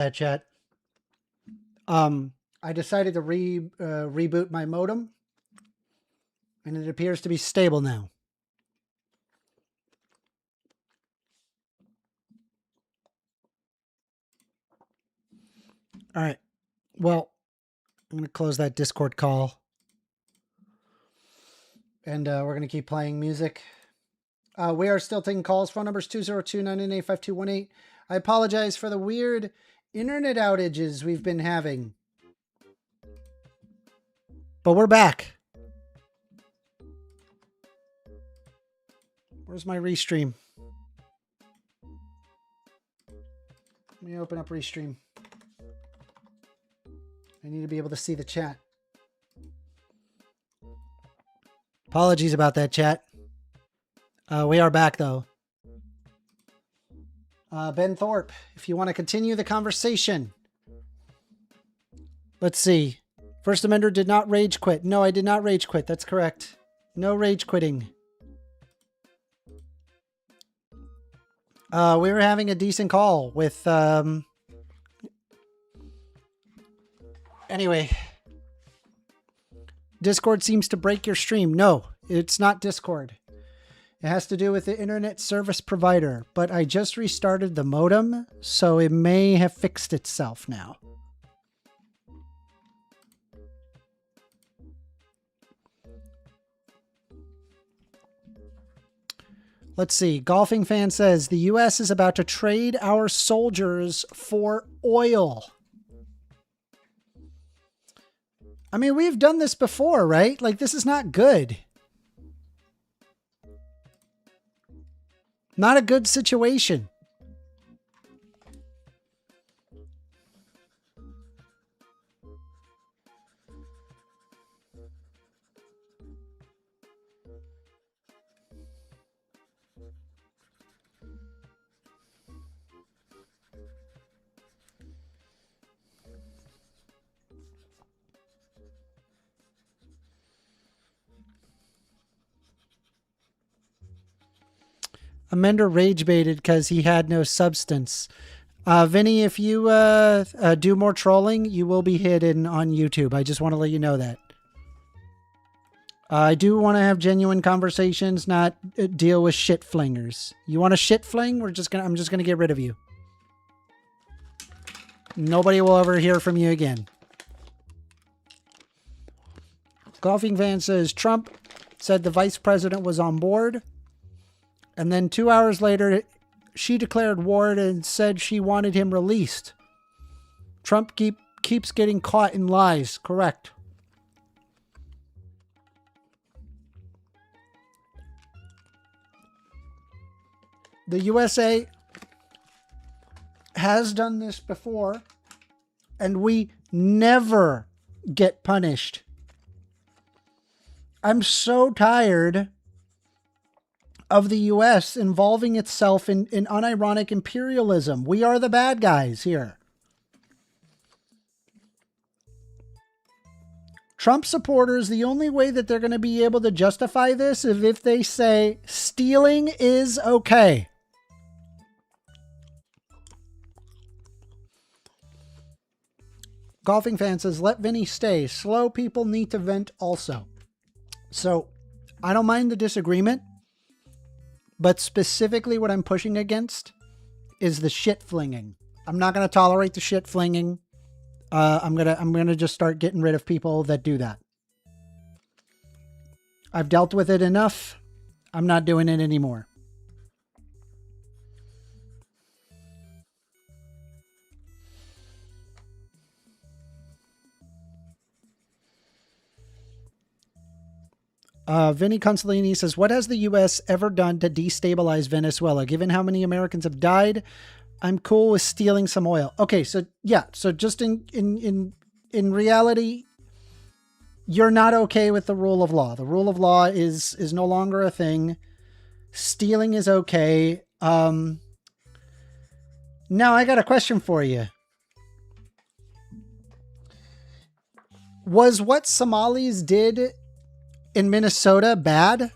that chat. I decided to reboot my modem, and it appears to be stable now. All right. Well, I'm going to close that Discord call, and we're going to keep playing music. We are still taking calls. Phone numbers 202-998-5218. I apologize for the weird internet outages we've been having, but we're back. Where's my restream? Let me open up restream. I need to be able to see the chat. Apologies about that, chat. We are back, though. Ben Thorpe, if you want to continue the conversation. Let's see. First Amender did not rage quit. No, I did not rage quit. That's correct. No rage quitting. We were having a decent call with... Anyway. Discord seems to break your stream. No, it's not Discord. It has to do with the internet service provider, but I just restarted the modem, so it may have fixed itself now. Let's see. Golfing Fan says, the U.S. is about to trade our soldiers for oil. I mean, we've done this before, right? Like, this is not good. Not a good situation. Amender rage baited because he had no substance. Vinny, if you do more trolling, you will be hidden on YouTube. I just want to let you know that. I do want to have genuine conversations, not deal with shit flingers. You want a shit fling? I'm just gonna get rid of you. Nobody will ever hear from you again. Golfing Fan says Trump said the vice president was on board. And then 2 hours later, she declared war and said she wanted him released. Trump keeps getting caught in lies. Correct. The USA has done this before, and we never get punished. I'm so tired of the U.S. involving itself in unironic imperialism. We are the bad guys here. Trump supporters, the only way that they're going to be able to justify this is if they say stealing is okay. Golfing Fan says, let Vinny stay. Slow people need to vent also. So I don't mind the disagreement. But specifically what I'm pushing against is the shit flinging. I'm not going to tolerate the shit flinging. I'm going to just start getting rid of people that do that. I've dealt with it enough. I'm not doing it anymore. Vinny Consolini says, what has the U.S. ever done to destabilize Venezuela? Given how many Americans have died, I'm cool with stealing some oil. Okay, so yeah, so just in reality, you're not okay with the rule of law. The rule of law is no longer a thing. Stealing is okay. Now I got a question for you. Was what Somalis did in Minnesota bad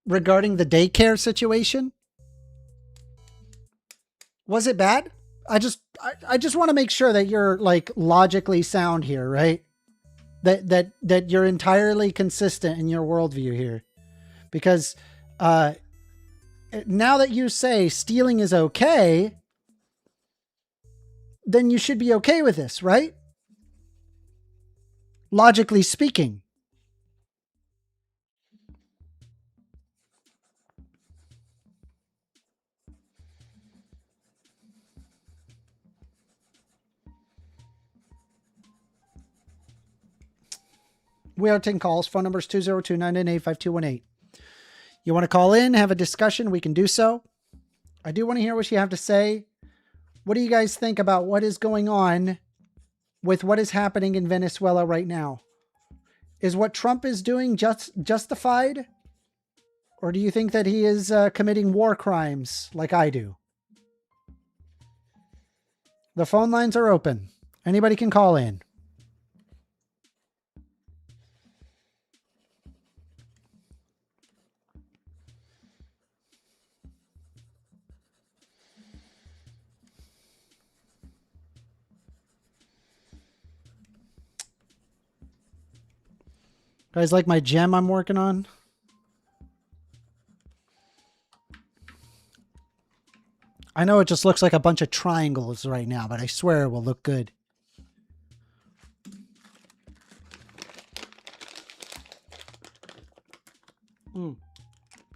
regarding the daycare situation? Was it bad? I just want to make sure that you're like logically sound here, right? That you're entirely consistent in your worldview here, because now that you say stealing is okay, then you should be okay with this, right? Logically speaking. We are taking calls. Phone number is 202-998-5218. You want to call in, have a discussion, we can do so. I do want to hear what you have to say. What do you guys think about what is going on with what is happening in Venezuela right now? Is what Trump is doing justified? Or do you think that he is committing war crimes like I do? The phone lines are open. Anybody can call in. Guys, like my gem I'm working on? I know it just looks like a bunch of triangles right now, but I swear it will look good.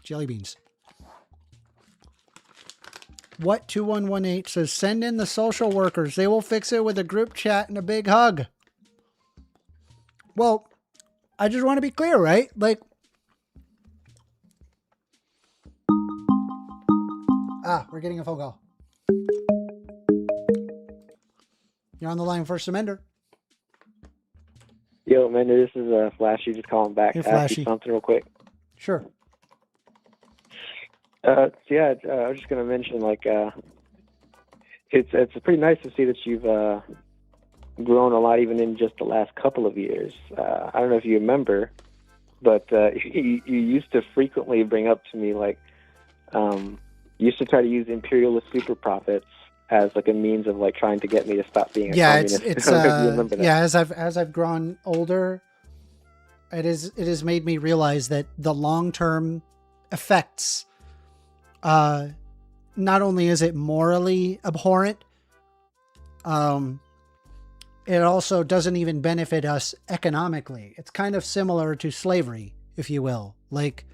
Jelly beans. What 2118 says, send in the social workers. They will fix it with a group chat and a big hug. Well, I just want to be clear, right? Like, we're getting a phone call. You're on the line, First Amender. Yo, Amender, this is Flashy. Just calling back Hey, to ask you something real quick. Sure. I was just gonna mention, like, it's pretty nice to see that you've grown a lot, even in just the last couple of years. I don't know if you remember, but you used to frequently bring up to me, like, you used to try to use imperialist super profits as like a means of like trying to get me to stop being a communist. It's as I've grown older, it has made me realize that the long-term effects, not only is it morally abhorrent, it also doesn't even benefit us economically. It's kind of similar to slavery, if you will. Like,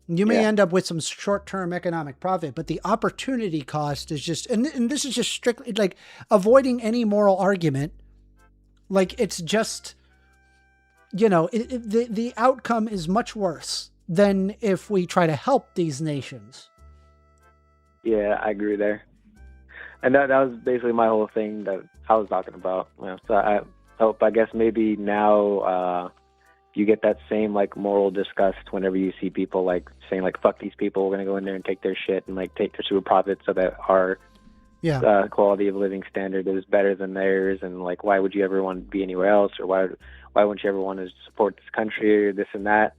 you may end up with some short-term economic profit, but the opportunity cost is just, and this is just strictly like avoiding any moral argument. Like, it's just, you know, the outcome is much worse than if we try to help these nations. Yeah, I agree there. And that was basically my whole thing that I was talking about. You know, so I hope, I guess maybe now you get that same like moral disgust whenever you see people like saying like, fuck these people, we're going to go in there and take their shit and like take their super profits so that our quality of living standard is better than theirs. And like, why would you ever want to be anywhere else? Or why wouldn't you ever want to support this country or this and that?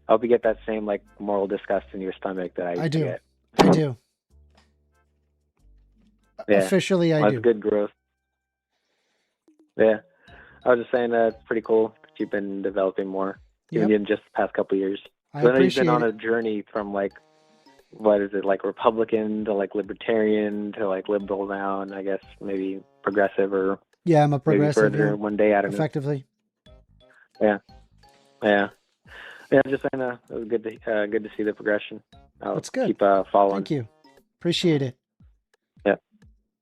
I hope you get that same like moral disgust in your stomach that I do. Get. I do. Yeah. Officially, I do. That's good growth. Yeah. I was just saying that it's pretty cool that you've been developing more, even in just the past couple of years. I know you've appreciate been on it. a journey from like, what is it, like Republican to like libertarian to like liberal now, and I guess maybe progressive or I'm a progressive. maybe further one day. I don't know. Effectively. Yeah. Just saying it was good to see the progression. That's good. Keep following. Thank you. Appreciate it. Yeah.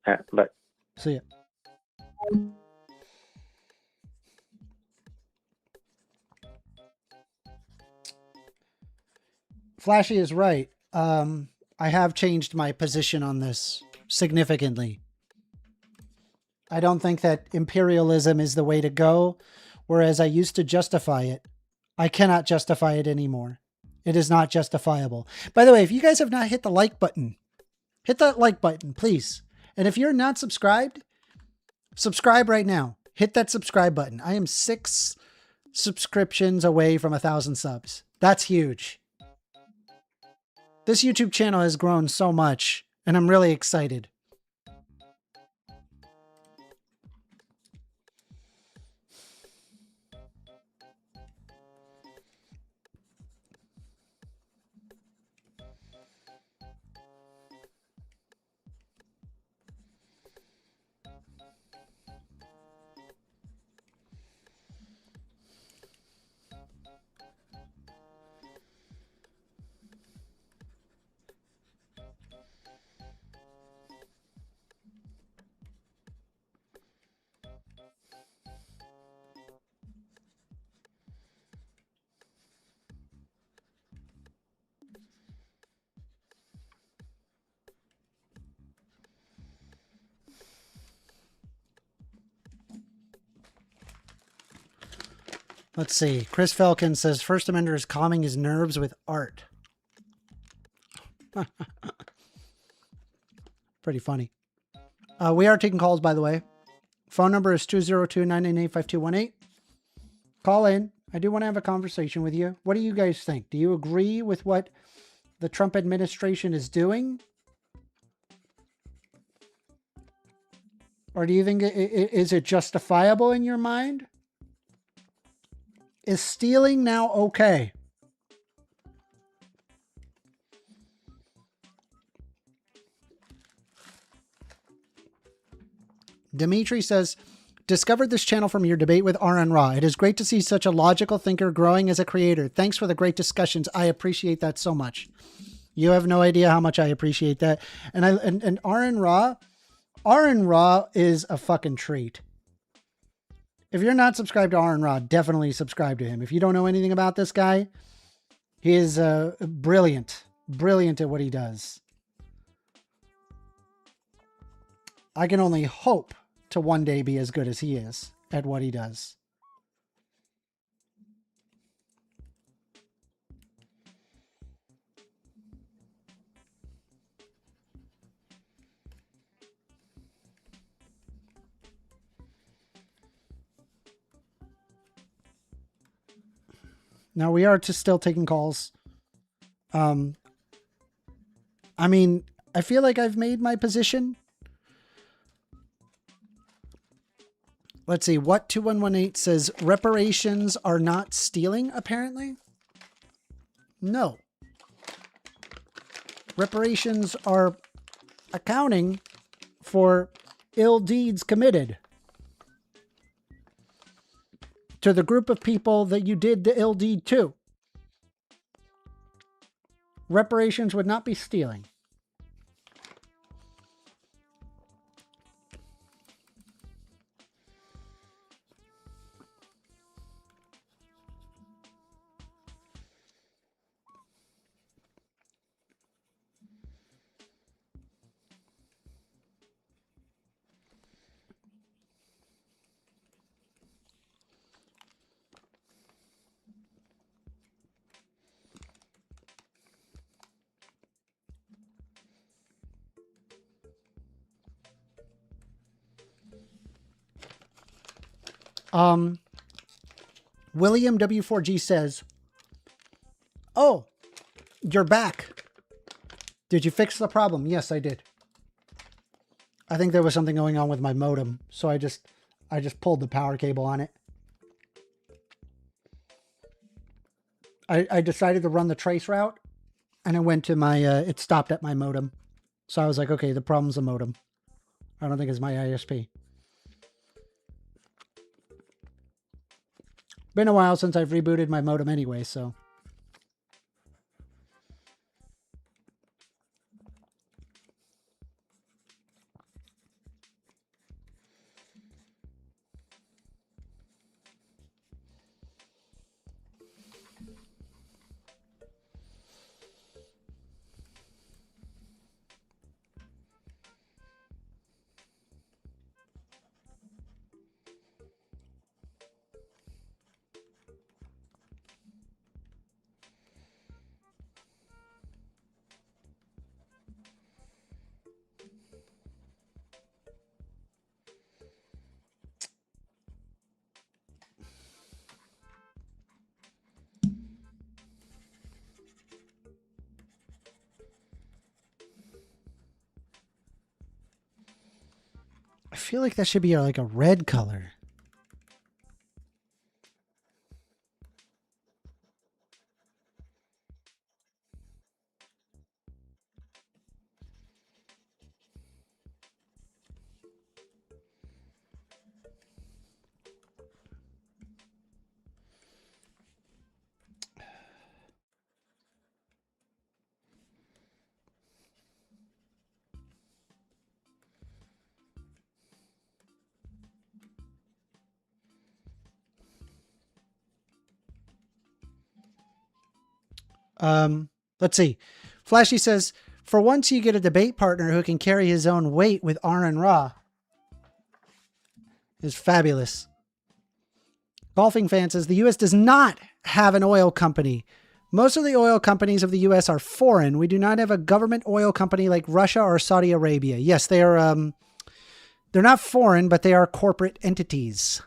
All right. Bye. See ya. Flashy is right. I have changed my position on this significantly. I don't think that imperialism is the way to go, whereas I used to justify it. I cannot justify it anymore. It is not justifiable. By the way, if you guys have not hit the like button, hit that like button, please. And if you're not subscribed, subscribe right now. Hit that subscribe button. I am 6 subscriptions away from 1,000 subs. That's huge. This YouTube channel has grown so much, and I'm really excited. Let's see. Chris Felkin says First Amender is calming his nerves with art. Pretty funny. We are taking calls, by the way. Phone number is 202-998-5218. Call in. I do want to have a conversation with you. What do you guys think? Do you agree with what the Trump administration is doing? Or do you think, is it justifiable in your mind? Is stealing now okay? Dimitri says, discovered this channel from your debate with Aaron Ra. It is great to see such a logical thinker growing as a creator. Thanks for the great discussions. I appreciate that so much. You have no idea how much I appreciate that. And Aaron Ra is a fucking treat. If you're not subscribed to Aaron Ra, definitely subscribe to him. If you don't know anything about this guy, he is brilliant at what he does. I can only hope to one day be as good as he is at what he does. Now we are still taking calls. I mean, I feel like I've made my position. Let's see. What 2118 says reparations are not stealing, apparently. No. Reparations are accounting for ill deeds committed to the group of people that you did the ill deed to. Reparations would not be stealing. William W4G says, oh, you're back. Did you fix the problem? Yes, I did. I think there was something going on with my modem, so I just pulled the power cable on it. I decided to run the trace route, and it went to my, it stopped at my modem. So I was like, okay, the problem's the modem. I don't think it's my ISP. Been a while since I've rebooted my modem anyway, so. I feel like that should be like a red color. Let's see. Flashy says, for once you get a debate partner who can carry his own weight with Aaron Ra. Is fabulous. Golfing Fan says the U.S. does not have an oil company. Most of the oil companies of the U.S. are foreign. We do not have a government oil company like Russia or Saudi Arabia. Yes, they are. They're not foreign, but they are corporate entities.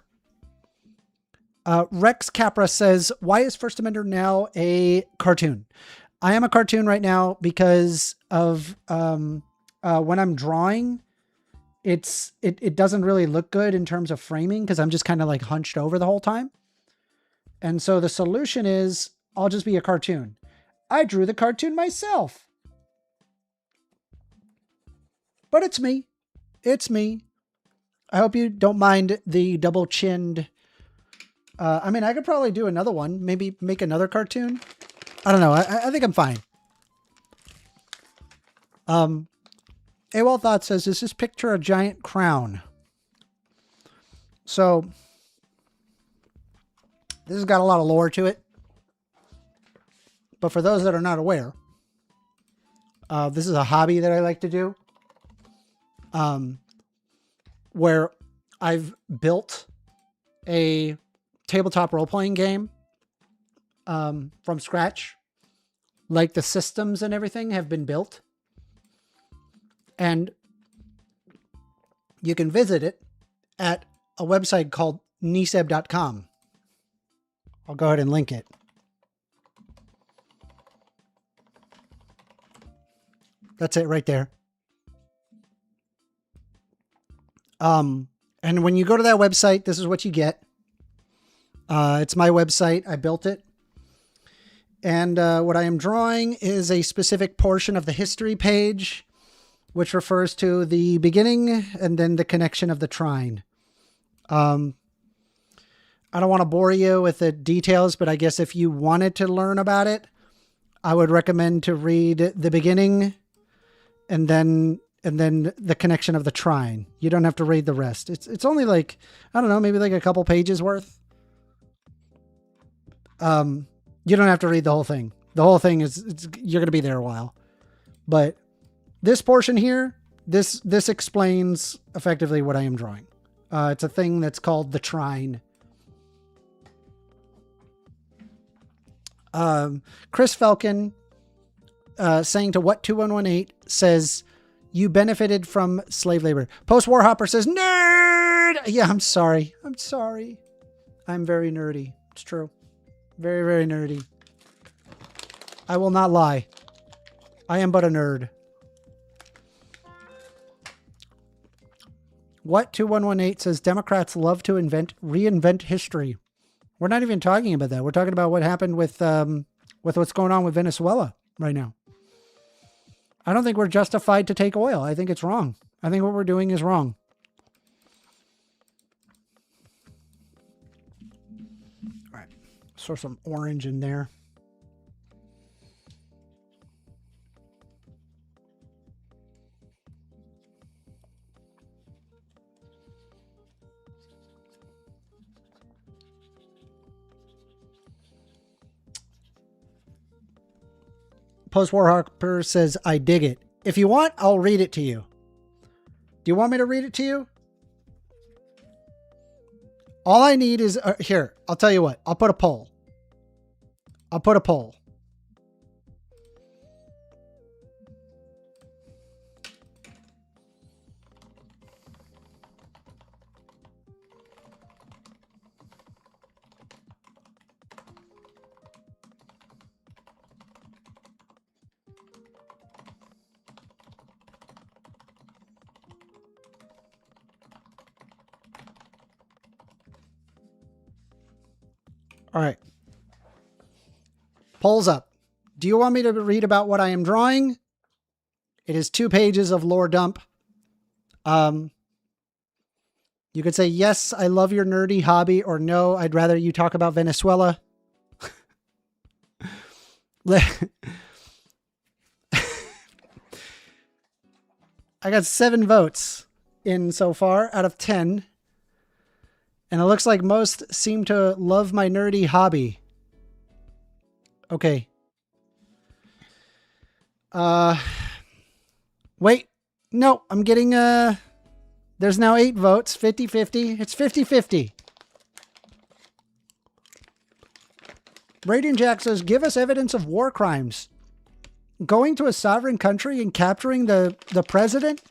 Rex Capra says, why is First Amendment now a cartoon? I am a cartoon right now because of when I'm drawing, it doesn't really look good in terms of framing because I'm just kind of like hunched over the whole time. And so the solution is I'll just be a cartoon. I drew the cartoon myself. But it's me. It's me. I hope you don't mind the double-chinned. I mean, I could probably do another one. Maybe make another cartoon. I don't know. I think I'm fine. AWOL Thought says, does this picture a giant crown? So, this has got a lot of lore to it. But for those that are not aware, this is a hobby that I like to do. Where I've built a tabletop role-playing game from scratch. Like the systems and everything have been built. And you can visit it at a website called niseb.com. I'll go ahead and link it. That's it right there. And when you go to that website, this is what you get. It's my website. I built it. And what I am drawing is a specific portion of the history page, which refers to the beginning and then the connection of the trine. I don't want to bore you with the details, but I guess if you wanted to learn about it, I would recommend to read the beginning and then the connection of the trine. You don't have to read the rest. It's only like, I don't know, maybe like a couple pages worth. You don't have to read the whole thing. The whole thing you're going to be there a while. But this portion here, this explains effectively what I am drawing. It's a thing that's called the trine. Chris Falcon, saying to what 2118 says, you benefited from slave labor. Post-War Hopper says, nerd! Yeah, I'm sorry. I'm sorry. I'm very nerdy. It's true. Very, very nerdy. I will not lie. I am but a nerd. What 2118 says, Democrats love to reinvent history. We're not even talking about that. We're talking about what happened with what's going on with Venezuela right now. I don't think we're justified to take oil. I think it's wrong. I think what we're doing is wrong. All right. Throw some orange in there. Post-War Harper says, I dig it. If you want, I'll read it to you. Do you want me to read it to you? All I need is... here, I'll tell you what. I'll put a poll. I'll put a poll. All right. Polls up. Do you want me to read about what I am drawing? It is 2 pages of lore dump. You could say, yes, I love your nerdy hobby, or no, I'd rather you talk about Venezuela. I got 7 votes in so far out of 10. And it looks like most seem to love my nerdy hobby. Okay. Wait. No, I'm getting, there's now 8 votes. 50-50. It's 50-50. Radiant Jack says, give us evidence of war crimes. Going to a sovereign country and capturing the president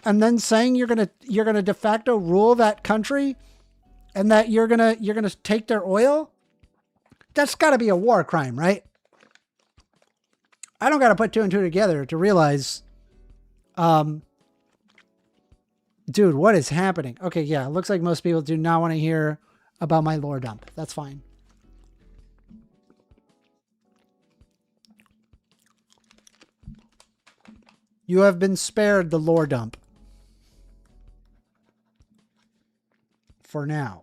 and then saying you're gonna de facto rule that country and that you're gonna take their oil? That's gotta be a war crime, right? I don't gotta put two and two together to realize, dude, what is happening? Okay, yeah, it looks like most people do not want to hear about my lore dump. That's fine. You have been spared the lore dump. For now.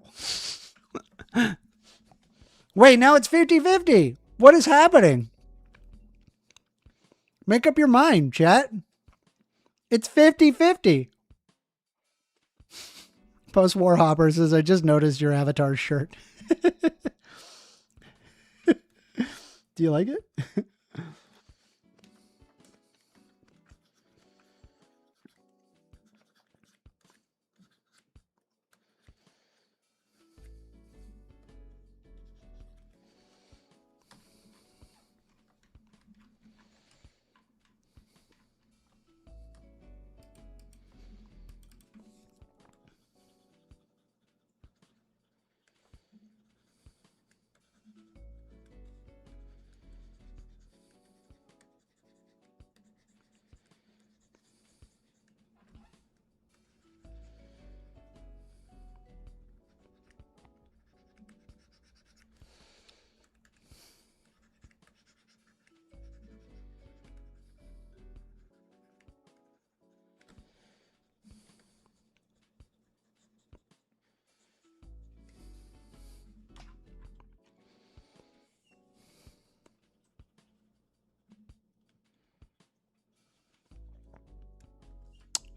Wait, now it's 50-50. What is happening? Make up your mind, chat. It's 50-50. Post-war Hopper says, I just noticed your avatar shirt. Do you like it?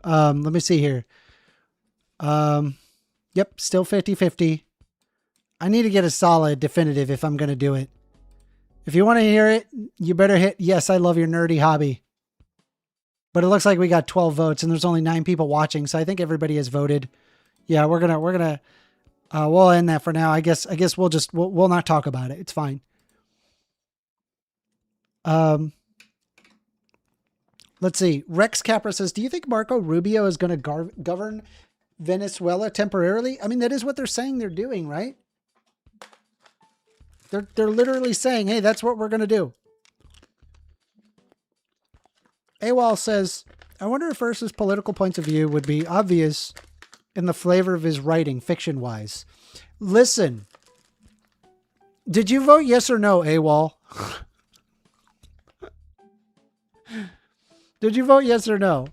Let me see here. Yep, still 50-50. I need to get a solid definitive if I'm going to do it. If you want to hear it, you better hit yes, I love your nerdy hobby. But it looks like we got 12 votes and there's only 9 people watching, so I think everybody has voted. Yeah, we'll end that for now. I guess we'll not talk about it. It's fine. Let's see. Rex Capra says, do you think Marco Rubio is going to govern Venezuela temporarily? I mean, that is what they're saying they're doing, right? They're literally saying, hey, that's what we're going to do. AWOL says, I wonder if Ursa's political points of view would be obvious in the flavor of his writing, fiction-wise. Listen, did you vote yes or no, AWOL? Did you vote yes or no?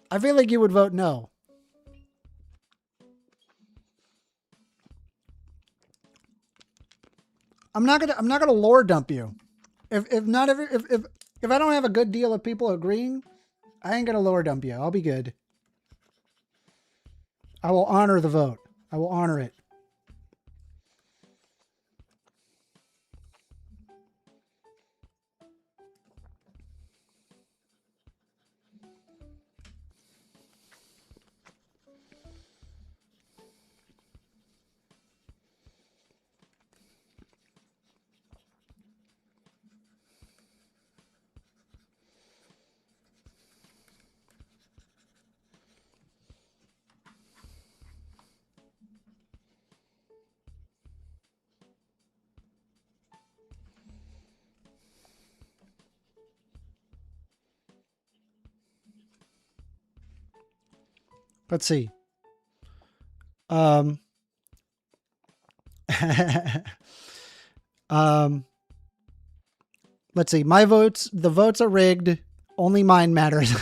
I feel like you would vote no. I'm not gonna lore dump you. If I don't have a good deal of people agreeing, I ain't gonna lore dump you. I'll be good. I will honor the vote. I will honor it. Let's see. Let's see. My votes, the votes are rigged. Only mine matters.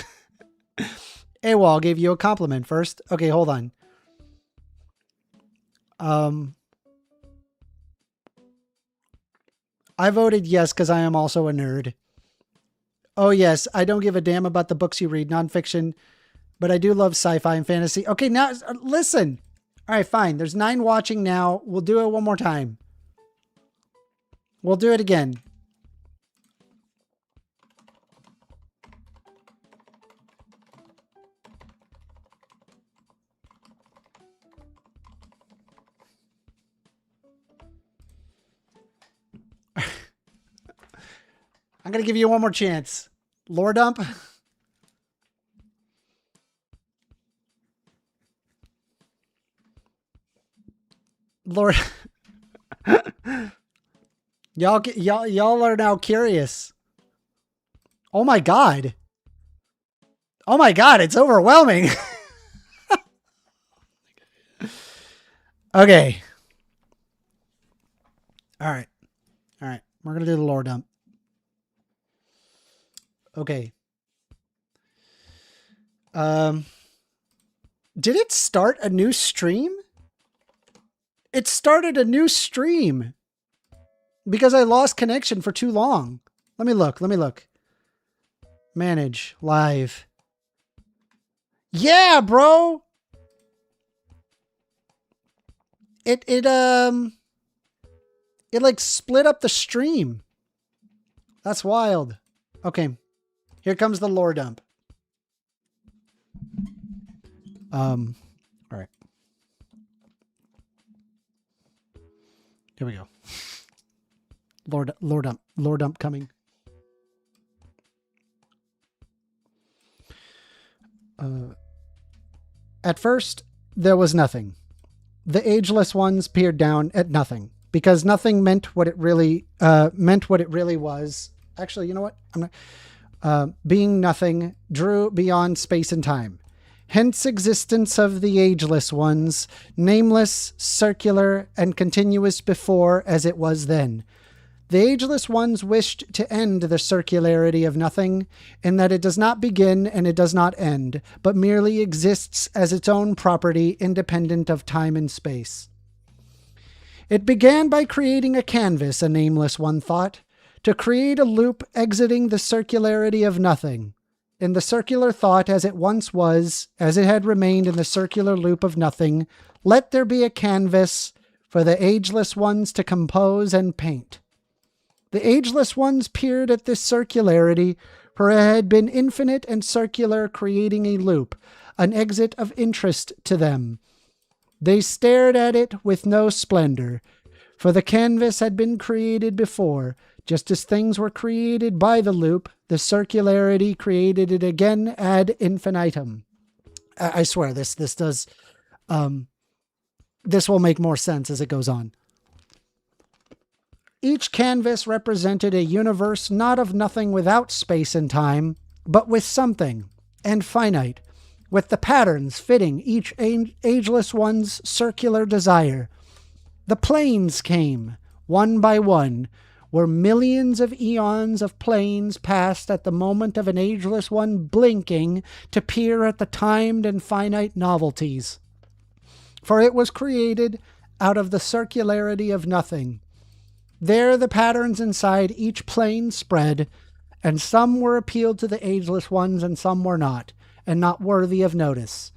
AWOL gave you a compliment first. Okay, hold on. I voted yes because I am also a nerd. Oh, yes. I don't give a damn about the books you read, nonfiction, but I do love sci-fi and fantasy. Okay, now listen. All right, fine. There's 9 watching now. We'll do it one more time. We'll do it again. I'm going to give you one more chance. Lore dump. Lord. y'all are now curious. Oh my God. Oh my God, it's overwhelming. Okay. All right. We're going to do the lore dump. Okay. Did it start a new stream? It started a new stream because I lost connection for too long. Let me look. Manage live. Yeah, bro. It like split up the stream. That's wild. Okay. Here comes the lore dump. All right. Here we go. Lore dump coming. At first, there was nothing. The ageless ones peered down at nothing because nothing meant what it really was. Actually, you know what? I'm not. Being nothing drew beyond space and time. Hence existence of the ageless ones, nameless, circular, and continuous before as it was then. The ageless ones wished to end the circularity of nothing, in that it does not begin and it does not end, but merely exists as its own property independent of time and space. It began by creating a canvas, a nameless one thought, to create a loop exiting the circularity of nothing. In the circular thought as it once was, as it had remained in the circular loop of nothing, let there be a canvas for the ageless ones to compose and paint. The ageless ones peered at this circularity, for it had been infinite and circular, creating a loop, an exit of interest to them. They stared at it with no splendor, for the canvas had been created before. Just as things were created by the loop, the circularity created it again ad infinitum. I swear this does, this will make more sense as it goes on. Each canvas represented a universe not of nothing without space and time, but with something, and finite, with the patterns fitting each ageless one's circular desire. The planes came, one by one, where millions of eons of planes passed at the moment of an ageless one blinking to peer at the timed and finite novelties. For it was created out of the circularity of nothing. There the patterns inside each plane spread, and some were appealed to the ageless ones and some were not, and not worthy of notice.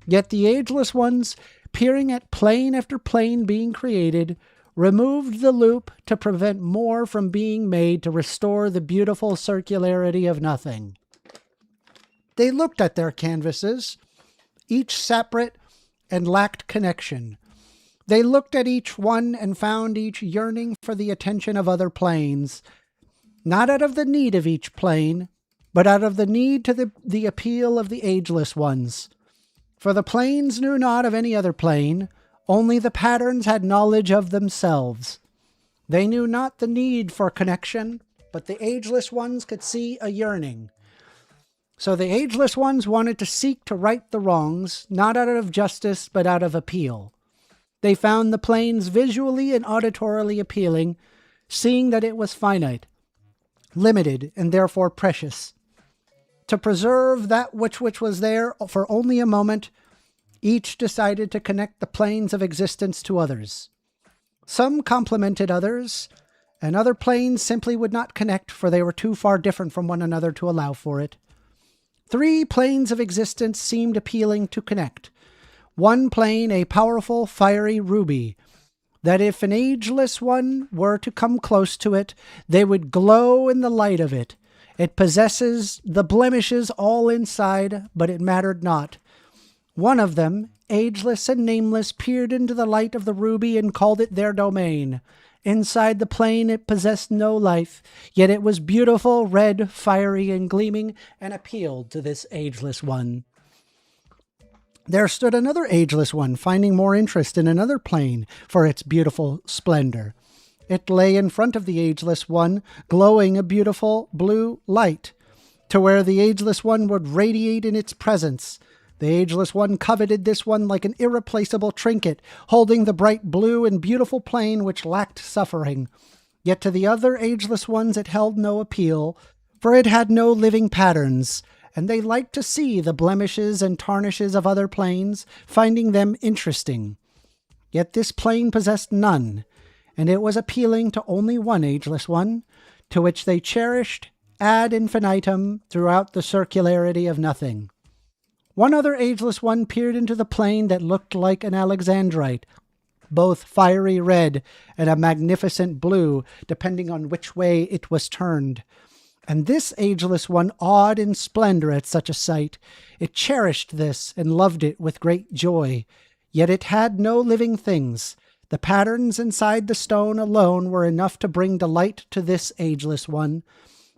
Yet the ageless ones, peering at plane after plane being created, removed the loop to prevent more from being made to restore the beautiful circularity of nothing. They looked at their canvases, each separate and lacked connection. They looked at each one and found each yearning for the attention of other planes, not out of the need of each plane, but out of the need to the appeal of the ageless ones. For the planes knew not of any other plane, only the patterns had knowledge of themselves. They knew not the need for connection, but the ageless ones could see a yearning. So the ageless ones wanted to seek to right the wrongs, not out of justice, but out of appeal. They found the planes visually and auditorily appealing, seeing that it was finite, limited, and therefore precious. To preserve that which was there for only a moment, each decided to connect the planes of existence to others. Some complemented others, and other planes simply would not connect, for they were too far different from one another to allow for it. 3 planes of existence seemed appealing to connect. One plane, a powerful, fiery ruby, that if an ageless one were to come close to it, they would glow in the light of it. It possesses the blemishes all inside, but it mattered not. One of them, ageless and nameless, peered into the light of the ruby and called it their domain, Inside the plane it possessed no life, yet it was beautiful, red, fiery, and gleaming, and appealed to this ageless one. There stood another ageless one, finding more interest in another plane for its beautiful splendor. It lay in front of the ageless one, glowing a beautiful blue light, to where the ageless one would radiate in its presence. The ageless one coveted this one like an irreplaceable trinket, holding the bright blue and beautiful plane which lacked suffering. Yet to the other ageless ones it held no appeal, for it had no living patterns, and they liked to see the blemishes and tarnishes of other planes, finding them interesting. Yet this plane possessed none, and it was appealing to only one ageless one, to which they cherished ad infinitum throughout the circularity of nothing. One other ageless one peered into the plane that looked like an alexandrite, both fiery red and a magnificent blue, depending on which way it was turned. And this ageless one awed in splendor at such a sight. It cherished this and loved it with great joy. Yet it had no living things. The patterns inside the stone alone were enough to bring delight to this ageless one.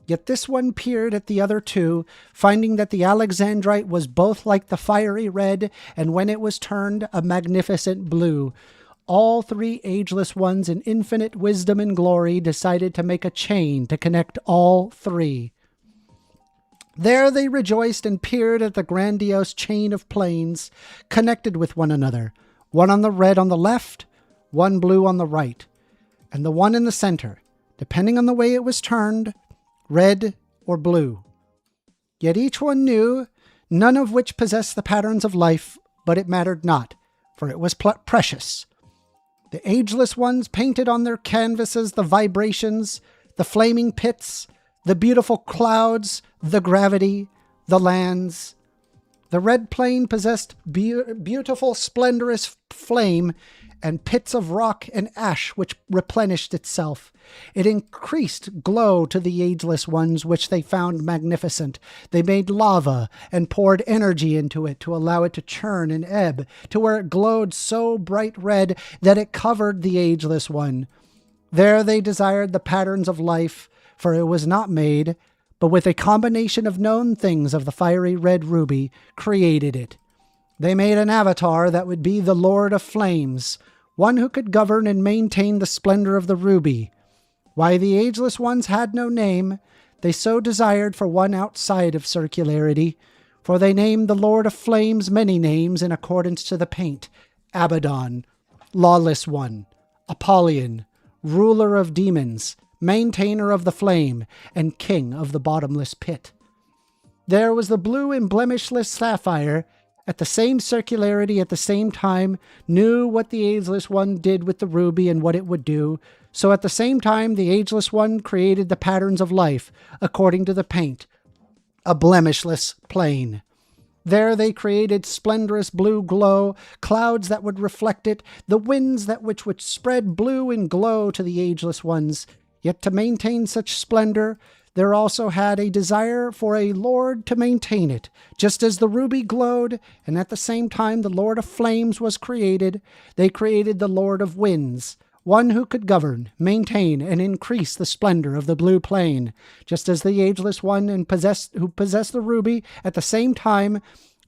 Yet this one peered at the other two, finding that the alexandrite was both like the fiery red, and when it was turned, a magnificent blue. All three ageless ones in infinite wisdom and glory decided to make a chain to connect all three. There they rejoiced and peered at the grandiose chain of planes, connected with one another, one on the red on the left, one blue on the right, and the one in the center, depending on the way it was turned, red or blue. Yet each one knew, none of which possessed the patterns of life, but it mattered not, for it was precious. The ageless ones painted on their canvases the vibrations, the flaming pits, the beautiful clouds, the gravity, the lands. The red plane possessed beautiful, splendorous flame and pits of rock and ash which replenished itself. It increased glow to the ageless ones, which they found magnificent. They made lava and poured energy into it to allow it to churn and ebb, to where it glowed so bright red that it covered the ageless one. There they desired the patterns of life, for it was not made, but with a combination of known things of the fiery red ruby, created it. They made an avatar that would be the Lord of Flames, one who could govern and maintain the splendor of the ruby. Why the ageless ones had no name, they so desired for one outside of circularity, for they named the Lord of Flames many names in accordance to the paint: Abaddon, Lawless One, Apollyon, Ruler of Demons, Maintainer of the Flame, and King of the Bottomless Pit. There was the blue and blemishless sapphire, at the same circularity, at the same time, knew what the ageless one did with the ruby and what it would do. So at the same time, the ageless one created the patterns of life, according to the paint, a blemishless plane. There they created splendorous blue glow, clouds that would reflect it, the winds that which would spread blue and glow to the ageless ones. Yet to maintain such splendor, there also had a desire for a lord to maintain it, just as the ruby glowed, and at the same time the Lord of Flames was created. They created the Lord of Winds, one who could govern, maintain, and increase the splendor of the blue plane, just as the ageless one who possessed the ruby at the same time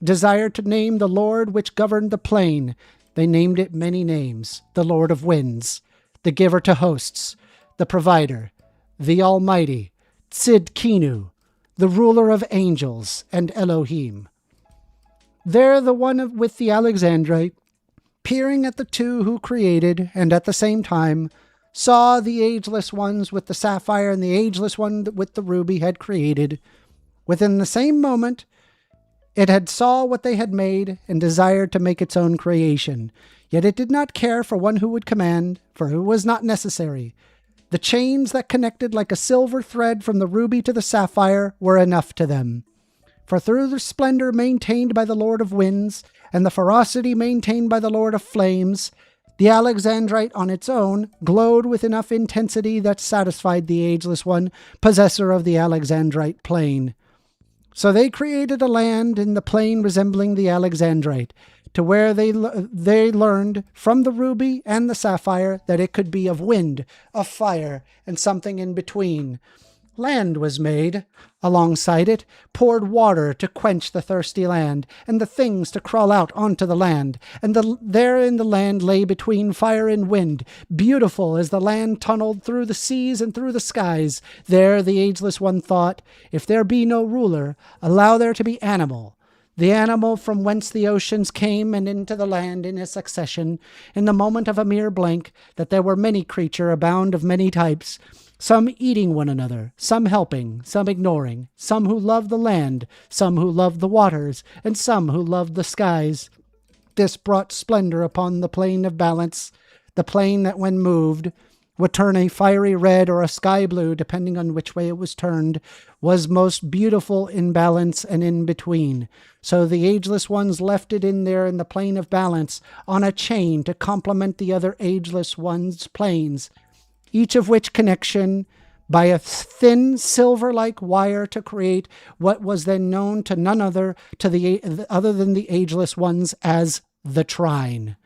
desired to name the Lord which governed the plane. They named it many names: the Lord of Winds, the Giver to Hosts, the Provider, the Almighty, Tzidkenu, the Ruler of Angels, and Elohim. There the one with the alexandrite, peering at the two who created, and at the same time, saw the ageless ones with the sapphire and the ageless one with the ruby had created. Within the same moment, it had saw what they had made and desired to make its own creation. Yet it did not care for one who would command, for it was not necessary. The chains that connected like a silver thread from the ruby to the sapphire were enough to them. For through the splendor maintained by the Lord of Winds, and the ferocity maintained by the Lord of Flames, the alexandrite on its own glowed with enough intensity that satisfied the ageless one, possessor of the alexandrite plane. So they created a land in the plain resembling the Alexandrite, to where they learned from the ruby and the sapphire that it could be of wind, of fire, and something in between. Land was made. Alongside it, poured water to quench the thirsty land, and the things to crawl out onto the land. And there in the land lay between fire and wind, beautiful as the land tunneled through the seas and through the skies. There the Ageless One thought, if there be no ruler, allow there to be animal. The animal from whence the oceans came and into the land in a succession, in the moment of a mere blank, that there were many creature abound of many types, some eating one another, some helping, some ignoring, some who loved the land, some who loved the waters, and some who loved the skies. This brought splendor upon the plane of balance, the plane that when moved would turn a fiery red or a sky blue, depending on which way it was turned, was most beautiful in balance and in between. So the Ageless Ones left it in there in the plane of balance on a chain to complement the other Ageless Ones' planes, each of which connection by a thin silver-like wire to create what was then known to none other than the Ageless Ones as the Trine.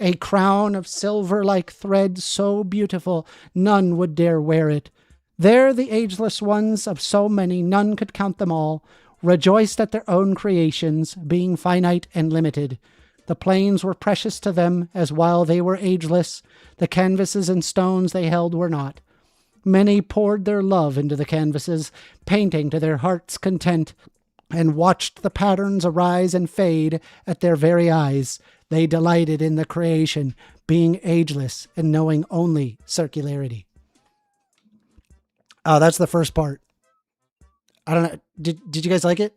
A crown of silver-like thread so beautiful none would dare wear it. There the Ageless Ones, of so many none could count them all, rejoiced at their own creations, being finite and limited. The plains were precious to them, as while they were ageless, the canvases and stones they held were not. Many poured their love into the canvases, painting to their heart's content, and watched the patterns arise and fade at their very eyes. They delighted in the creation, being ageless and knowing only circularity. Oh, that's the first part. I don't know. Did you guys like it?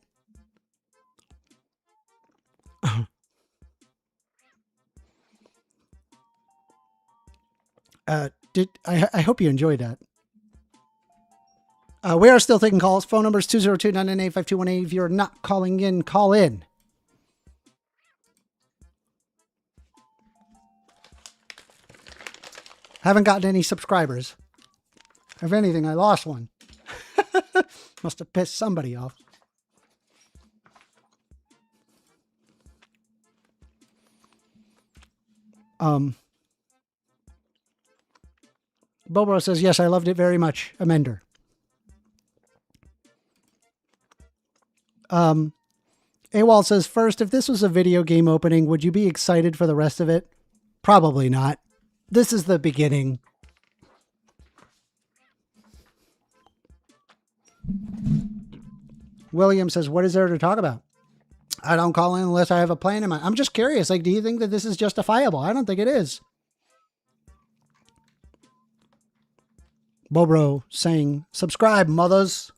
I hope you enjoyed that. We are still taking calls. Phone number is 202-998-5218. If you're not calling in, call in. Haven't gotten any subscribers. If anything, I lost one. Must have pissed somebody off. Bobo says, yes, I loved it very much. Amender. AWOL says, first, if this was a video game opening, would you be excited for the rest of it? Probably not. This is the beginning. William says, what is there to talk about? I don't call in unless I have a plan in mind. I'm just curious. Like, do you think that this is justifiable? I don't think it is. Bobro saying, subscribe, mothers.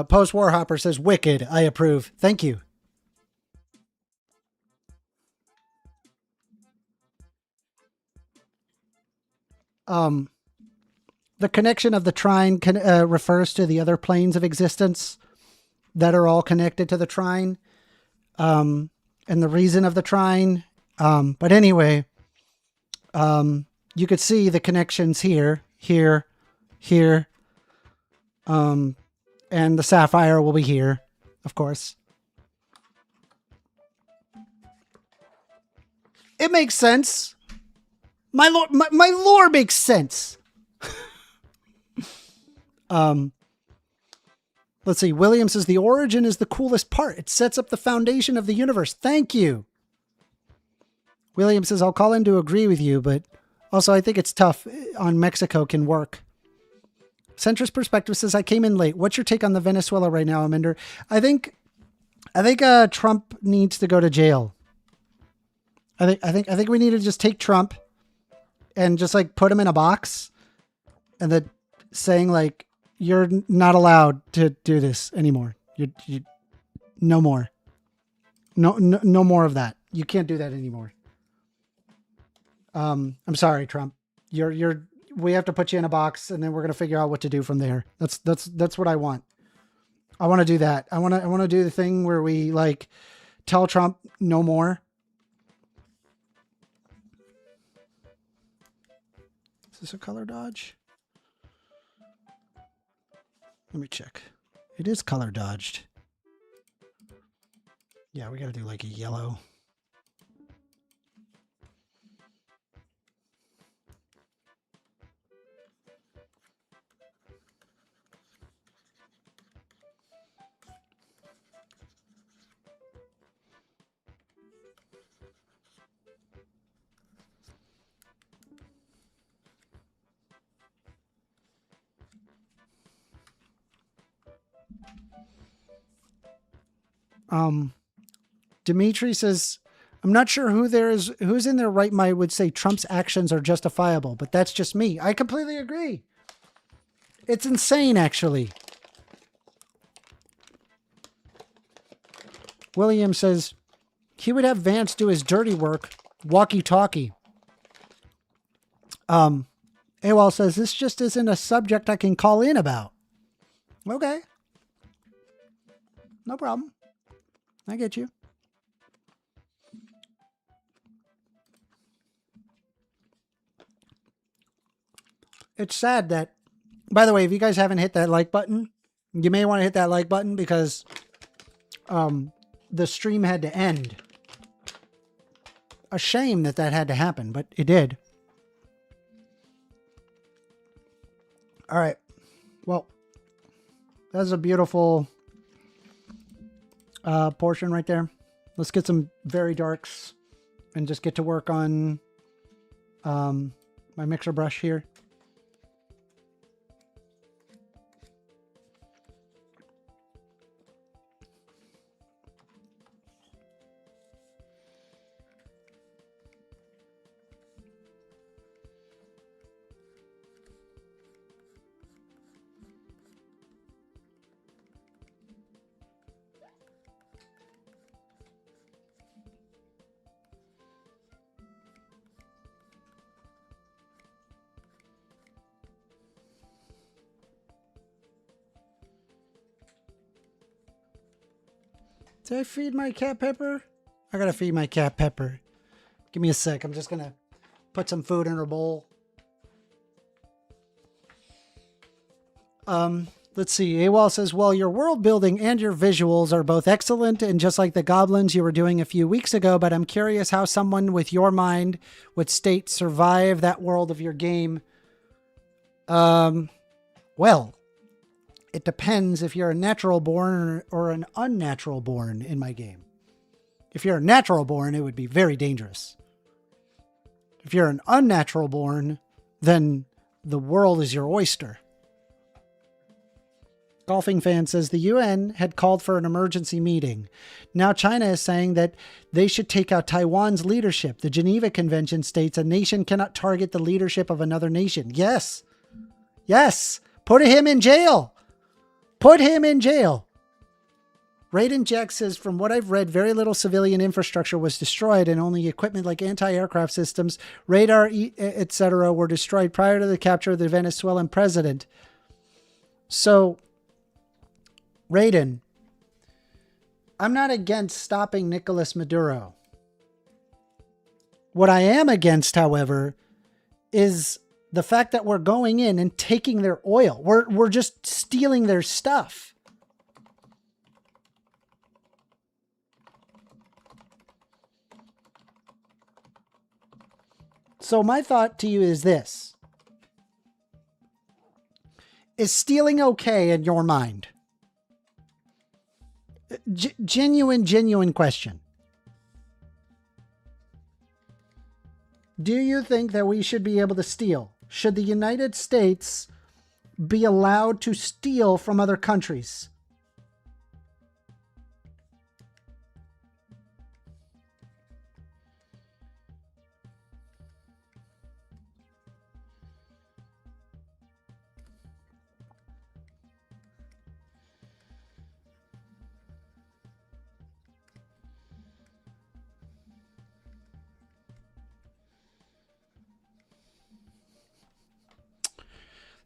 Post Warhopper says, wicked. I approve. Thank you. The connection of the trine refers to the other planes of existence that are all connected to the trine, and the reason of the trine. But anyway, you could see the connections here, and the sapphire will be here, of course. It makes sense. My lore makes sense. Let's see. William says the origin is the coolest part. It sets up the foundation of the universe. Thank you. William says, I'll call in to agree with you, but also I think it's tough on Mexico can work. Centrist Perspective says, I came in late. What's your take on the Venezuela right now, Amender? I think Trump needs to go to jail. I think we need to just take Trump and just like put him in a box and then saying like, you're not allowed to do this anymore. You no more. No more of that. you can't do that anymore. I'm sorry, Trump. We have to put you in a box, and then we're gonna figure out what to do from there. That's what I want. I want to do that. I want to do the thing where we like tell Trump no more. Is this a color dodge? Let me check. It is color dodged. Yeah, we got to do like a yellow. Dimitri says, I'm not sure who's in their right mind would say Trump's actions are justifiable, but that's just me. I completely agree. It's insane, actually. William says he would have Vance do his dirty work, walkie-talkie. AWOL says this just isn't a subject I can call in about. Okay. No problem. I get you. It's sad that, by the way, if you guys haven't hit that like button, you may want to hit that like button because the stream had to end. A shame that had to happen, but it did. All right. Well, that's a beautiful portion right there. Let's get some very darks and just get to work on my mixer brush here. Did I feed my cat Pepper? I gotta feed my cat Pepper. Give me a sec. I'm just gonna put some food in her bowl. Let's see. AWOL says, well, your world building and your visuals are both excellent and just like the goblins you were doing a few weeks ago, but I'm curious how someone with your mind would state survive that world of your game. Well, it depends if you're a natural born or an unnatural born in my game. If you're a natural born, it would be very dangerous. If you're an unnatural born, then the world is your oyster. Golfing Fan says the UN had called for an emergency meeting. Now China is saying that they should take out Taiwan's leadership. The Geneva Convention states a nation cannot target the leadership of another nation. Yes. Yes. Put him in jail. Put him in jail. Raiden Jack says, from what I've read, very little civilian infrastructure was destroyed and only equipment like anti-aircraft systems, radar, etc. were destroyed prior to the capture of the Venezuelan president. So, Raiden, I'm not against stopping Nicolas Maduro. What I am against, however, is the fact that we're going in and taking their oil. We're just stealing their stuff. So my thought to you is this. Is stealing okay in your mind? Genuine question. Do you think that we should be able to steal? Should the United States be allowed to steal from other countries?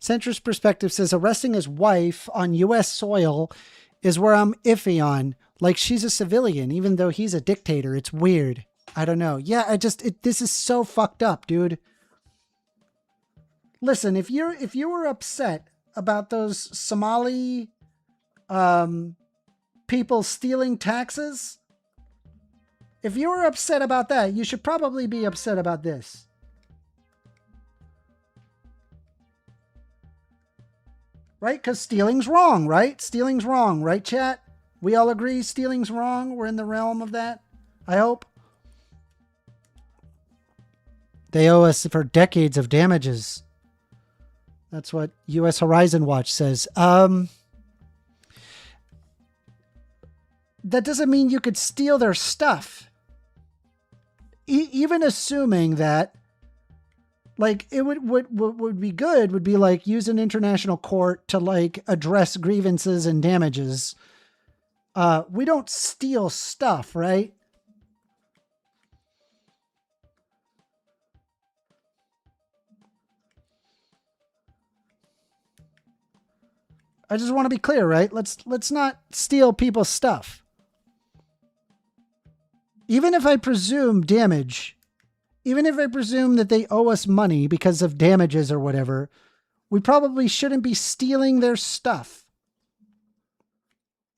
Centrist Perspective says arresting his wife on U.S. soil is where I'm iffy on. Like, she's a civilian, even though he's a dictator. It's weird. I don't know. Yeah, this is so fucked up, dude. Listen, if you were upset about those Somali people stealing taxes, if you were upset about that, you should probably be upset about this. Right? Because stealing's wrong, right? Stealing's wrong, right, chat? We all agree stealing's wrong. We're in the realm of that, I hope. They owe us for decades of damages. That's what U.S. Horizon Watch says. That doesn't mean you could steal their stuff. Even assuming that, like, it would be good would be like use an international court to like address grievances and damages. We don't steal stuff, right? I just want to be clear, right? Let's not steal people's stuff. Even if I presume damage, even if I presume that they owe us money because of damages or whatever, we probably shouldn't be stealing their stuff.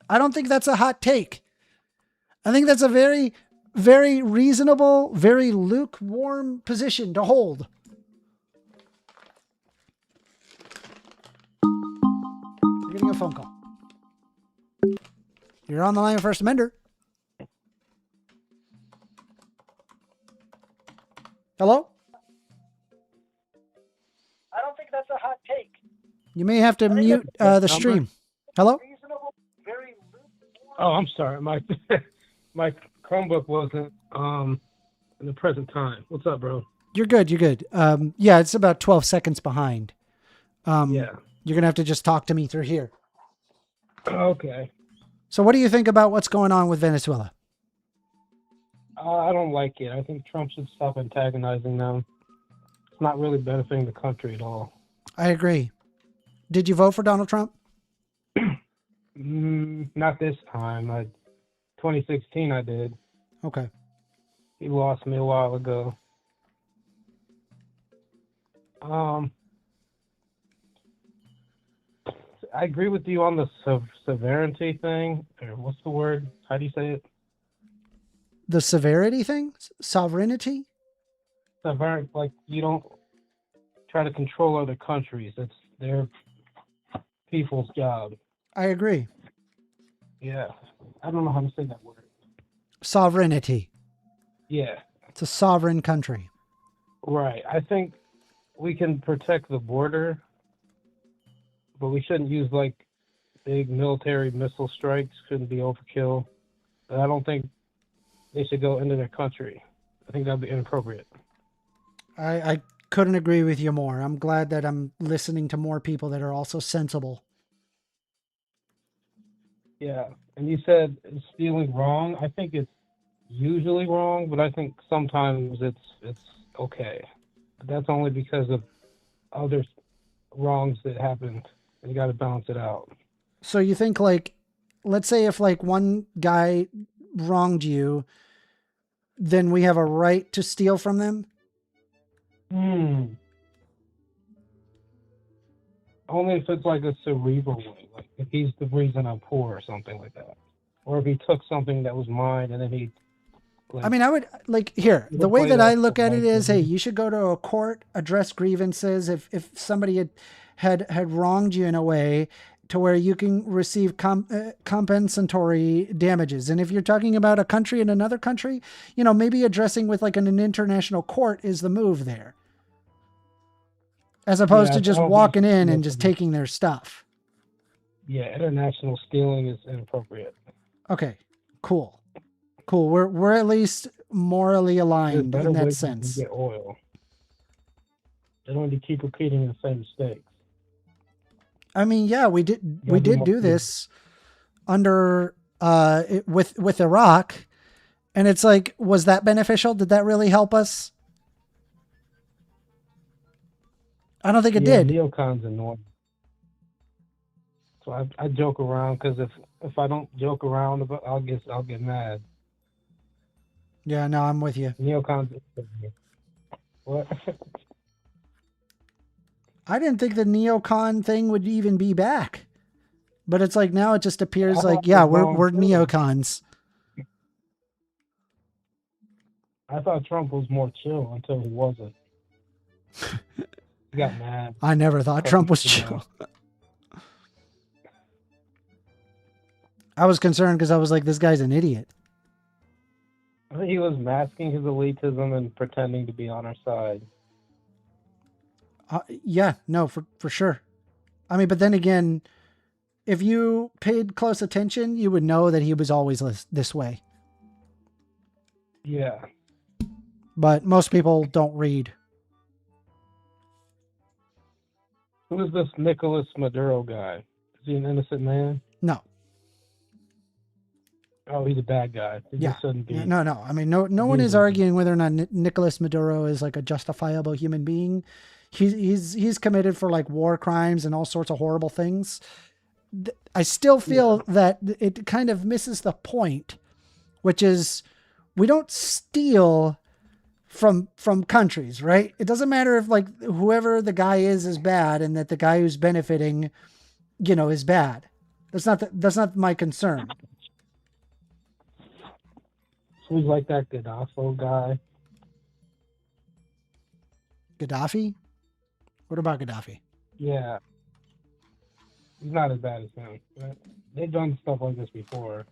I don't think that's a hot take. I think that's a very, very reasonable, very lukewarm position to hold. You're getting a phone call. You're on the line with First Amender. Hello? I don't think that's a hot take. You may have to mute the stream. Hello? Oh, I'm sorry. My Chromebook wasn't in the present time. What's up, bro? You're good. You're good. Yeah, it's about 12 seconds behind. Yeah. You're going to have to just talk to me through here. Okay. So what do you think about what's going on with Venezuela? I don't like it. I think Trump should stop antagonizing them. It's not really benefiting the country at all. I agree. Did you vote for Donald Trump? Not this time. 2016 I did. Okay. He lost me a while ago. I agree with you on the severity thing. Or what's the word? How do you say it? The severity thing? Sovereignty? Like, you don't try to control other countries. It's their people's job. I agree. Yeah. I don't know how to say that word. Sovereignty. Yeah. It's a sovereign country. Right. I think we can protect the border, but we shouldn't use like big military missile strikes. Shouldn't be overkill. But I don't think they should go into their country. I think that'd be inappropriate. I couldn't agree with you more. I'm glad that I'm listening to more people that are also sensible. Yeah. And you said is stealing wrong. I think it's usually wrong, but I think sometimes it's okay. But that's only because of other wrongs that happened. You got to balance it out. So you think, like, let's say if like one guy wronged you, then we have a right to steal from them? Only if it's like a cerebral way, like if he's the reason I'm poor or something like that. Or if he took something that was mine and then he... Like, I mean, I would, like, here, the way that I look at it is, hey, you should go to a court, address grievances. If somebody had wronged you in a way to where you can receive compensatory damages. And if you're talking about a country in another country, you know, maybe addressing with like an international court is the move there. As opposed to just walking in and just taking their stuff. Yeah, international stealing is inappropriate. Okay, cool. Cool. We're at least morally aligned in that sense. Get oil. They don't need to keep repeating the same mistakes. I mean, yeah, we did do this under with Iraq, and it's like, was that beneficial? Did that really help us? I don't think it Yeah, did. neocons annoying. So I joke around because if I don't joke around, I'll get mad. Yeah, no, I'm with you. Neocons. What? I didn't think the neocon thing would even be back. But it's like now it just appears like, yeah, we're neocons. I thought Trump was more chill until he wasn't. He got mad. I never thought Trump was chill. I was concerned because I was like, this guy's an idiot. I think he was masking his elitism and pretending to be on our side. Yeah, no, for sure. I mean, but then again, if you paid close attention, you would know that he was always this way. Yeah. But most people don't read. Who is this Nicolas Maduro guy? Is he an innocent man? No. Oh, he's a bad guy. He Yeah. just shouldn't be. No. I mean, no one is arguing whether or not Nicolas Maduro is like a justifiable human being. He's committed for like war crimes and all sorts of horrible things. I still feel that it kind of misses the point, which is we don't steal from countries, right? It doesn't matter if like whoever the guy is bad and that the guy who's benefiting, is bad. That's not my concern. So he's like that Gaddafi guy. Gaddafi? What about Gaddafi? Yeah. He's not as bad as him. They've done stuff like this before.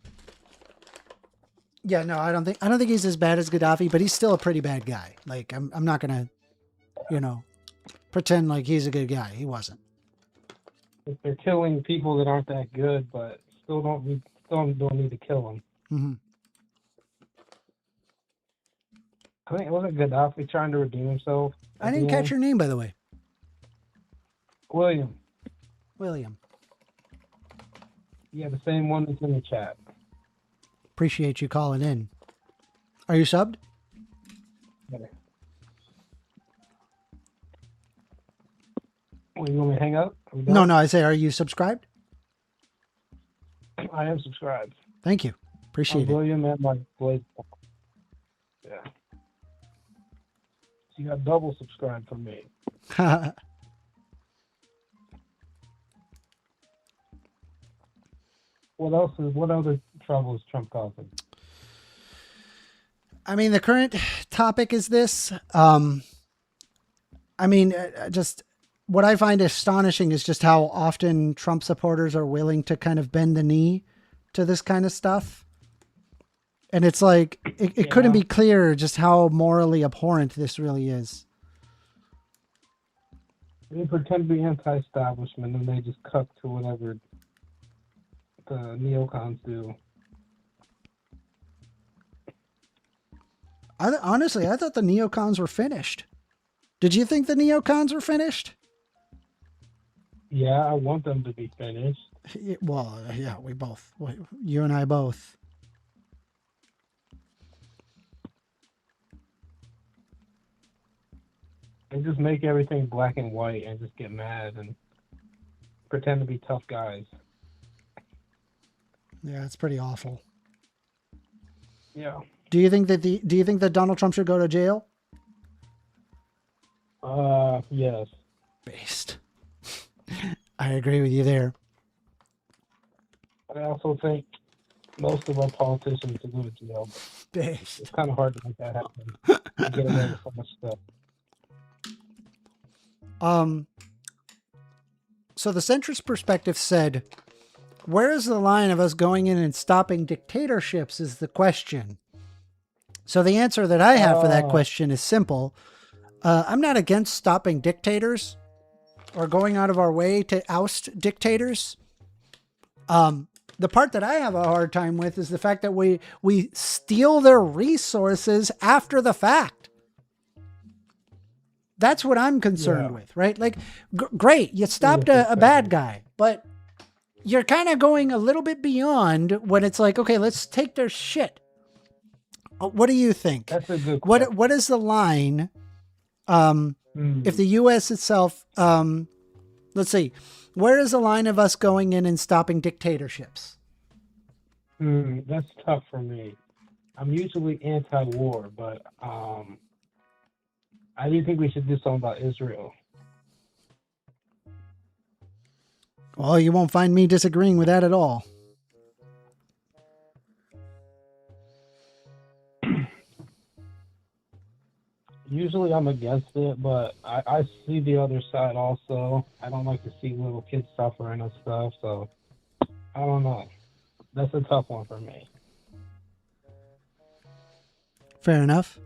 Yeah, no, I don't think he's as bad as Gaddafi, but he's still a pretty bad guy. Like I'm not gonna, pretend like he's a good guy. He wasn't. If they're killing people that aren't that good, but still don't need to kill them. Mm-hmm. I think wasn't Gaddafi trying to redeem himself? I didn't catch your name, by the way. William. Yeah, the same one that's in the chat. Appreciate you calling in. Are you subbed? Okay. Well, you want me to hang up? No, I say, are you subscribed? I am subscribed. Thank you. Appreciate it. William and my Blade. Yeah. So you got double subscribed from me. What other trouble is Trump causing? I mean, the current topic is this. Just what I find astonishing is just how often Trump supporters are willing to kind of bend the knee to this kind of stuff. And it's like, it couldn't be clearer just how morally abhorrent this really is. They pretend to be anti-establishment and they just cut to whatever the neocons do. Honestly, I thought the neocons were finished. Did you think the neocons were finished? Yeah, I want them to be finished. Well, yeah, we both. You and I both. They just make everything black and white and just get mad and pretend to be tough guys. Yeah, it's pretty awful. Yeah. Do you think that Donald Trump should go to jail? Yes. Based. I agree with you there. I also think most of our politicians should go to jail. Based. It's kind of hard to make that happen. You get away with so much stuff. So the centrist perspective said, where is the line of us going in and stopping dictatorships is the question. So the answer that I have for that question is simple. I'm not against stopping dictators or going out of our way to oust dictators. The part that I have a hard time with is the fact that we steal their resources after the fact. That's what I'm concerned with, right? Like, great, you stopped a bad guy, but you're kind of going a little bit beyond when it's like, okay, let's take their shit. What do you think? That's a good question. What is the line If the U.S. itself, let's see, where is the line of us going in and stopping dictatorships? That's tough for me. I'm usually anti-war, but I do think we should do something about Israel. Well, you won't find me disagreeing with that at all. Usually I'm against it, but I see the other side also. I don't like to see little kids suffering and stuff, so I don't know. That's a tough one for me. Fair enough.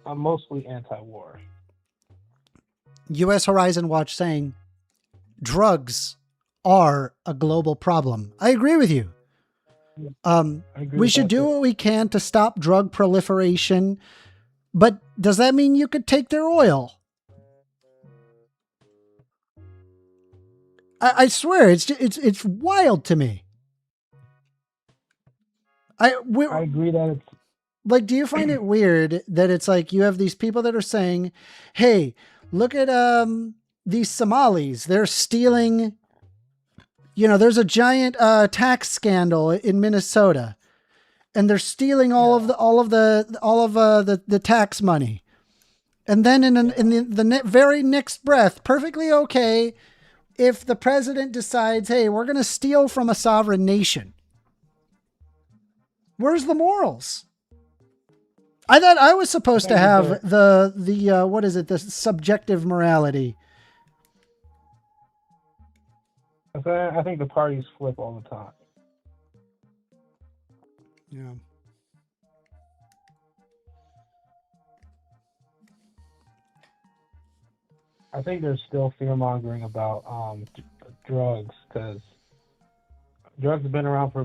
I'm mostly anti-war. U.S. Horizon Watch saying, drugs are a global problem. I agree with you. We should do what we can to stop drug proliferation. But does that mean you could take their oil? I swear, it's wild to me. I agree that it's like. Do you find it weird that it's like you have these people that are saying, "Hey, look at these Somalis. They're stealing. You know, there's a giant tax scandal in Minnesota." And they're stealing all of the tax money, and then in the very next breath, perfectly okay, if the president decides, hey, we're going to steal from a sovereign nation. Where's the morals? I thought I was supposed to have the what is it? The subjective morality. I think the parties flip all the time. Yeah. I think there's still fear mongering about drugs, because drugs have been around for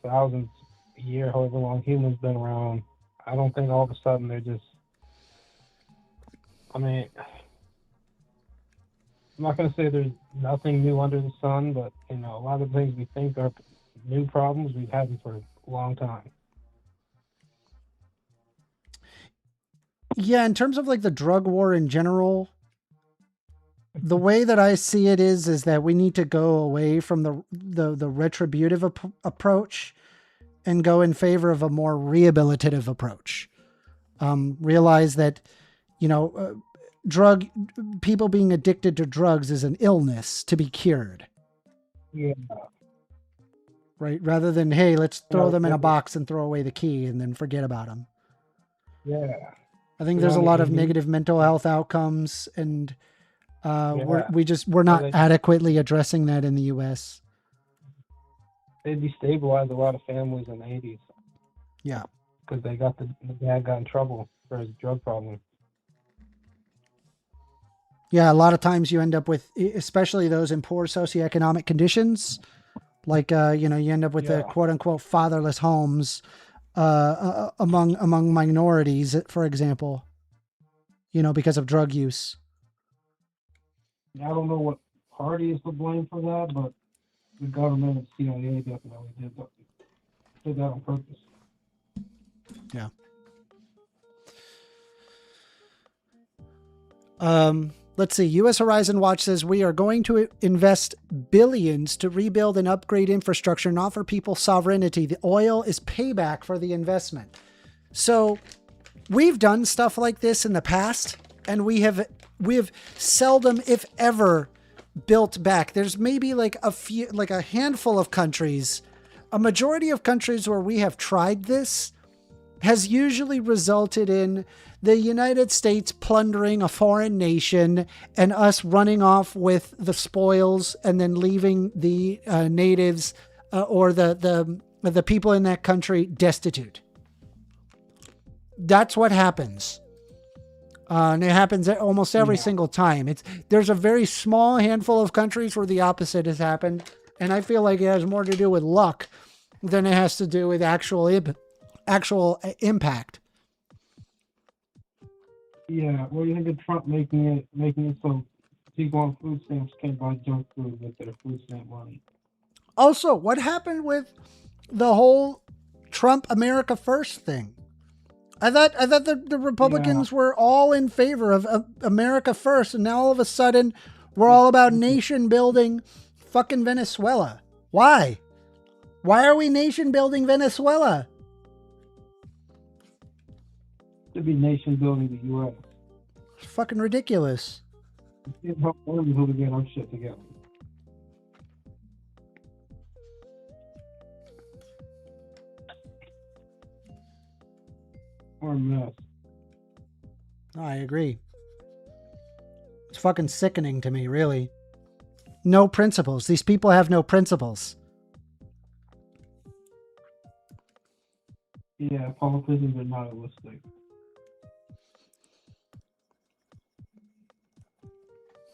thousands of years, however long humans been around. I don't think all of a sudden they're just. I mean, I'm not going to say there's nothing new under the sun, but a lot of things we think are new problems we've had them for a long time. Yeah, in terms of like the drug war in general, the way that I see it is that we need to go away from the retributive approach and go in favor of a more rehabilitative approach. Realize that, people being addicted to drugs is an illness to be cured. Yeah. Right. Rather than, hey, let's throw them in a box and throw away the key and then forget about them. Yeah. I think there's a lot of negative mental health outcomes, and we're not adequately addressing that in the U.S. They destabilized a lot of families in the 80s. Yeah. Because they got the dad got in trouble for his drug problem. Yeah, a lot of times you end up with, especially those in poor socioeconomic conditions, like you end up with the quote unquote fatherless homes among minorities, for example, because of drug use. I don't know what party is to blame for that, but the government and CIA definitely did that on purpose. Yeah. Let's see. U.S. Horizon Watch says we are going to invest billions to rebuild and upgrade infrastructure and offer people sovereignty. The oil is payback for the investment. So we've done stuff like this in the past, and we have seldom, if ever, built back. There's maybe like a handful of countries, a majority of countries where we have tried this has usually resulted in the United States plundering a foreign nation and us running off with the spoils and then leaving the natives or the people in that country destitute. That's what happens. And it happens almost every single time. There's a very small handful of countries where the opposite has happened. And I feel like it has more to do with luck than it has to do with actual impact. Yeah, what do you think of Trump making it so people on food stamps can't buy junk food with their food stamp money? Also, what happened with the whole Trump America First thing? I thought the Republicans were all in favor of America first, and now all of a sudden we're all about nation building fucking Venezuela. Why? Why are we nation building Venezuela? To be nation building the U.S. It's fucking ridiculous. It's how to get our shit together. We're a mess. I agree. It's fucking sickening to me, really. No principles. These people have no principles. Yeah, politicians are nihilistic.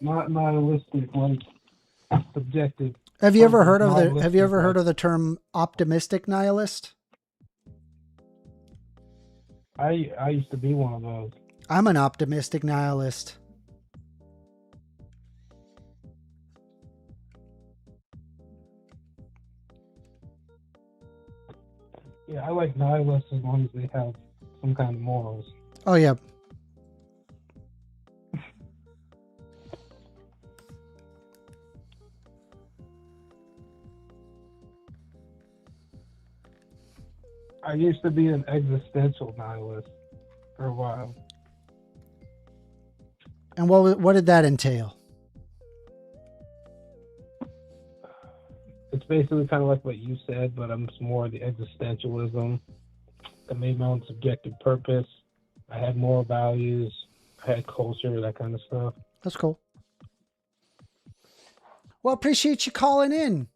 Not nihilistic, like subjective. Have you ever heard of the term optimistic nihilist? I used to be one of those. I'm an optimistic nihilist. Yeah, I like nihilists as long as they have some kind of morals. Oh, yeah. I used to be an existential nihilist for a while. And what did that entail? It's basically kind of like what you said, but I'm more the existentialism. I made my own subjective purpose. I had moral values. I had culture, that kind of stuff. That's cool. Well, appreciate you calling in.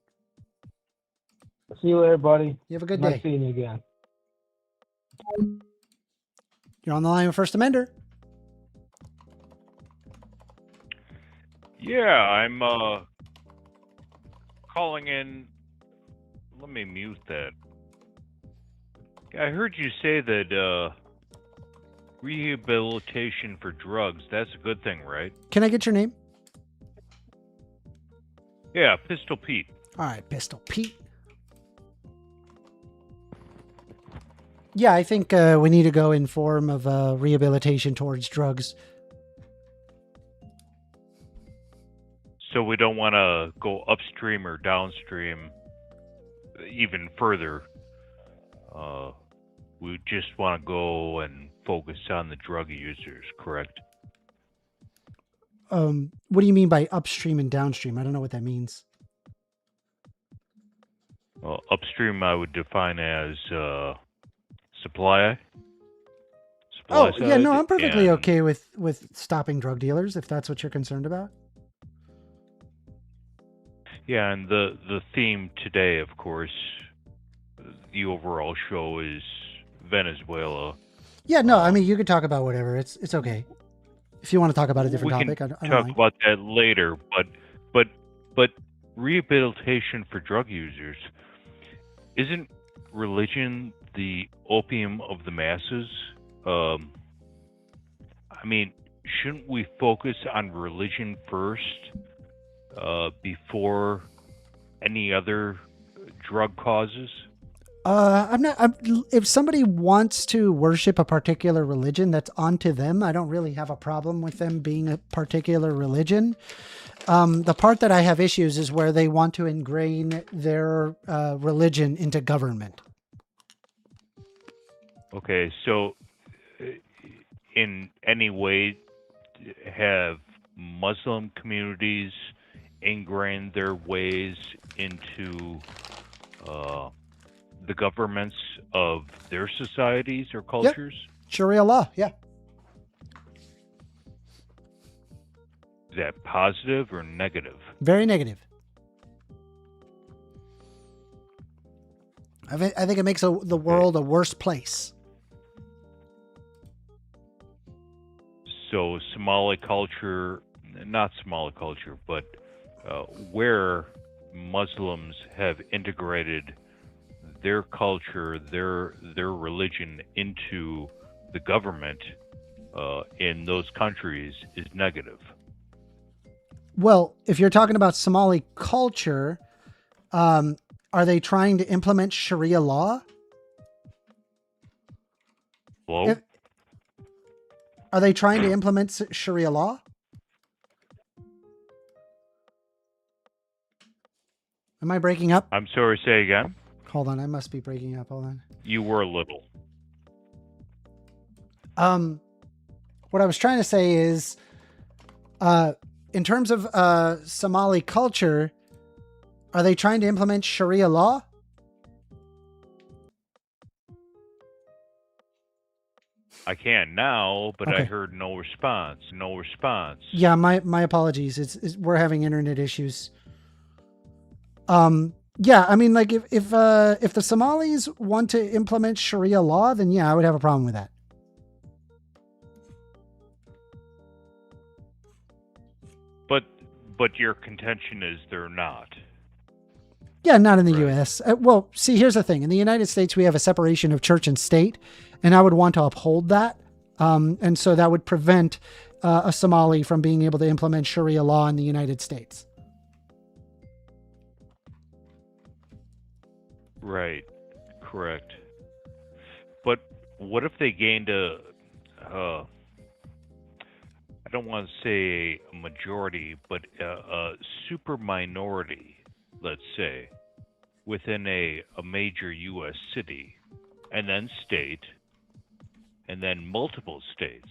See you later, buddy. You have a good Nice day. seeing you again. You're on the line with First Amender. Yeah, I'm calling in. Let me mute that. I heard you say that rehabilitation for drugs, that's a good thing, right? Can I get your name? Yeah, Pistol Pete. All right, Pistol Pete. Yeah, I think we need to go in form of rehabilitation towards drugs. So we don't want to go upstream or downstream even further. We just want to go and focus on the drug users, correct? What do you mean by upstream and downstream? I don't know what that means. Well, upstream I would define as supply. Oh, yeah, no, side, I'm perfectly and- okay with stopping drug dealers if that's what you're concerned about. Yeah, and the theme today, of course, the overall show is Venezuela. Yeah, no, I mean, you could talk about whatever. It's okay. If you want to talk about a different We topic, can I don't talk mind. about that later, but rehabilitation for drug users, isn't religion the opium of the masses? I mean, shouldn't we focus on religion first before any other drug causes? If somebody wants to worship a particular religion, that's on to them. I don't really have a problem with them being a particular religion. The part that I have issues is where they want to ingrain their religion into government. Okay, so in any way have Muslim communities ingrained their ways into the governments of their societies or cultures? Sharia law, yeah. Is that positive or negative? Very negative. I think it makes the world a worse place. So Somali culture, not Somali culture, but where Muslims have integrated their culture, their religion into the government in those countries is negative. Well, if you're talking about Somali culture, are they trying to implement Sharia law? Hello? Are they trying to implement Sharia law? Am I breaking up? I'm sorry, say again? Hold on, I must be breaking up. Hold on. You were a little. What I was trying to say is, in terms of Somali culture, are they trying to implement Sharia law? I can now, but I Okay. heard no response. No response. Yeah, my apologies. We're having internet issues. Yeah, I mean, like if the Somalis want to implement Sharia law, then yeah, I would have a problem with that. But your contention is they're not. Yeah, not in the Right. U.S. Well, see, here's the thing. In the United States, we have a separation of church and state, and I would want to uphold that. And so that would prevent a Somali from being able to implement Sharia law in the United States. Right. Correct. But what if they gained I don't want to say a majority, but a super minority, let's say, within a major U.S. city, and then state, and then multiple states.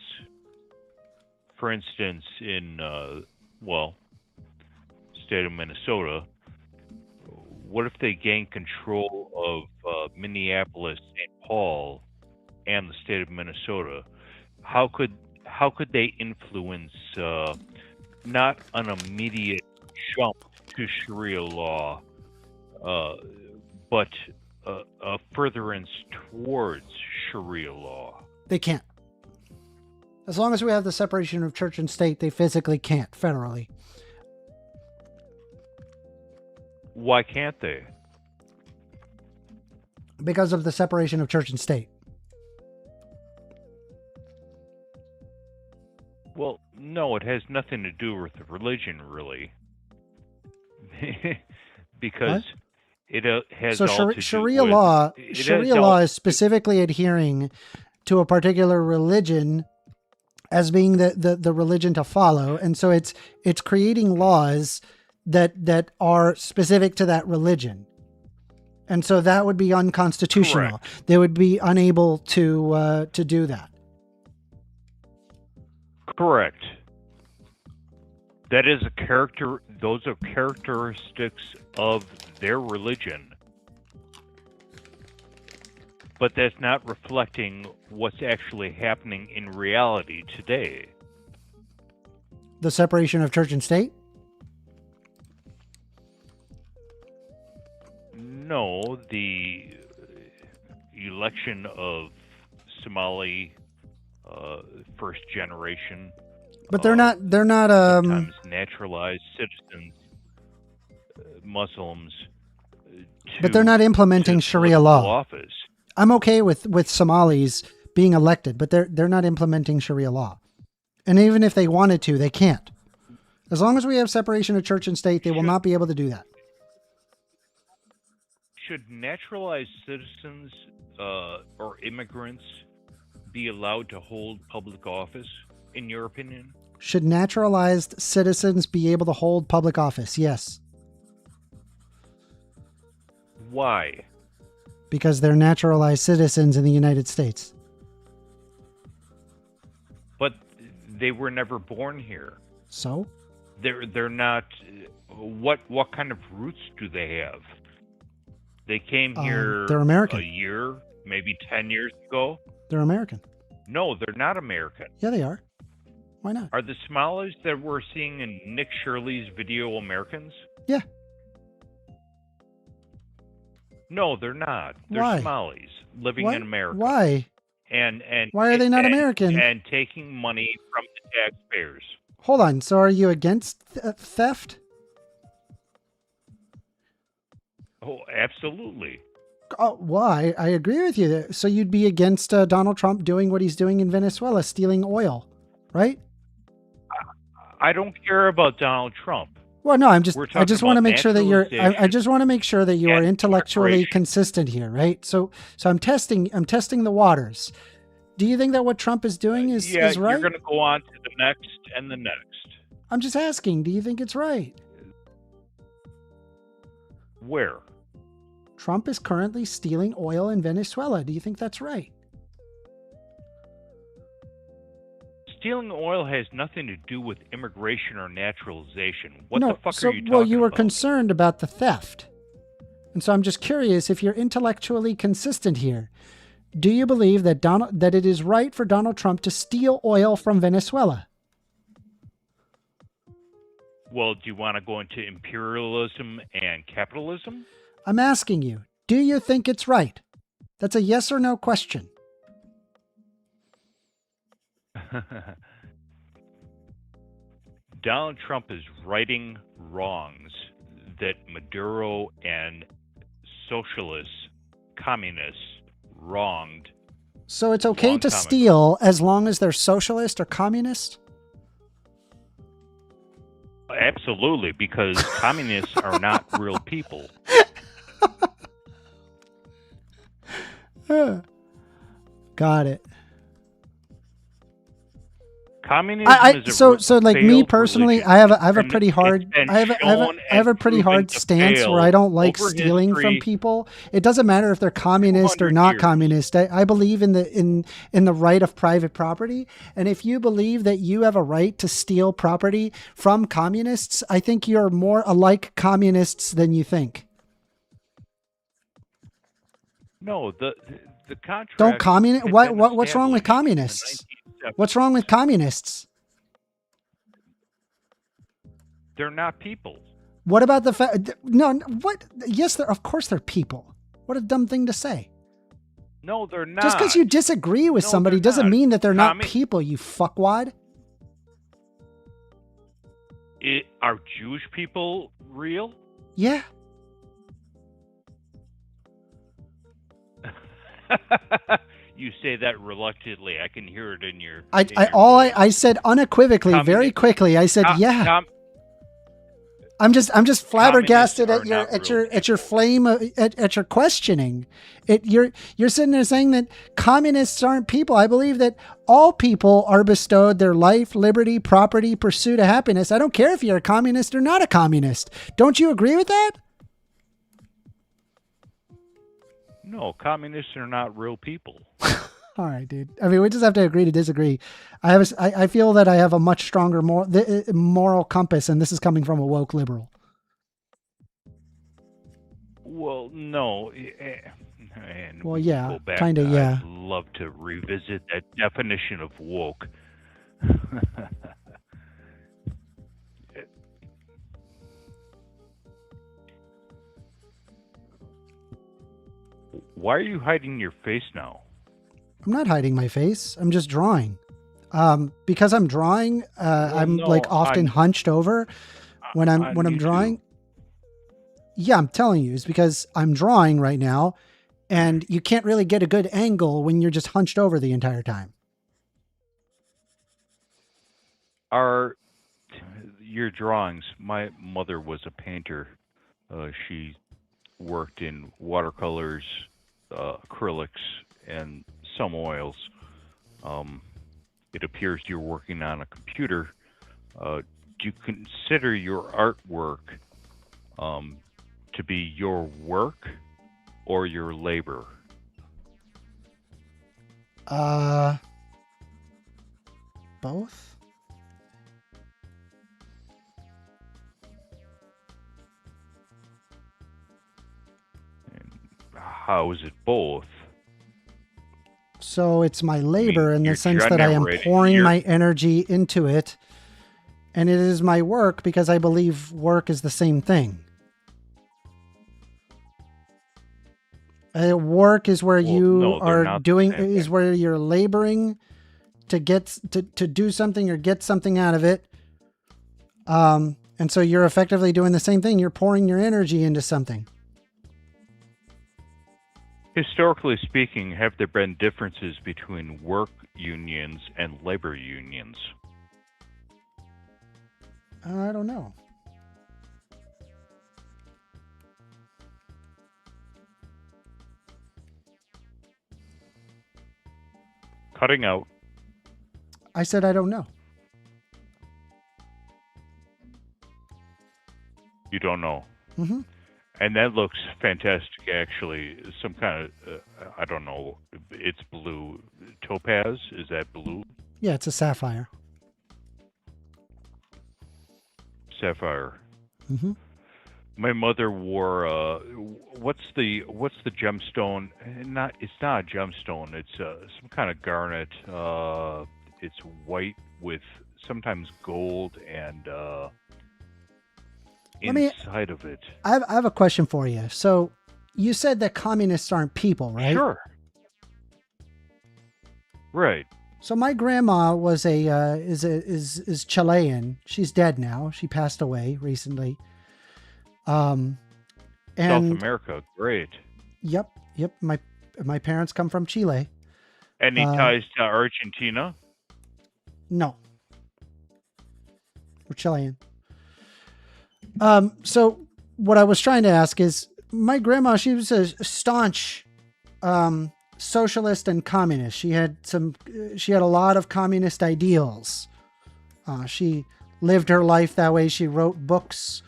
For instance, in, state of Minnesota, what if they gain control of Minneapolis, St. Paul, and the state of Minnesota? How could they influence not an immediate jump to Sharia law, but a furtherance towards Sharia law? They can't. As long as we have the separation of church and state, they physically can't federally. Why can't they? Because of the separation of church and state. Well, no, it has nothing to do with the religion, really. Because it has So all to Sharia do with, law, it has Sharia all- law is specifically adhering to a particular religion as being the religion to follow, and so it's creating laws that are specific to that religion, and so that would be unconstitutional. They would be unable to do that. Correct. That is a character. Those are characteristics of their religion, but that's not reflecting what's actually happening in reality today. The separation of church and state. No, the election of Somali first generation. But they're not Sometimes naturalized citizens, Muslims. but they're not implementing to Sharia political law. office. I'm okay with Somalis being elected, but they're not implementing Sharia law. And even if they wanted to, they can't. As long as we have separation of church and state, they will not be able to do that. Should naturalized citizens or immigrants be allowed to hold public office, in your opinion? Should naturalized citizens be able to hold public office? Yes. Why? Because they're naturalized citizens in the United States. But they were never born here. So? They're not. What kind of roots do they have? They came here. They're American. A year, maybe 10 years ago. They're American. No, they're not American. Yeah, they are. Why not? Are the Somalis that we're seeing in Nick Shirley's video Americans? Yeah. No, they're not. They're Why? Somalis living What? in America. Why? And Why are they not American? And taking money from the taxpayers. Hold on. So are you against theft? Oh, absolutely. Oh, well, I agree with you. So you'd be against Donald Trump doing what he's doing in Venezuela, stealing oil, right? I don't care about Donald Trump. Well, no, I just We're want to talking make about sure that you're. I naturalization just want to make sure that you are and intellectually immigration. consistent here, right? So I'm testing the waters. Do you think that what Trump is doing is right? You're going to go on to the next and the next. I'm just asking, do you think it's right? Where? Trump is currently stealing oil in Venezuela. Do you think that's right? Stealing oil has nothing to do with immigration or naturalization. What the fuck are you talking well, you were about? concerned about the theft. And so I'm just curious if you're intellectually consistent here. Do you believe that that it is right for Donald Trump to steal oil from Venezuela? Well, do you want to go into imperialism and capitalism? I'm asking you, do you think it's right? That's a yes or no question. Donald Trump is righting wrongs that Maduro and socialists, communists wronged. So it's okay to steal as long as they're socialist or communist? Absolutely, because communists are not real people. Got it. Communism so like me personally, religion. I have a pretty hard stance where I don't like stealing from people. It doesn't matter if they're communist or not communist. I believe in the right of private property, and if you believe that you have a right to steal property from communists, I think you're more alike communists than you think. No, the contract. Don't communist. What's wrong with communists? What's wrong with communists? They're not people. What about the fact? No, what? Yes, of course they're people. What a dumb thing to say. No, they're not. Just because you disagree with somebody doesn't mean that they're not people, you fuckwad. Are Jewish people real? Yeah. You say that reluctantly. I can hear it in your. I said unequivocally, very quickly. I said, yeah. I'm just flabbergasted at your flame at your questioning. You're sitting there saying that communists aren't people. I believe that all people are bestowed their life, liberty, property, pursuit of happiness. I don't care if you're a communist or not a communist. Don't you agree with that? No, communists are not real people. All right, dude. I mean, we just have to agree to disagree. I feel that I have a much stronger moral compass, and this is coming from a woke liberal. Well, no. And well, yeah, kind of, yeah. I'd love to revisit that definition of woke. Why are you hiding your face now? I'm not hiding my face. I'm just drawing. Because I'm drawing, I'm often hunched over when I'm drawing. Yeah, I'm telling you, it's because I'm drawing right now, and you can't really get a good angle when you're just hunched over the entire time. Are your drawings? My mother was a painter. She worked in watercolors, acrylics, and some oils. It appears you're working on a computer. Do you consider your artwork to be your work or your labor? Both. How is it both? So it's my labor in the sense that I am pouring my energy into it, and it is my work because I believe work is the same thing. Work is where where you're laboring to get to do something or get something out of it. And so you're effectively doing the same thing. You're pouring your energy into something. Historically speaking, have there been differences between work unions and labor unions? I don't know. cutting out. I said I don't know. You don't know. Mm-hmm. And that looks fantastic, actually. Some kind of, I don't know, it's blue. Topaz? Is that blue? Yeah, it's a sapphire. Sapphire. Mm-hmm. My mother wore, what's the gemstone? It's not a gemstone. It's some kind of garnet. It's white with sometimes gold and inside of it. I have a question for you. So you said that communists aren't people, right? Sure. Right. So my grandma was is Chilean. She's dead now. She passed away recently. And South America, great. Yep. My parents come from Chile. Any ties to Argentina? No. We're Chilean. So what I was trying to ask is, my grandma, she was a staunch socialist and communist. She had a lot of communist ideals. She lived her life that way. She wrote books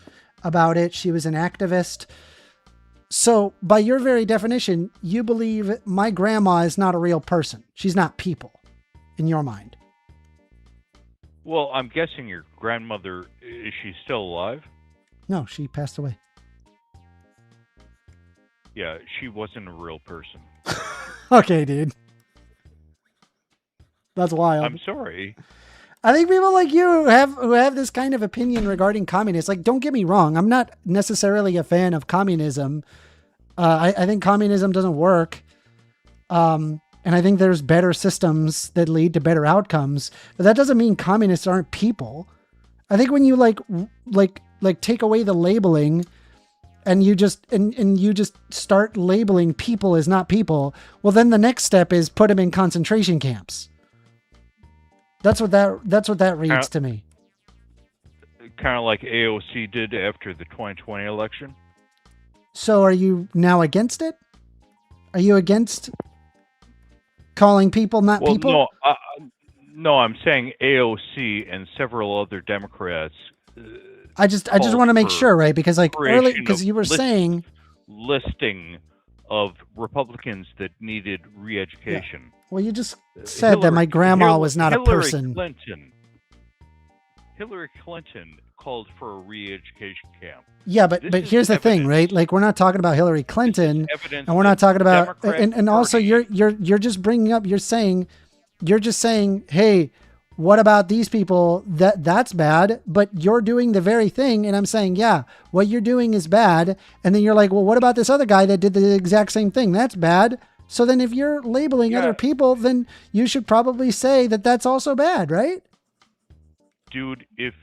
about it. She was an activist. So by your very definition, you believe my grandma is not a real person. She's not people in your mind. Well, I'm guessing your grandmother, is she still alive? No, she passed away. Yeah, she wasn't a real person. Okay, dude. That's wild. I'm sorry. I think people like you who have this kind of opinion regarding communists, like, don't get me wrong, I'm not necessarily a fan of communism. I think communism doesn't work. And I think there's better systems that lead to better outcomes, but that doesn't mean communists aren't people. I think when you like take away the labeling and you just start labeling people as not people, well, then the next step is put them in concentration camps. That's what that reads to me. Kind of like AOC did after the 2020 election. So are you now against it? Are you against calling people not people? No, I'm saying AOC and several other Democrats. I just want to make sure, right? Because like early, because you were saying listing of Republicans that needed re-education. Yeah. Well, you just said that my grandma was not a person. Hillary Clinton called for a re-education camp. Yeah, but here's the thing, right? Like, we're not talking about Hillary Clinton, and we're not talking about, and also you're just bringing up, you're just saying, hey, what about these people? That's bad, but you're doing the very thing. And I'm saying, yeah, what you're doing is bad. And then you're like, well, what about this other guy that did the exact same thing? That's bad. So then if you're labeling other people, then you should probably say that that's also bad, right? Dude, if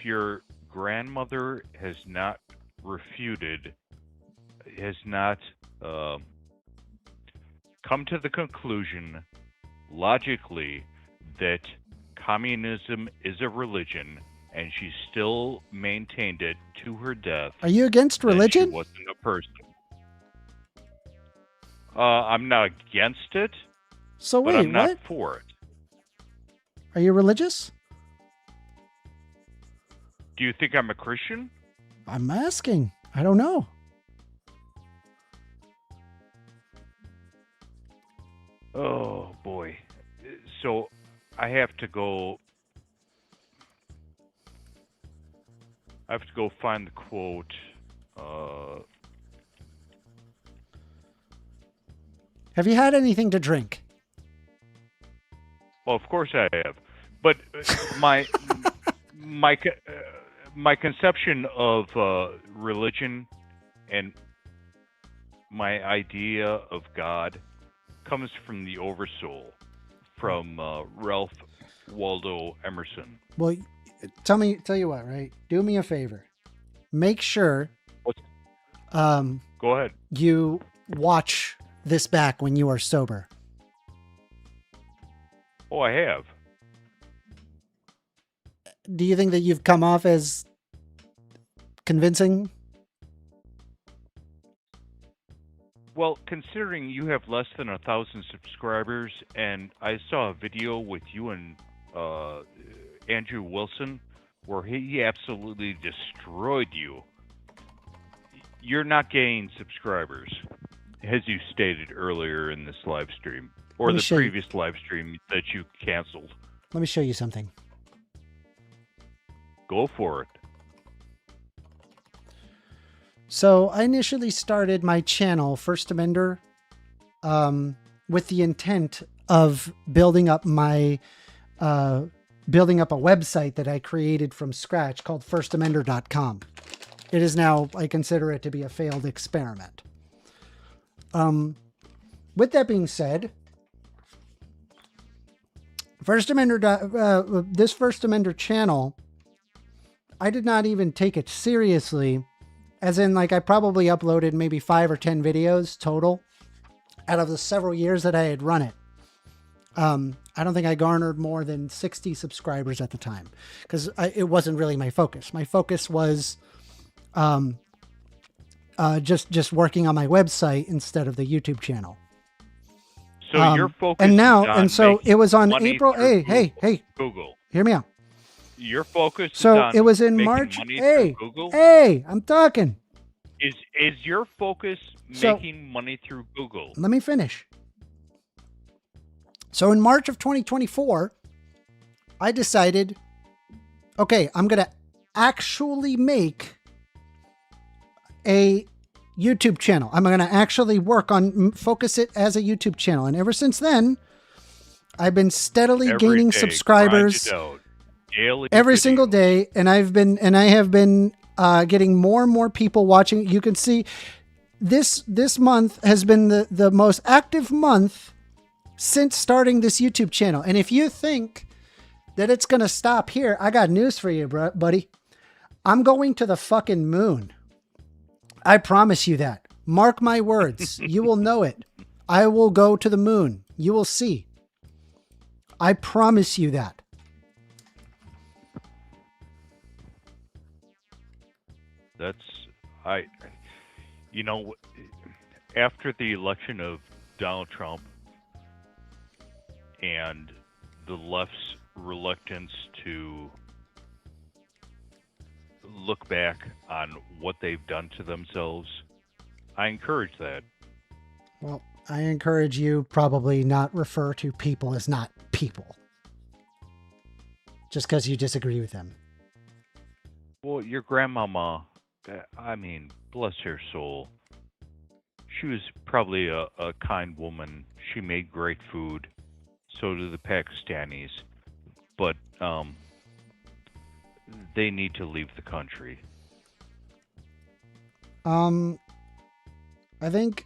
your grandmother has not refuted, has not come to the conclusion logically that communism is a religion, and she still maintained it to her death. Are you against religion? She wasn't a person. I'm not against it, so wait, but I'm not what? for it. Are you religious? Do you think I'm a Christian? I'm asking. I don't know. Oh, boy. So I have to go find the quote. Have you had anything to drink? Well, of course I have. But my conception of religion and my idea of God comes from the Oversoul, from Ralph Waldo Emerson. Well, tell you what, right? Do me a favor. Make sure Go ahead. You watch this back when you are sober. Oh, I have. Do you think that you've come off as convincing? Well, considering you have less than 1,000 subscribers, and I saw a video with you and Andrew Wilson where he absolutely destroyed you. You're not gaining subscribers, as you stated earlier in this live stream, or the previous live stream that you canceled. Let me show you something. Go for it. So I initially started my channel, First Amender, with the intent of building up a website that I created from scratch called firstamender.com. It is now, I consider it to be a failed experiment. With that being said, this First Amender channel, I did not even take it seriously, as in, like, I probably uploaded maybe 5 or 10 videos total out of the several years that I had run it. I don't think I garnered more than 60 subscribers at the time, because it wasn't really my focus. My focus was just working on my website instead of the YouTube channel. So your focus and now is on and so making it was on money April. through Hey, Google. hear me out. Your focus is So on it was in making March. money Hey, through Google. hey, I'm talking. Is your focus So- making money through Google? Let me finish. So in March of 2024, I decided, okay, I'm going to actually make a YouTube channel. I'm going to actually work on, focus it as a YouTube channel. And ever since then, I've been steadily Every gaining day, subscribers grind it out. Daily every single videos. day. And I have been getting more and more people watching. You can see this month has been the most active month since starting this YouTube channel. And if you think that it's going to stop here, I got news for you, buddy. I'm going to the fucking moon. I promise you that. Mark my words. You will know it. I will go to the moon. You will see. I promise you that. After the election of Donald Trump and the left's reluctance to look back on what they've done to themselves, I encourage that. Well, I encourage you probably not refer to people as not people. Just because you disagree with them. Well, your grandmama, I mean, bless her soul. She was probably a kind woman. She made great food. So do the Pakistanis. But they need to leave the country. I think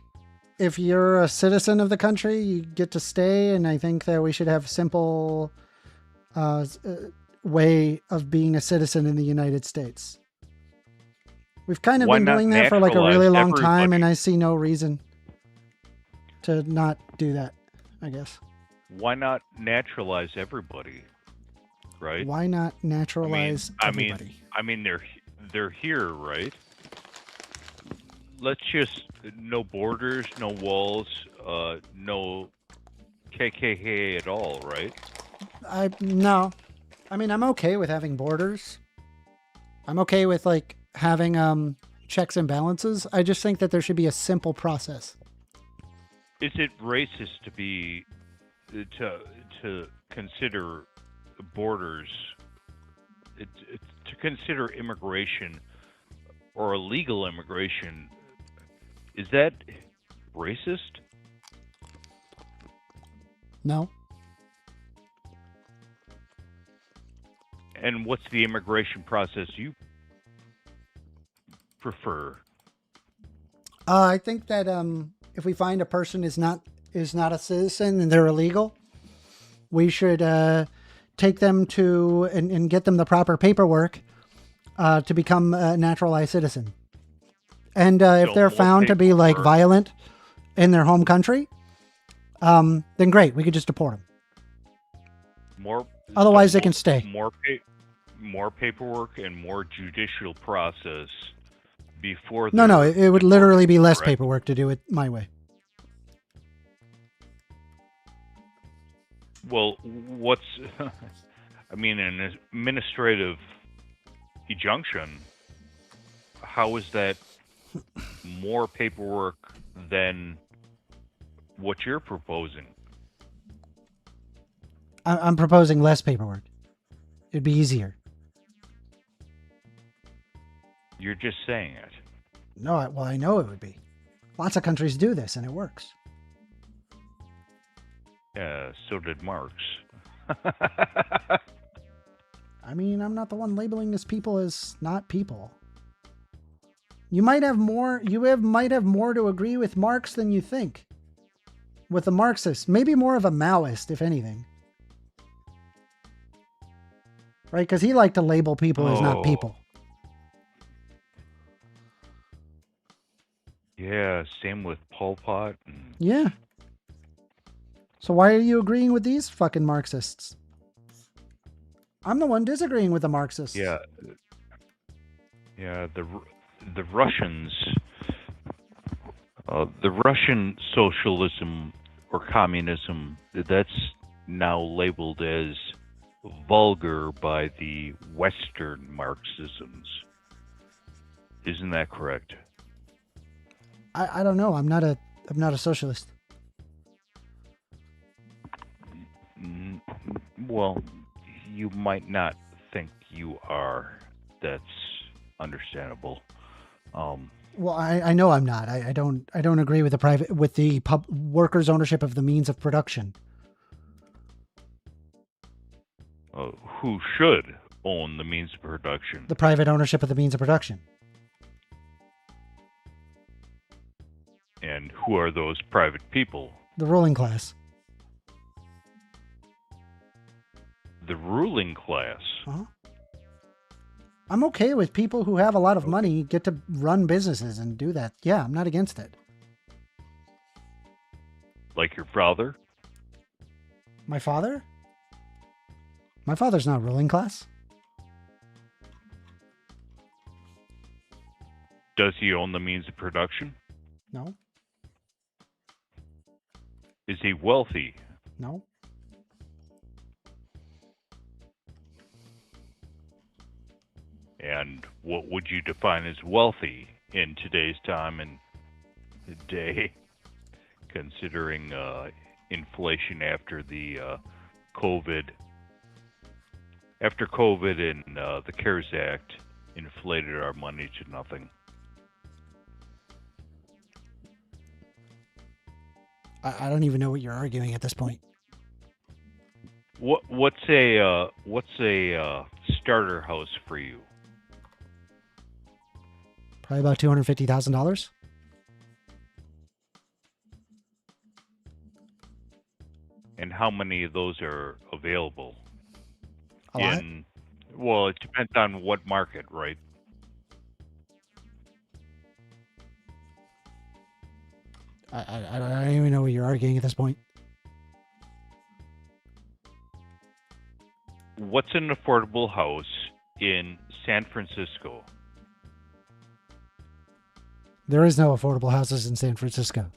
if you're a citizen of the country, you get to stay. And I think that we should have simple way of being a citizen in the United States. We've kind of Why been not doing that for like a really naturalize long time, everybody? and I see no reason to not do that, I guess. Why not naturalize everybody? Right? Why not naturalize everybody? I mean, they're here, right? Let's just no borders, no walls, no KKK at all, right? No. I mean, I'm okay with having borders. I'm okay with like having checks and balances. I just think that there should be a simple process. Is it racist to be to consider borders, to consider immigration or illegal immigration? Is that racist? No. And what's the immigration process you prefer? I think that if we find a person is not a citizen and they're illegal, we should take them to and get them the proper paperwork to become a naturalized citizen. And if they're found to be like violent in their home country, then great, we could just deport them. Otherwise, they can stay. More paperwork and more judicial process before. No, it would literally be less correct? paperwork to do it my way. Well, what's I mean, an administrative injunction? How is that more paperwork than what you're proposing? I'm proposing less paperwork. It'd be easier. You're just saying it. No, well, I know it would be. Lots of countries do this, and it works. Yeah, so did Marx. I mean, I'm not the one labeling this people as not people. You might have more. Might have more to agree with Marx than you think. With the Marxists, maybe more of a Maoist, if anything. Right? Because he liked to label people as not people. Yeah, same with Pol Pot. Yeah. So why are you agreeing with these fucking Marxists? I'm the one disagreeing with the Marxists. Yeah. Yeah, the Russians, the Russian socialism or communism, that's now labeled as vulgar by the Western Marxisms. Isn't that correct? I don't know. I'm not a socialist. Well, you might not think you are. That's understandable. Well, I know I'm not. I don't agree with the workers' ownership of the means of production. Who should own the means of production? The private ownership of the means of production. And who are those private people? The ruling class. The ruling class? Uh-huh. I'm okay with people who have a lot of money get to run businesses and do that. Yeah, I'm not against it. Like your father? My father? My father's not ruling class. Does he own the means of production? No. Is he wealthy? No. And what would you define as wealthy in today's time and day, considering inflation after the COVID? After COVID and the CARES Act inflated our money to nothing. I don't even know what you're arguing at this point. What's a starter house for you? Probably about $250,000. And how many of those are available? A lot. Well, it depends on what market, right? I don't even know what you're arguing at this point. What's an affordable house in San Francisco? There is no affordable houses in San Francisco.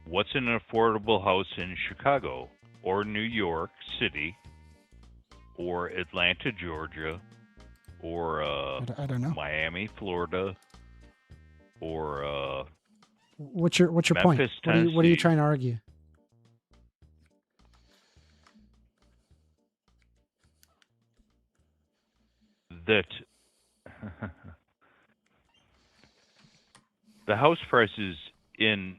What's an affordable house in Chicago or New York City or Atlanta, Georgia, or I don't know. Miami, Florida, or What's your point? Memphis, What are you Tennessee? trying to argue? That the house prices in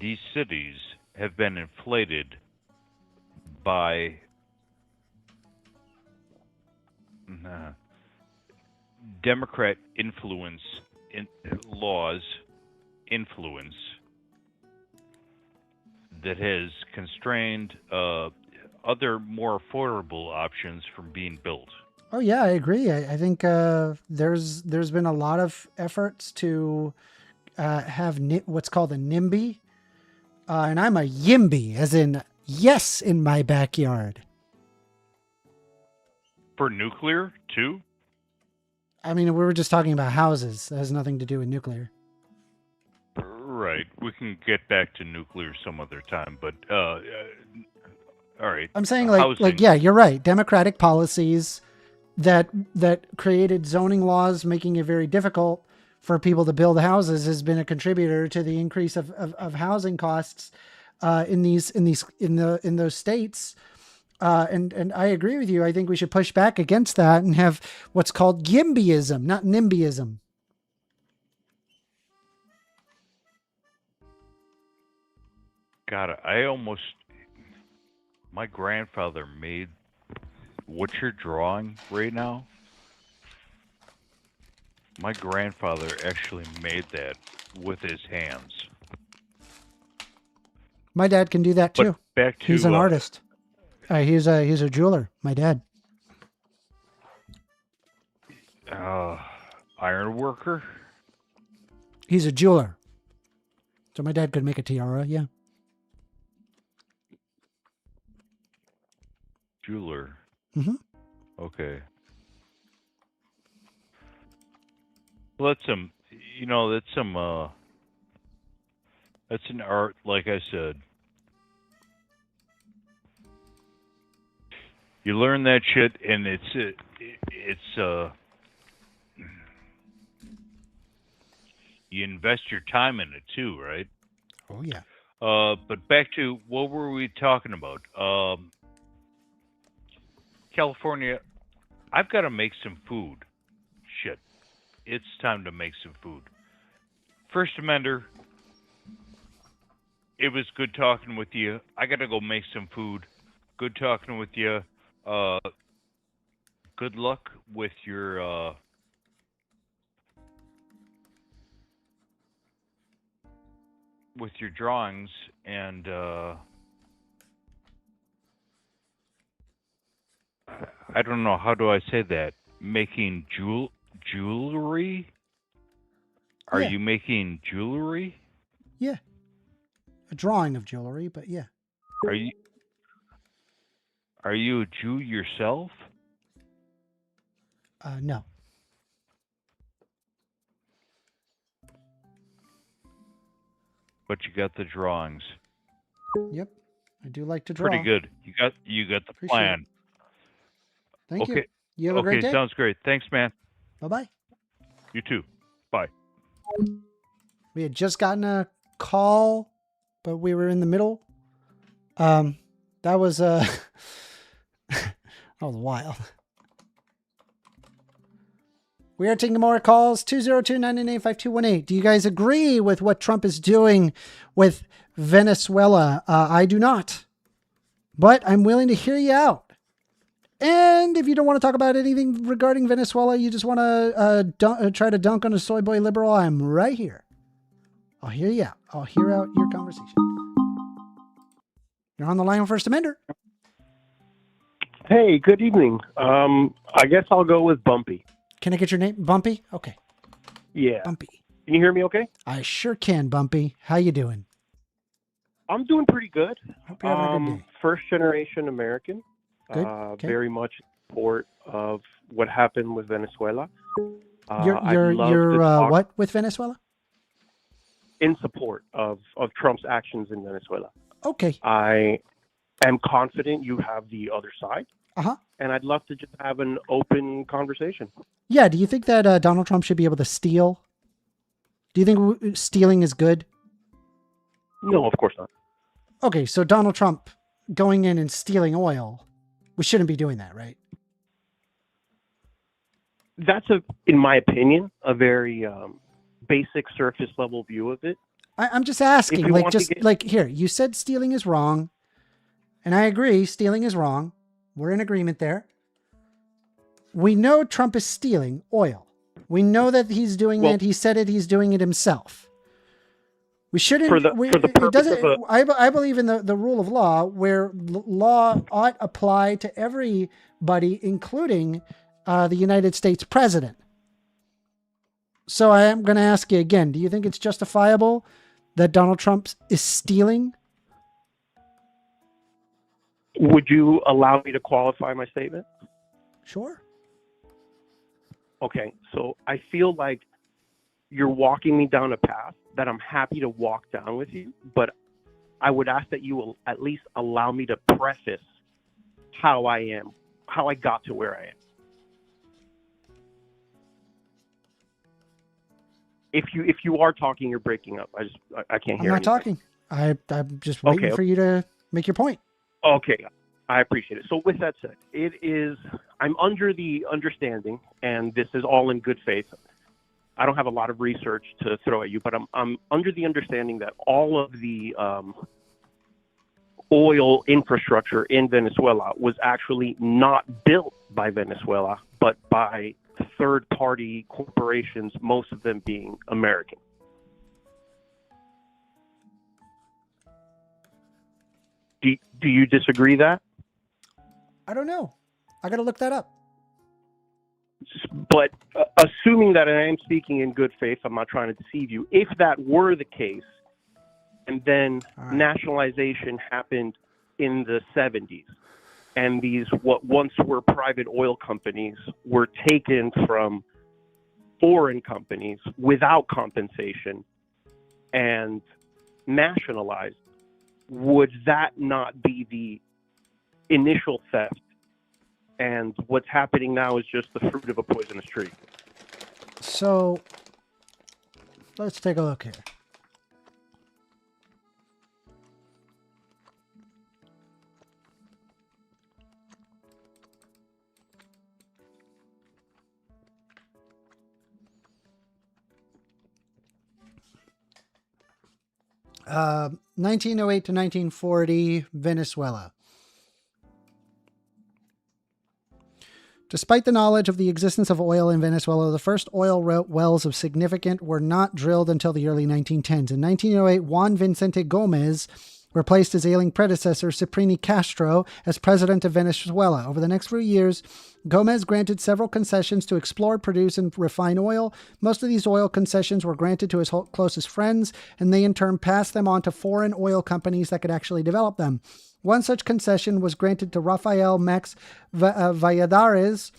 these cities have been inflated by Democrat influence in laws influence that has constrained other more affordable options from being built. Oh yeah, I agree. I think there's been a lot of efforts to have what's called a NIMBY, and I'm a YIMBY, as in yes in my backyard. For nuclear too? I mean, we were just talking about houses. That has nothing to do with nuclear. Right. right. We can get back to nuclear some other time, but all right. I'm saying Housing. yeah, you're right. Democratic policies that created zoning laws, making it very difficult for people to build houses, has been a contributor to the increase of housing costs in those states. And I agree with you. I think we should push back against that and have what's called YIMBYism, not NIMBYism. God, my grandfather made what you're drawing right now. My grandfather actually made that with his hands. My dad can do that too. But back to He's an artist. He's a jeweler. My dad. Iron worker. He's a jeweler. So my dad could make a tiara. Yeah. Jeweler. Mm-hmm. Okay. Well, that's an art, like I said. You learn that shit, and you invest your time in it too, right? Oh yeah. But back to what were we talking about? California, I've got to make some food. Shit. It's time to make some food. First Amender, it was good talking with you. I got to go make some food. Good talking with you. Good luck with your drawings, and I don't know, how do I say that? Making jewelry? Are you making jewelry? Yeah. A drawing of jewelry, but yeah. Are you a Jew yourself? No. But you got the drawings. Yep. I do like to draw. Pretty good. You got the Appreciate plan. Thank Okay. you. You have a great day. Sounds great. Thanks, man. Bye-bye. You too. Bye. We had just gotten a call, but we were in the middle. That was that was wild. We are taking more calls. 202-998-5218. Do you guys agree with what Trump is doing with Venezuela? I do not, but I'm willing to hear you out. And if you don't want to talk about anything regarding Venezuela, you just want to try to dunk on a soy boy liberal, I'm right here. I'll hear you out. I'll hear out your conversation. You're on the line with First Amender. Hey, good evening. I guess I'll go with Bumpy. Can I get your name? Bumpy? Okay. Yeah. Bumpy. Can you hear me okay? I sure can, Bumpy. How you doing? I'm doing pretty good. Hope you're having a good day. First generation American. Good. Okay. Very much in support of what happened with Venezuela. You're what with Venezuela? In support of Trump's actions in Venezuela. Okay. I am confident you have the other side. Uh-huh. And I'd love to just have an open conversation. Yeah. Do you think that Donald Trump should be able to steal? Do you think stealing is good? No, of course not. Okay. So Donald Trump going in and stealing oil, we shouldn't be doing that, right? That's in my opinion, a very basic surface level view of it. I'm just asking, here, you said stealing is wrong. And I agree, stealing is wrong. We're in agreement there. We know Trump is stealing oil. We know that he's doing it. He said it. He's doing it himself. We shouldn't. I believe in the rule of law, where law ought apply to everybody, including the United States president. So I am going to ask you again. Do you think it's justifiable that Donald Trump is stealing? Would you allow me to qualify my statement? Sure. Okay, so I feel like you're walking me down a path that I'm happy to walk down with you, but I would ask that you will at least allow me to preface how I am, how I got to where I am. If you are talking, you're breaking up. I can't hear. I'm not talking. I'm just waiting for you to make your point. Okay, I appreciate it. So with that said, I'm under the understanding, and this is all in good faith. I don't have a lot of research to throw at you, but I'm under the understanding that all of the oil infrastructure in Venezuela was actually not built by Venezuela, but by third-party corporations, most of them being American. Do you disagree that? I don't know. I got to look that up. But assuming that I am speaking in good faith, I'm not trying to deceive you. If that were the case, and then nationalization happened in the 70s, and these what once were private oil companies were taken from foreign companies without compensation and nationalized, would that not be the initial theft? And what's happening now is just the fruit of a poisonous tree. So let's take a look here. Uh, 1908 to 1940, Venezuela. Despite the knowledge of the existence of oil in Venezuela, the first oil wells of significance were not drilled until the early 1910s. In 1908, Juan Vicente Gomez replaced his ailing predecessor, Cipriani Castro, as president of Venezuela. Over the next few years, Gomez granted several concessions to explore, produce, and refine oil. Most of these oil concessions were granted to his closest friends, and they in turn passed them on to foreign oil companies that could actually develop them. One such concession was granted to Rafael Max Valladares,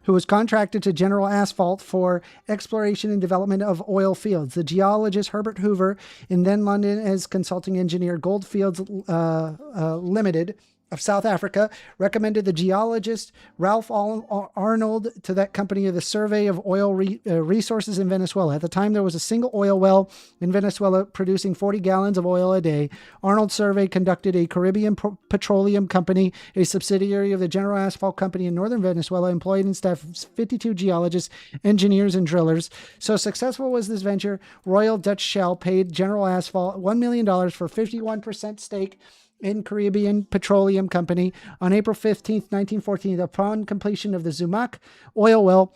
who was contracted to General Asphalt for exploration and development of oil fields. The geologist Herbert Hoover, in then London as consulting engineer Goldfields Limited of South Africa, recommended the geologist Ralph Arnold to that company of the survey of oil resources in Venezuela. At the time, there was a single oil well in Venezuela producing 40 gallons of oil a day. Arnold's survey conducted a Caribbean Petroleum Company, a subsidiary of the General Asphalt Company in northern Venezuela, employed and staffed 52 geologists, engineers, and drillers. So successful was this venture, Royal Dutch Shell paid General Asphalt $1 million for 51% stake in Caribbean Petroleum Company on April 15th, 1914, upon completion of the Zumac oil well.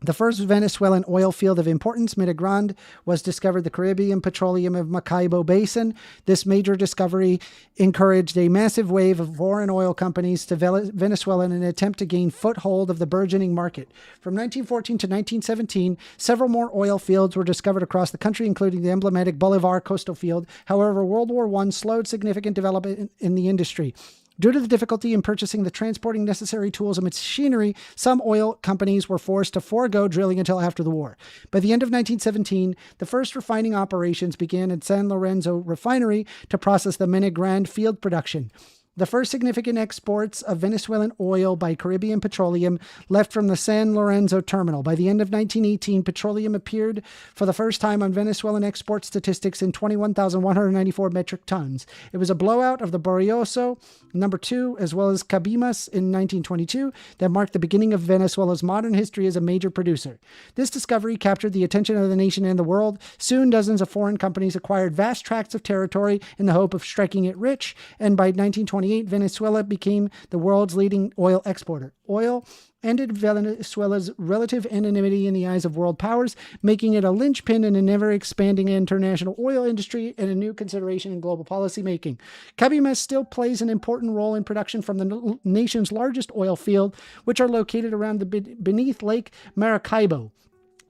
The first Venezuelan oil field of importance, Midagrande, was discovered the Caribbean Petroleum of Maracaibo Basin. This major discovery encouraged a massive wave of foreign oil companies to Venezuela in an attempt to gain foothold of the burgeoning market. From 1914 to 1917, several more oil fields were discovered across the country, including the emblematic Bolivar coastal field. However, World War I slowed significant development in the industry. Due to the difficulty in purchasing the transporting necessary tools and machinery, some oil companies were forced to forego drilling until after the war. By the end of 1917, the first refining operations began at San Lorenzo Refinery to process the Mediagrande field production. The first significant exports of Venezuelan oil by Caribbean Petroleum left from the San Lorenzo terminal. By the end of 1918, petroleum appeared for the first time on Venezuelan export statistics in 21,194 metric tons. It was a blowout of the Borioso number 2, as well as Cabimas in 1922, that marked the beginning of Venezuela's modern history as a major producer. This discovery captured the attention of the nation and the world. Soon, dozens of foreign companies acquired vast tracts of territory in the hope of striking it rich, and by 1928, Venezuela became the world's leading oil exporter. Oil ended Venezuela's relative anonymity in the eyes of world powers, making it a linchpin in a never-expanding international oil industry and a new consideration in global policy making. Cabimas still plays an important role in production from the nation's largest oil field, which are located around beneath Lake Maracaibo.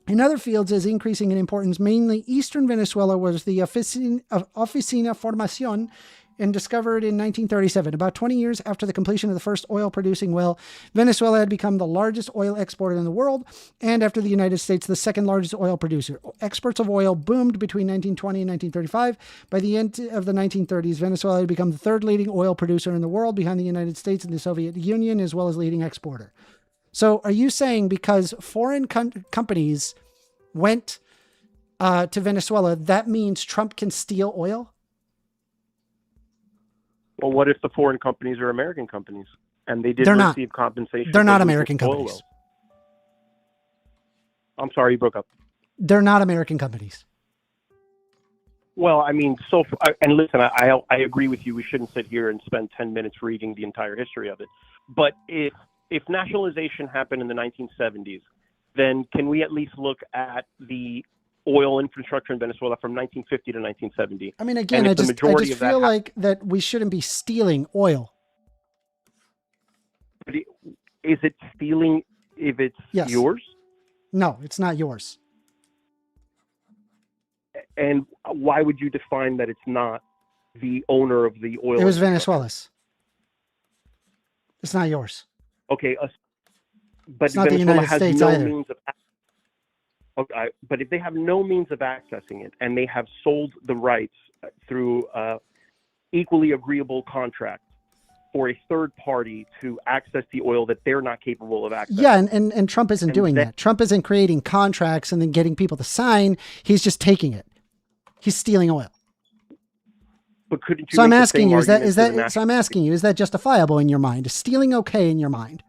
In other fields is increasing in importance, mainly eastern Venezuela, was the Oficina Formacion, and discovered in 1937. About 20 years after the completion of the first oil-producing well, Venezuela had become the largest oil exporter in the world, and after the United States, the second largest oil producer. Exports of oil boomed between 1920 and 1935. By the end of the 1930s, Venezuela had become the third leading oil producer in the world, behind the United States and the Soviet Union, as well as leading exporter. So are you saying because foreign companies went to Venezuela, that means Trump can steal oil? Well, what if the foreign companies are American companies and they didn't receive compensation? They're not American companies. I'm sorry, you broke up. They're not American companies. Well, I mean, and listen, I agree with you. We shouldn't sit here and spend 10 minutes reading the entire history of it. But if nationalization happened in the 1970s, then can we at least look at the oil infrastructure in Venezuela from 1950 to 1970? I mean, again, I just feel like that we shouldn't be stealing oil. But is it stealing if it's yours? No, it's not yours. And why would you define that it's not the owner of the oil? It was Venezuela's. It's not yours. Okay, but it's not Venezuela the United has States no either. means of. Okay, but if they have no means of accessing it and they have sold the rights through equally agreeable contract for a third party to access the oil that they're not capable of accessing. Yeah, and Trump isn't doing that. Trump isn't creating contracts and then getting people to sign. He's just taking it. He's stealing oil. But couldn't you? So I'm asking you, is that justifiable in your mind? Is stealing okay in your mind?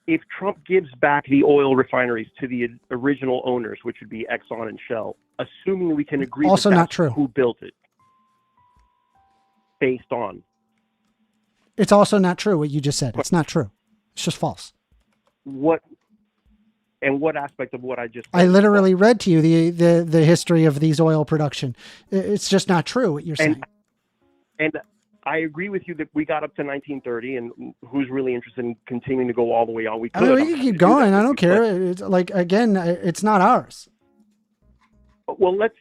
If Trump gives back the oil refineries to the original owners, which would be Exxon and Shell, assuming we can agree also that not that's true. Who built it? Based on. It's also not true what you just said. It's not true. It's just false. What aspect of what I just said? I literally read to you the history of these oil production. It's just not true what you're saying. And I agree with you that we got up to 1930, and who's really interested in continuing to go all the way on? We could. We can keep going. I don't care. It's like, again, it's not ours. Well, let's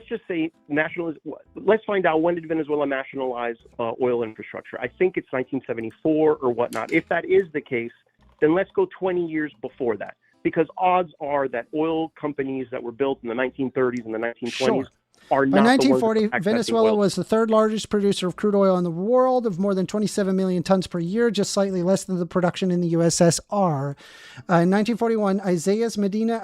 just say let's find out, when did Venezuela nationalize oil infrastructure? I think it's 1974 or whatnot. If that is the case, then let's go 20 years before that, because odds are that oil companies that were built in the 1930s and the 1920s are not. By 1940, Venezuela was the third largest producer of crude oil in the world, of more than 27 million tons per year, just slightly less than the production in the USSR. In 1941, Isaias Medina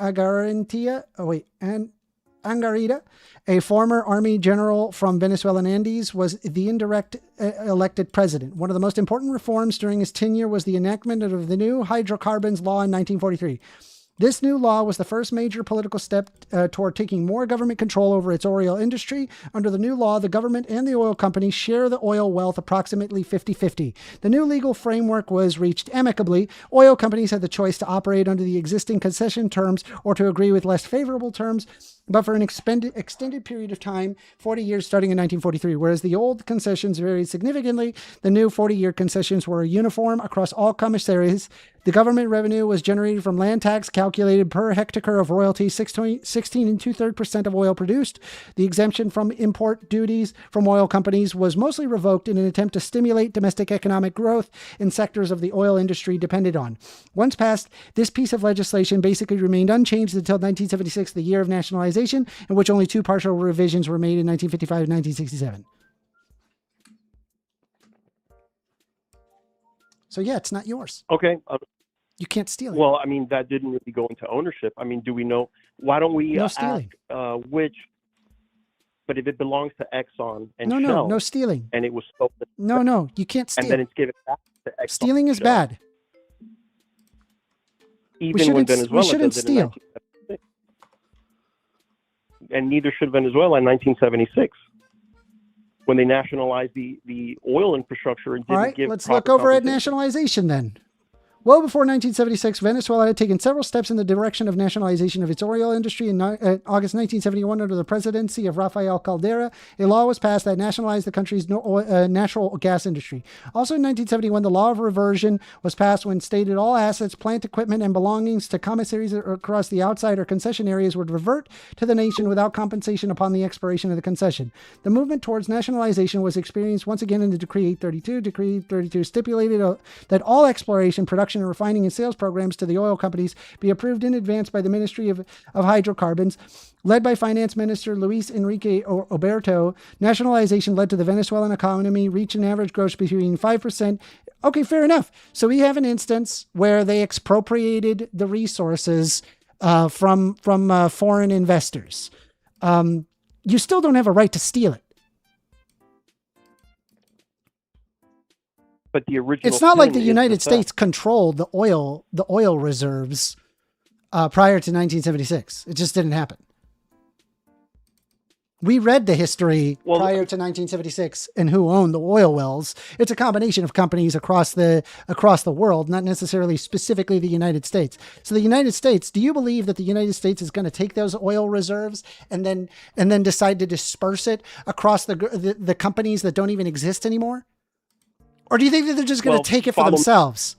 Angarita, a former army general from Venezuelan Andes, was the indirect elected president. One of the most important reforms during his tenure was the enactment of the new hydrocarbons law in 1943. This new law was the first major political step toward taking more government control over its oil industry. Under the new law, the government and the oil companies share the oil wealth approximately 50-50. The new legal framework was reached amicably. Oil companies had the choice to operate under the existing concession terms or to agree with less favorable terms, but for an extended period of time, 40 years starting in 1943. Whereas the old concessions varied significantly, the new 40-year concessions were uniform across all commissaries. The government revenue was generated from land tax calculated per hectare of royalty, 16 2/3% of oil produced. The exemption from import duties from oil companies was mostly revoked in an attempt to stimulate domestic economic growth in sectors of the oil industry depended on. Once passed, this piece of legislation basically remained unchanged until 1976, the year of nationalization, in which only two partial revisions were made in 1955 and 1967. So yeah, it's not yours. Okay. You can't steal it. Well, I mean, that didn't really go into ownership. I mean, do we know? Why don't we ask which? But if it belongs to Exxon and Shell, no stealing. And it was stolen. No, you can't steal. And then it's given back to Exxon. Stealing is bad. Even when Venezuela we shouldn't does it steal. In 1976. And neither should Venezuela in 1976. When they nationalized the oil infrastructure and didn't give. Let's look over at nationalization then. Well before 1976, Venezuela had taken several steps in the direction of nationalization of its oil industry. In August 1971, under the presidency of Rafael Caldera, a law was passed that nationalized the country's natural gas industry. Also in 1971, the law of reversion was passed when stated all assets, plant equipment, and belongings to commissaries across the outside or concession areas would revert to the nation without compensation upon the expiration of the concession. The movement towards nationalization was experienced once again in the Decree 832. Decree 832 stipulated that all exploration, production, and refining and sales programs to the oil companies be approved in advance by the Ministry of Hydrocarbons. Led by Finance Minister Luis Enrique Oberto, nationalization led to the Venezuelan economy reach an average growth between 5%. Okay, fair enough. So we have an instance where they expropriated the resources from foreign investors. You still don't have a right to steal it. But the original. It's not like the United States controlled the oil reserves prior to 1976. It just didn't happen. We read the history prior to 1976 and who owned the oil wells. It's a combination of companies across the world, not necessarily specifically the United States. So the United States, do you believe that the United States is going to take those oil reserves and then decide to disperse it across the companies that don't even exist anymore? Or do you think that they're just going to take it for themselves?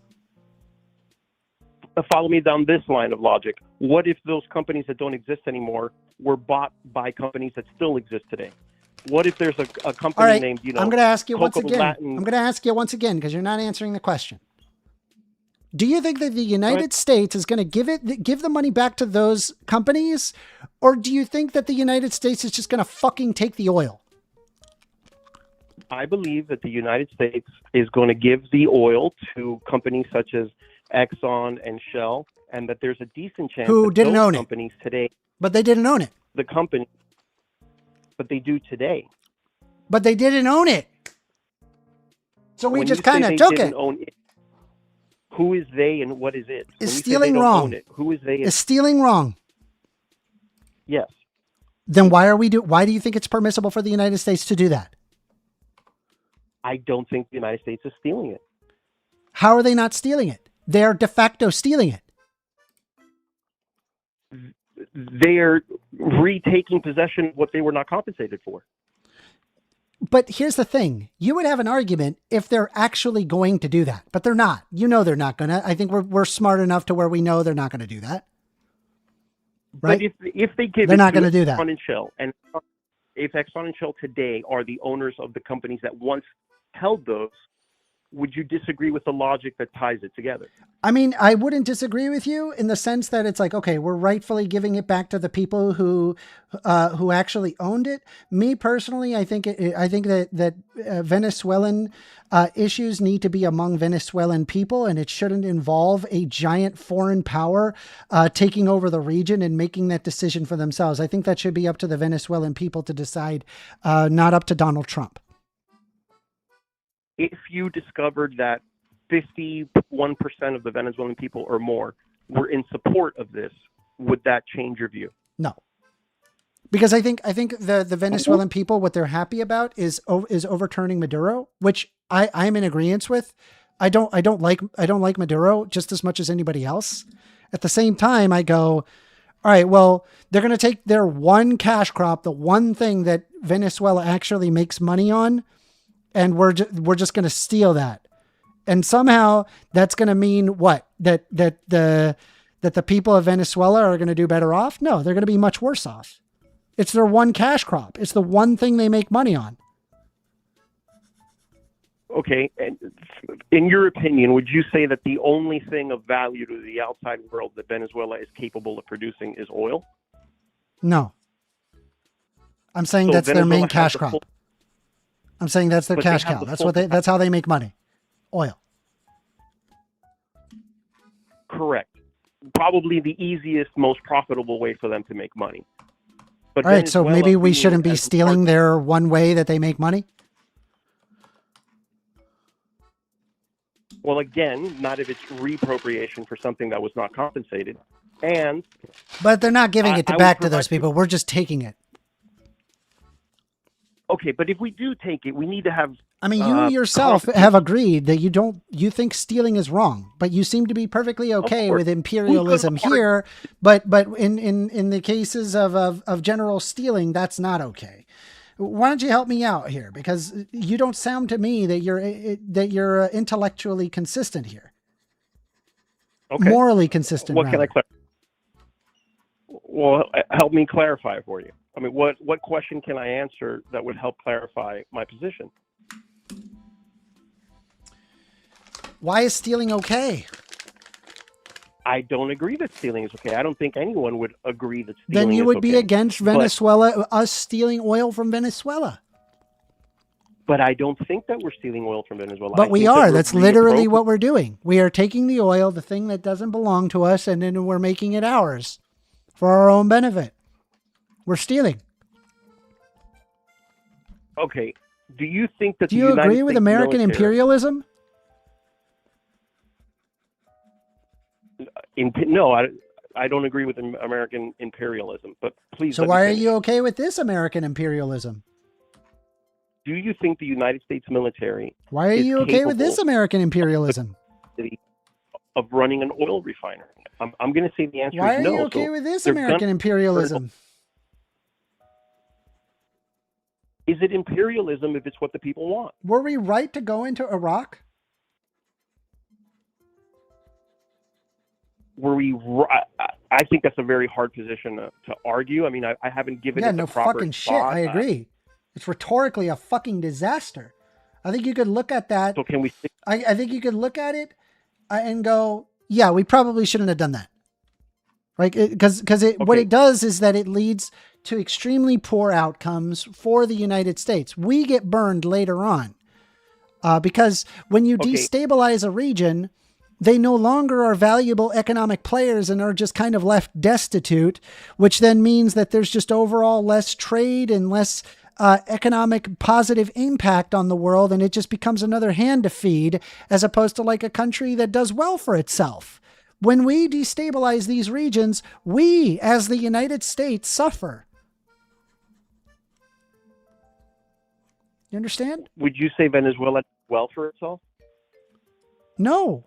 Follow me down this line of logic. What if those companies that don't exist anymore were bought by companies that still exist today? What if there's a company named, I'm going to ask you once again. Latin. I'm going to ask you once again because you're not answering the question. Do you think that the United States is going to give the money back to those companies? Or do you think that the United States is just going to fucking take the oil? I believe that the United States is going to give the oil to companies such as Exxon and Shell, and that there's a decent chance who that didn't those own companies it today, but they didn't own it. The company, but they do today. But they didn't own it. So we When just you say kind of they took didn't it. own it. Who is they and what is it? Is When you say stealing they don't wrong? own it, who is they? Is stealing wrong? Yes. Then why do you think it's permissible for the United States to do that? I don't think the United States is stealing it. How are they not stealing it? They're de facto stealing it. They're retaking possession of what they were not compensated for. But here's the thing. You would have an argument if they're actually going to do that, but they're not. You know they're not going to. I think we're smart enough to where we know they're not going to do that. Right? But if they give they're it not to going to do that. Exxon and Shell, and if Exxon and Shell today are the owners of the companies that once held those, would you disagree with the logic that ties it together? I mean, I wouldn't disagree with you in the sense that it's like, okay, we're rightfully giving it back to the people who actually owned it. Me personally, I think that Venezuelan issues need to be among Venezuelan people, and it shouldn't involve a giant foreign power taking over the region and making that decision for themselves. I think that should be up to the Venezuelan people to decide, not up to Donald Trump. If you discovered that 51% of the Venezuelan people or more were in support of this, would that change your view? No. Because I think the Venezuelan people, what they're happy about is overturning Maduro, which I'm in agreement with. I don't like Maduro just as much as anybody else. At the same time, I go, all right, well, they're going to take their one cash crop, the one thing that Venezuela actually makes money on, and we're just going to steal that. And somehow that's going to mean what? That the people of Venezuela are going to do better off? No, they're going to be much worse off. It's their one cash crop. It's the one thing they make money on. Okay. And in your opinion, would you say that the only thing of value to the outside world that Venezuela is capable of producing is oil? No. I'm saying that's their main cash crop. I'm saying that's their cash cow. That's how they make money. Oil. Correct. Probably the easiest, most profitable way for them to make money. But all right, so maybe we shouldn't be stealing their one way that they make money? Well, again, not if it's reappropriation for something that was not compensated. But they're not giving it back to those people. We're just taking it. Okay, but if we do take it, we need to have. I mean, you yourself have agreed that you think stealing is wrong, but you seem to be perfectly okay with imperialism here. But in the cases of general stealing, that's not okay. Why don't you help me out here? Because you don't sound to me that you're intellectually consistent here. Okay. Morally consistent. What can I clarify? Well, help me clarify for you. I mean, what question can I answer that would help clarify my position? Why is stealing okay? I don't agree that stealing is okay. I don't think anyone would agree that stealing is okay. Then you would be against Venezuela, us stealing oil from Venezuela. But I don't think that we're stealing oil from Venezuela. But we are. That's literally what we're doing. We are taking the oil, the thing that doesn't belong to us, and then we're making it ours for our own benefit. We're stealing. Okay. Do you think that Do you agree with American imperialism? No, I don't agree with American imperialism, but please. So why are you okay with this American imperialism? Do you think the United States military? Why are you okay with this American imperialism? Of running an oil refinery? I'm going to say the answer Why is no. Why are you okay with this American imperialism? Is it imperialism if it's what the people want? Were we right to go into Iraq? Were we? I think that's a very hard position to argue. I mean, I haven't given it the proper fucking shit. thought. I agree. It's rhetorically a fucking disaster. I think you could look at that. So can we? I think you could look at it and go, yeah, we probably shouldn't have done that. Right? Because what it does is that it leads to extremely poor outcomes for the United States. We get burned later on because when you destabilize a region, they no longer are valuable economic players and are just kind of left destitute, which then means that there's just overall less trade and less economic positive impact on the world. And it just becomes another hand to feed as opposed to like a country that does well for itself. When we destabilize these regions, we as the United States suffer. You understand? Would you say Venezuela did well for itself? No.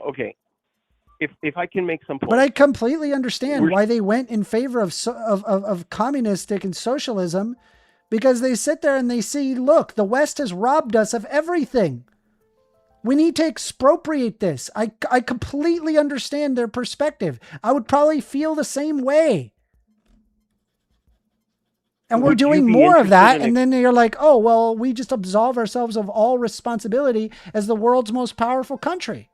Okay. If I can make some points. But I completely understand why they went in favor of communistic and socialism, because they sit there and they see, look, the West has robbed us of everything. We need to expropriate this. I completely understand their perspective. I would probably feel the same way. And we're doing more of that. And then you're like, oh, well, we just absolve ourselves of all responsibility as the world's most powerful country.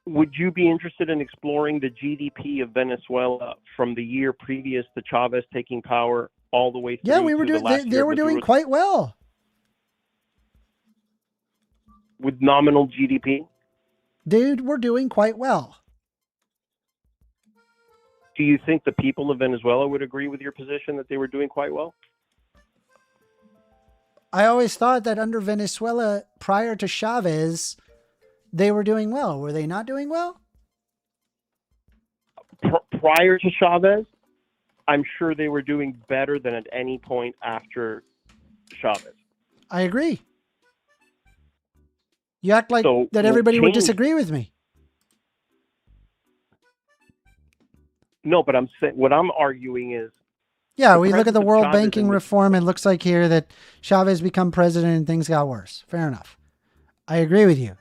Would you be interested in exploring the GDP of Venezuela from the year previous to Chavez taking power all the way through? Yeah, we were doing. They were doing quite well. With nominal GDP? Dude, we're doing quite well. Do you think the people of Venezuela would agree with your position that they were doing quite well? I always thought that under Venezuela, prior to Chavez, they were doing well. Were they not doing well? Prior to Chavez, I'm sure they were doing better than at any point after Chavez. I agree. You act like that everybody would disagree with me. No, but I'm saying what I'm arguing is. Yeah, we look at the world banking reform. It looks like here that Chavez become president and things got worse. Fair enough. I agree with you.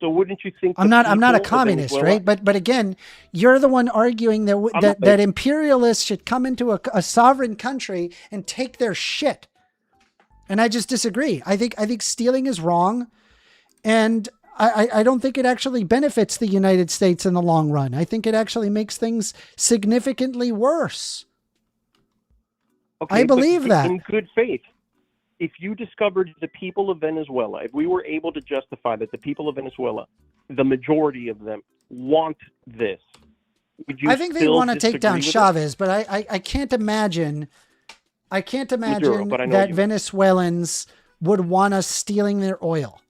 So wouldn't you think? I'm not a communist, right? But again, you're the one arguing that imperialists should come into a sovereign country and take their shit. And I just disagree. I think stealing is wrong. And I don't think it actually benefits the United States in the long run. I think it actually makes things significantly worse. Okay, I believe that. In good faith, if you discovered the people of Venezuela, if we were able to justify that the people of Venezuela, the majority of them, want this, would you? I think they want to take down Chavez, but I can't imagine. I can't imagine that Venezuelans would want us stealing their oil.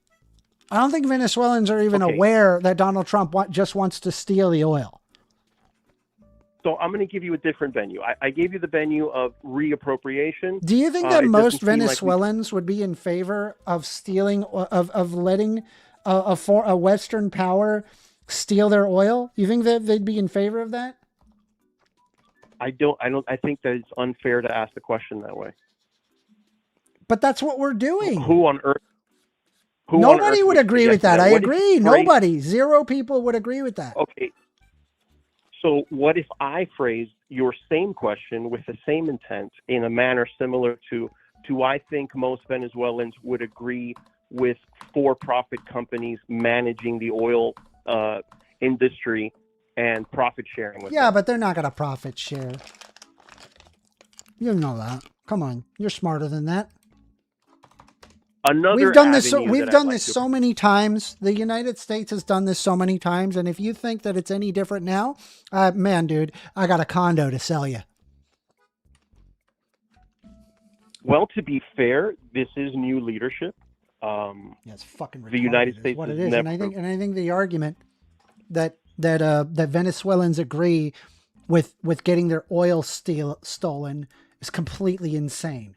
I don't think Venezuelans are even aware that Donald Trump just wants to steal the oil. So I'm going to give you a different venue. I gave you the venue of reappropriation. Do you think that It most doesn't seem like Venezuelans would be in favor of stealing, of letting a Western power steal their oil? You think that they'd be in favor of that? I think that it's unfair to ask the question that way. But that's what we're doing. Who on earth? Nobody would agree with that. I What if agree. you phrase- Nobody. Zero people would agree with that. Okay. So what if I phrased your same question with the same intent in a manner similar to, do I think most Venezuelans would agree with for-profit companies managing the oil industry and profit sharing with Yeah, them? but they're not going to profit share. You know that. Come on. You're smarter than that. Another We've done this. avenue We've that done I'd this like so many times. The United States has done this so many times. And if you think that it's any different now, man, dude, I got a condo to sell you. Well, to be fair, this is new leadership. Yeah, it's fucking retarded, The United is States what is it is. never- And I think the argument that Venezuelans agree with getting their oil stolen is completely insane.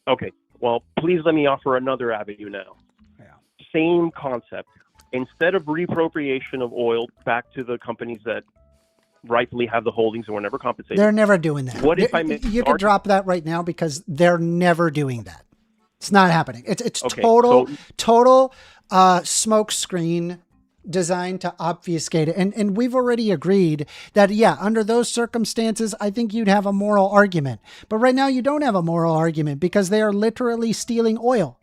Okay, well, please let me offer another avenue now. Yeah. Same concept. Instead of reappropriation of oil back to the companies that rightfully have the holdings and were never compensated. They're never doing that. What if I make You the can drop that right now because they're never doing that. It's not happening. It's Okay, total smoke screen designed to obfuscate it. And we've already agreed that, yeah, under those circumstances, I think you'd have a moral argument. But right now you don't have a moral argument because they are literally stealing oil.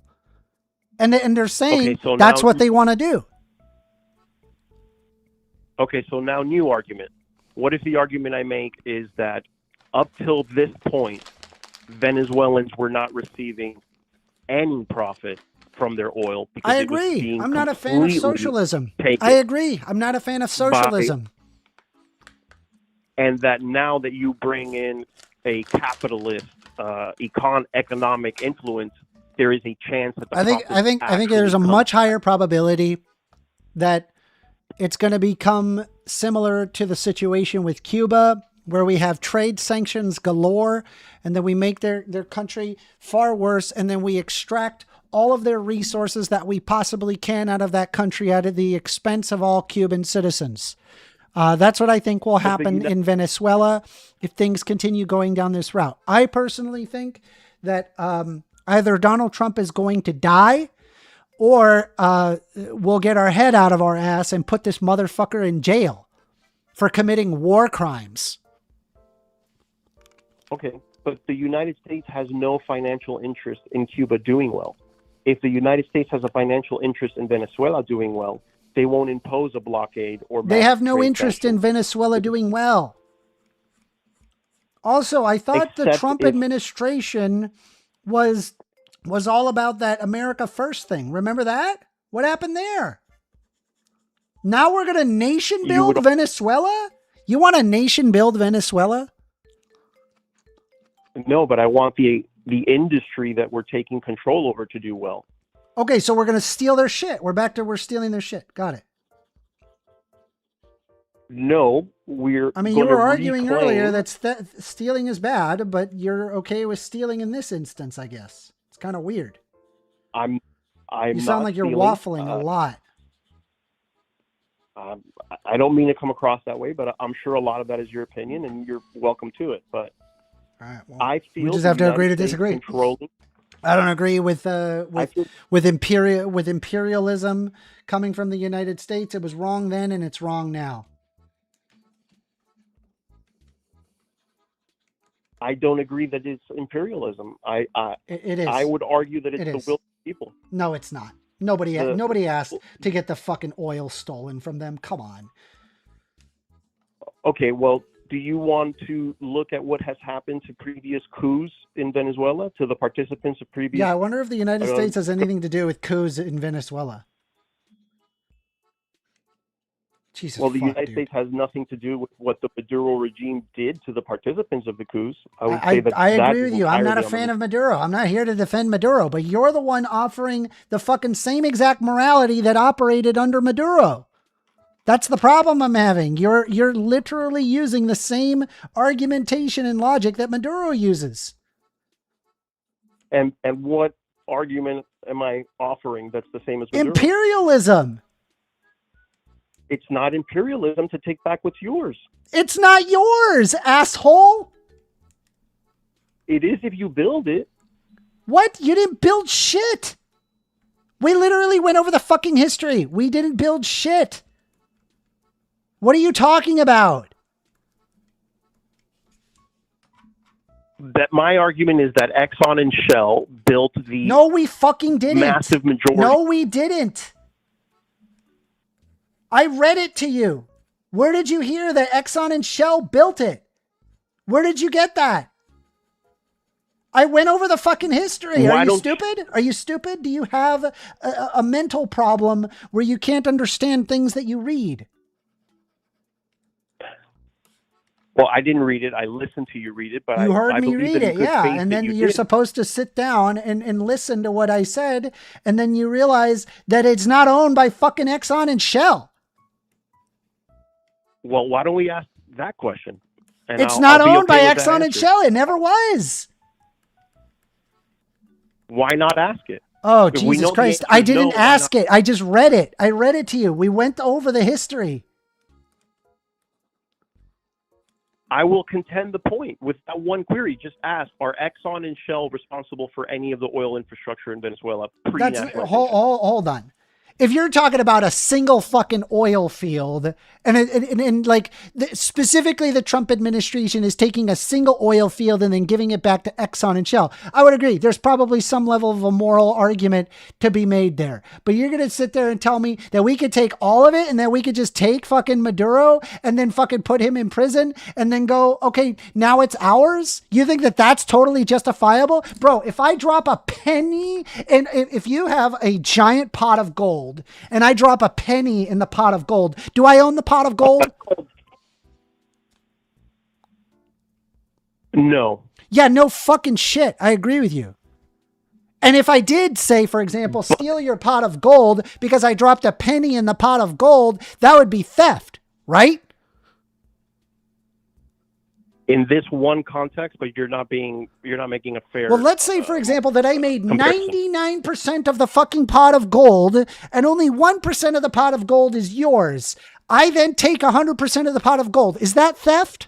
And they're saying Okay, so that's now- what they want to do. Okay, so now new argument. What if the argument I make is that up till this point, Venezuelans were not receiving any profit from their oil? Because I it was agree. being I'm not a fan of completely socialism. taken. I agree. I'm not a fan of socialism. And that now that you bring in a capitalist economic influence, there is a chance that the I think profits there's a actually much higher probability that it's going to become similar to the situation with Cuba, where we have trade sanctions galore, and then we make their country far worse, and then we extract all of their resources that we possibly can out of that country at the expense of all Cuban citizens. That's what I think will happen in Venezuela if things continue going down this route. I personally think that either Donald Trump is going to die, or we'll get our head out of our ass and put this motherfucker in jail for committing war crimes. Okay, but the United States has no financial interest in Cuba doing well. If the United States has a financial interest in Venezuela doing well, they won't impose a blockade or They have no trade interest in sanctions. Venezuela doing well. Also, I thought the Except Trump if- administration was all about that America First thing. Remember that? What happened there? Now we're going to nation build Venezuela? You want to nation build Venezuela? No, but I want the industry that we're taking control over to do well. Okay, so we're going to steal their shit. We're stealing their shit. Got it. No, we're. I mean, you gonna were arguing earlier reclaim- that stealing is bad, but you're okay with stealing in this instance, I guess. It's kind of weird. I'm You sound not like you're stealing. waffling a lot. I don't mean to come across that way, but I'm sure a lot of that is your opinion, and you're welcome to it. But All right, well, I feel we just the have to agree to United States disagree. Controlling, I don't agree with feel- imperialism coming from the United States. It was wrong then, and it's wrong now. I don't agree that it's imperialism. It is. I would argue that it's It the is. will of the people. No, it's not. Nobody The- asked to get the fucking oil stolen from them. Come on. Okay, well, do you want to look at what has happened to previous coups in Venezuela, to the participants of previous? Yeah, I wonder if the United Um, States has anything to do with coups in Venezuela. Jesus, Well, the fuck, United dude. States has nothing to do with what the Maduro regime did to the participants of the coups. I would say that I that agree is with you. I'm not a entirely fan of Maduro. I'm not here to defend Maduro, but you're the one offering the fucking same exact morality that operated under Maduro. That's the problem I'm having. You're literally using the same argumentation and logic that Maduro uses. And what argument am I offering that's the same as Maduro? Imperialism. It's not imperialism to take back what's yours. It's not yours, asshole. It is if you build it. What? You didn't build shit. We literally went over the fucking history. We didn't build shit. What are you talking about? That my argument is that Exxon and Shell built the No, we fucking didn't. massive majority. No, we didn't. I read it to you. Where did you hear that Exxon and Shell built it? Where did you get that? I went over the fucking history. Are you stupid? Are you stupid? Do you have a mental problem where you can't understand things that you read? Well, I didn't read it. I listened to you read it, but you heard I me believe read in it, good yeah. faith And then that you're did. supposed to sit down and listen to what I said, and then you realize that it's not owned by fucking Exxon and Shell. Well, why don't we ask that question? And It's I'll not be owned okay by with that Exxon and answer. Shell. It never was. Why not ask it? Oh, If we Jesus know the Christ. answer I is didn't no, why ask not? it. I just read it. I read it to you. We went over the history. I will contend the point with that one query. Just ask, are Exxon and Shell responsible for any of the oil infrastructure in Venezuela pre-nationalization? Hold on. If you're talking about a single fucking oil field, and like specifically the Trump administration is taking a single oil field and then giving it back to Exxon and Shell, I would agree. There's probably some level of a moral argument to be made there. But you're going to sit there and tell me that we could take all of it and that we could just take fucking Maduro and then fucking put him in prison and then go, okay, now it's ours? You think that that's totally justifiable? Bro, if I drop a penny and if you have a giant pot of gold, and I drop a penny in the pot of gold, do I own the pot of gold? No. Yeah, no fucking shit. I agree with you. And if I did say, for example, steal your pot of gold because I dropped a penny in the pot of gold, that would be theft, right? In this one context, but you're not making a fair. Well, let's say, for example, that I made comparison. 99% of the fucking pot of gold and only 1% of the pot of gold is yours. I then take 100% of the pot of gold. Is that theft?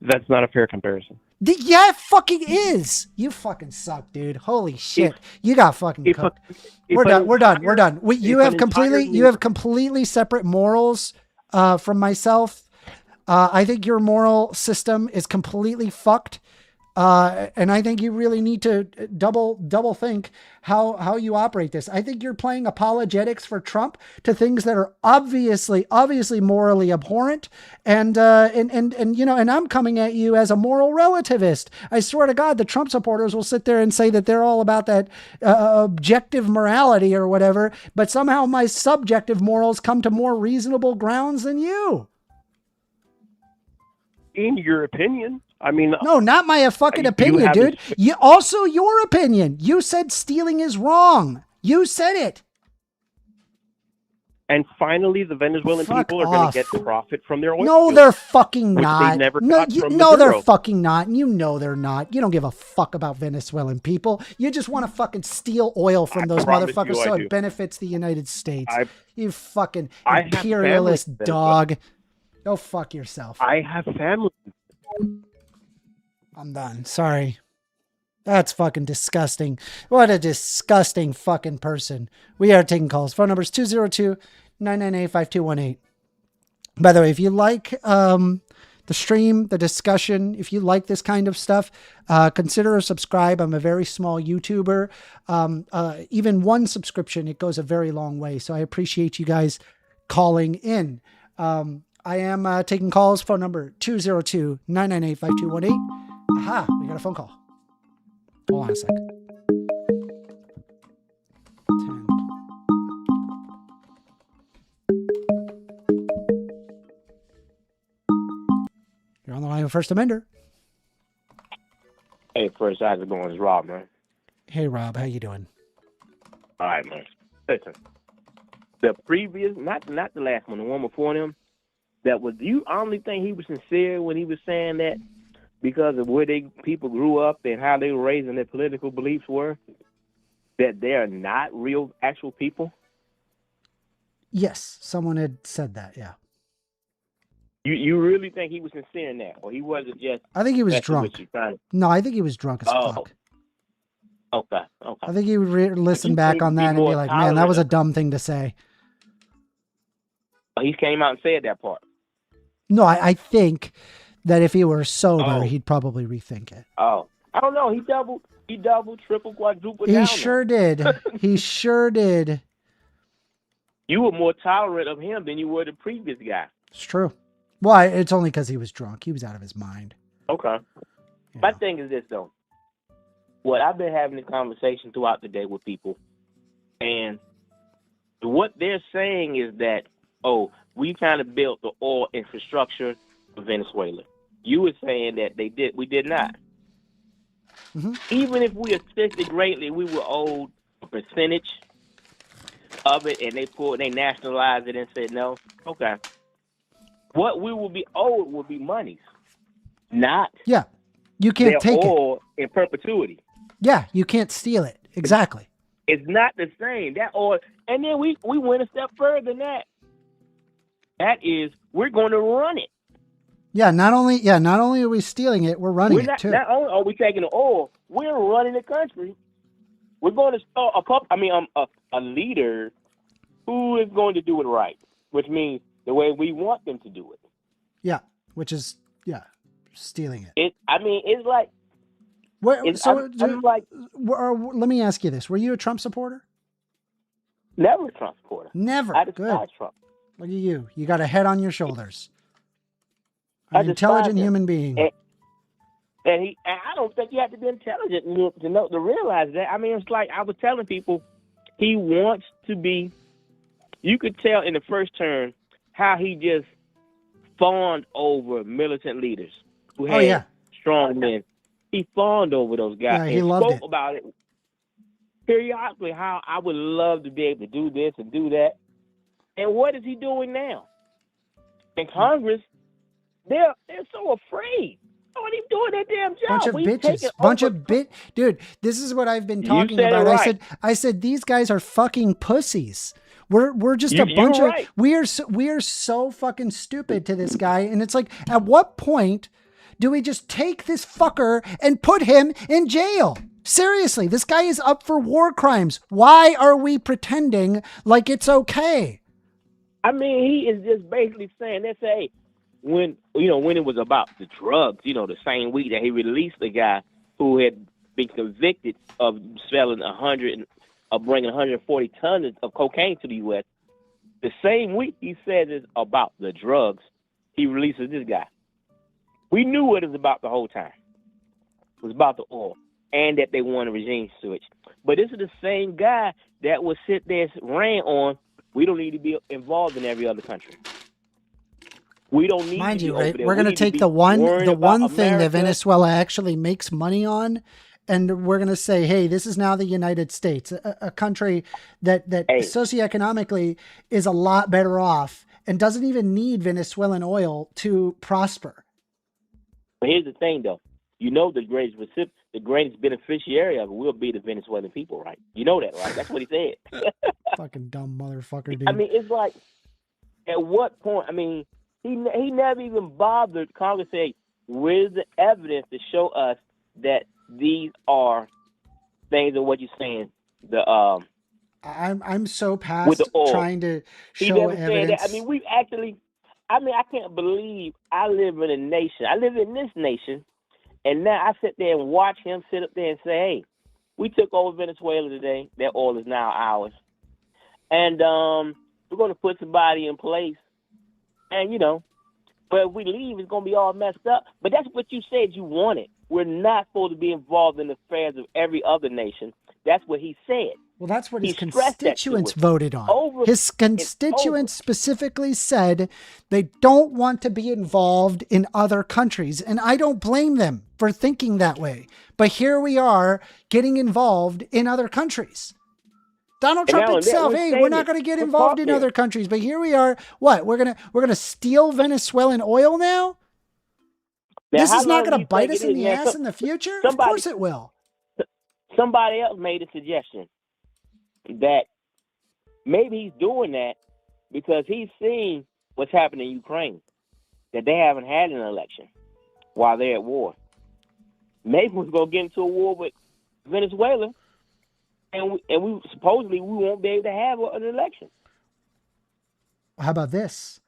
That's not a fair comparison. Yeah, it fucking is. You fucking suck, dude. Holy shit. You got fucking cooked. We're done. You have completely separate morals from myself. I think your moral system is completely fucked. And I think you really need to double think how you operate this. I think you're playing apologetics for Trump to things that are obviously morally abhorrent. And you know, and I'm coming at you as a moral relativist. I swear to God, the Trump supporters will sit there and say that they're all about that objective morality or whatever, but somehow my subjective morals come to more reasonable grounds than you. In your opinion, I mean, no, not my fucking opinion, dude. Also your opinion. You said stealing is wrong. You said it. And finally, the Venezuelan people are going to get profit from their oil. No, they're fucking not. No, they're fucking not. And you know they're not. You don't give a fuck about Venezuelan people. You just want to fucking steal oil from those motherfuckers so it benefits the United States. You fucking imperialist dog. Go fuck yourself. I have family. I'm done. Sorry. That's fucking disgusting. What a disgusting fucking person. We are taking calls. Phone number is 202-998-5218. By the way, if you like the stream, the discussion, if you like this kind of stuff, consider a subscribe. I'm a very small YouTuber. Even one subscription, it goes a very long way. So I appreciate you guys calling in. I am taking calls. Phone number 202-998-5218. Aha, we got a phone call. Hold on a sec. 10. You're on the line with First Amender. Hey, First, how's it going? It's Rob, man. Hey, Rob. How you doing? All right, man. Listen, the previous, not the last one, the one before him, that was, you only think he was sincere when he was saying that because of where people grew up and how they were raised and their political beliefs were, that they are not real, actual people? Yes, someone had said that, yeah. You really think he was sincere in that, or he wasn't just? I think he was messing with drunk. you, trying to- No, I think he was drunk as fuck. Okay. I think he would listen You back think on he'd that be and be more like, man, that was a tolerant? dumb thing to say. He came out and said that part. No, I think that if he were sober, Oh. he'd probably rethink it. Oh, I don't know. He doubled, triple, quadruple He down. sure did. He sure did. You were more tolerant of him than you were the previous guy. It's true. Well, it's only because he was drunk. He was out of his mind. Okay. You My know. thing is this, though. What I've been having a conversation throughout the day with people, and what they're saying is that, oh, we kind of built the oil infrastructure of Venezuela. You were saying that we did not. Mhm. Even if we assisted greatly, we were owed a percentage of it, and they nationalized it and said no. Okay. What we will be owed will be monies, not Yeah. You can't their take it. oil in perpetuity. Yeah, you can't steal it. Exactly. It's not the same. That oil, and then we went a step further than that. That is, we're going to run it. Yeah, not only are we stealing it, we're running it too. Not only are we taking the oil, we're running the country. We're going to start a leader who is going to do it right, which means the way we want them to do it. Yeah, which is stealing it. It's like. I'm like, let me ask you this: were you a Trump supporter? never a Trump supporter. Never. I Good. despise Trump. Look at you. You got a head on your shoulders. I An despise intelligent him. human being. And I don't think you have to be intelligent to realize that. I mean, it's like I was telling people, he wants to be. You could tell in the first term how he just fawned over militant leaders who had strong men. He fawned over those guys Yeah, he and loved spoke it. about it periodically. How I would love to be able to do this and do that. And what is he doing now? In Congress, they're so afraid. Why are they doing that damn job? Bunch of We've bitches. taken Bunch over- of dude, this is what I've been You talking said it about. right. I said these guys are fucking pussies. We're just a You're bunch of right. we are so fucking stupid to this guy. And it's like, at what point do we just take this fucker and put him in jail? Seriously, this guy is up for war crimes. Why are we pretending like it's okay? I mean, he is just basically saying, they say, when it was about the drugs, the same week that he released the guy who had been convicted of selling bringing 140 tons of cocaine to the U.S., the same week he said it's about the drugs, he releases this guy. We knew what it was about the whole time. It was about the oil and that they want a regime switch. But this is the same guy that would sit there and ran on, we don't need to be involved in every other country. We don't need Mind to be you, over right? there. We're We going to need to take be the one worrying about thing that America. Venezuela actually makes money on, and we're going to say, hey, this is now the United States, a country that socioeconomically is a lot better off and doesn't even need Venezuelan oil to prosper. But here's the thing, though. The greatest beneficiary of it will be the Venezuelan people, right? You know that, right? That's what he said. Fucking dumb motherfucker, dude. I mean, it's like, at what point? I mean, he never even bothered Congress to say, where's the evidence to show us that these are things of what you're saying? I'm so With past the oil. trying to He show never said evidence. that. I mean, I can't believe I live in a nation. I live in this nation, and now I sit there and watch him sit up there and say, hey, we took over Venezuela today. That oil is now ours. And we're going to put somebody in place. And, but if we leave, it's going to be all messed up. But that's what you said you wanted. We're not supposed to be involved in the affairs of every other nation. That's what he said. Well, that's what his He stressed that to constituents us. voted on. Over His constituents specifically said they don't want to be involved in other countries. And I don't blame them for thinking that way. But here we are getting involved in other countries. Donald Trump himself, hey, we're not going to get involved in other countries, but here we are. What? We're gonna steal Venezuelan oil now? This is not going to bite us in the ass in the future? Of course it will. Somebody else made a suggestion that maybe he's doing that because he's seeing what's happening in Ukraine, that they haven't had an election while they're at war. Maybe we're going to get into a war with Venezuela, and we supposedly we won't be able to have an election. How about this?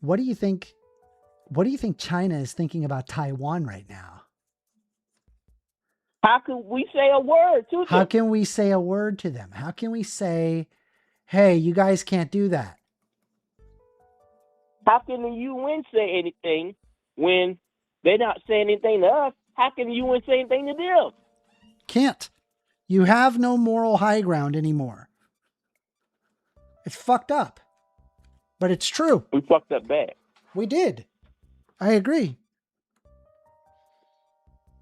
What do you think China is thinking about Taiwan right now? How can we say a word to them? How can we say a word to them? How can we say, hey, you guys can't do that? How can the UN say anything when they're not saying anything to us? How can the UN say anything to them? Can't. You have no moral high ground anymore. It's fucked up. But it's true. We fucked up bad. We did. I agree.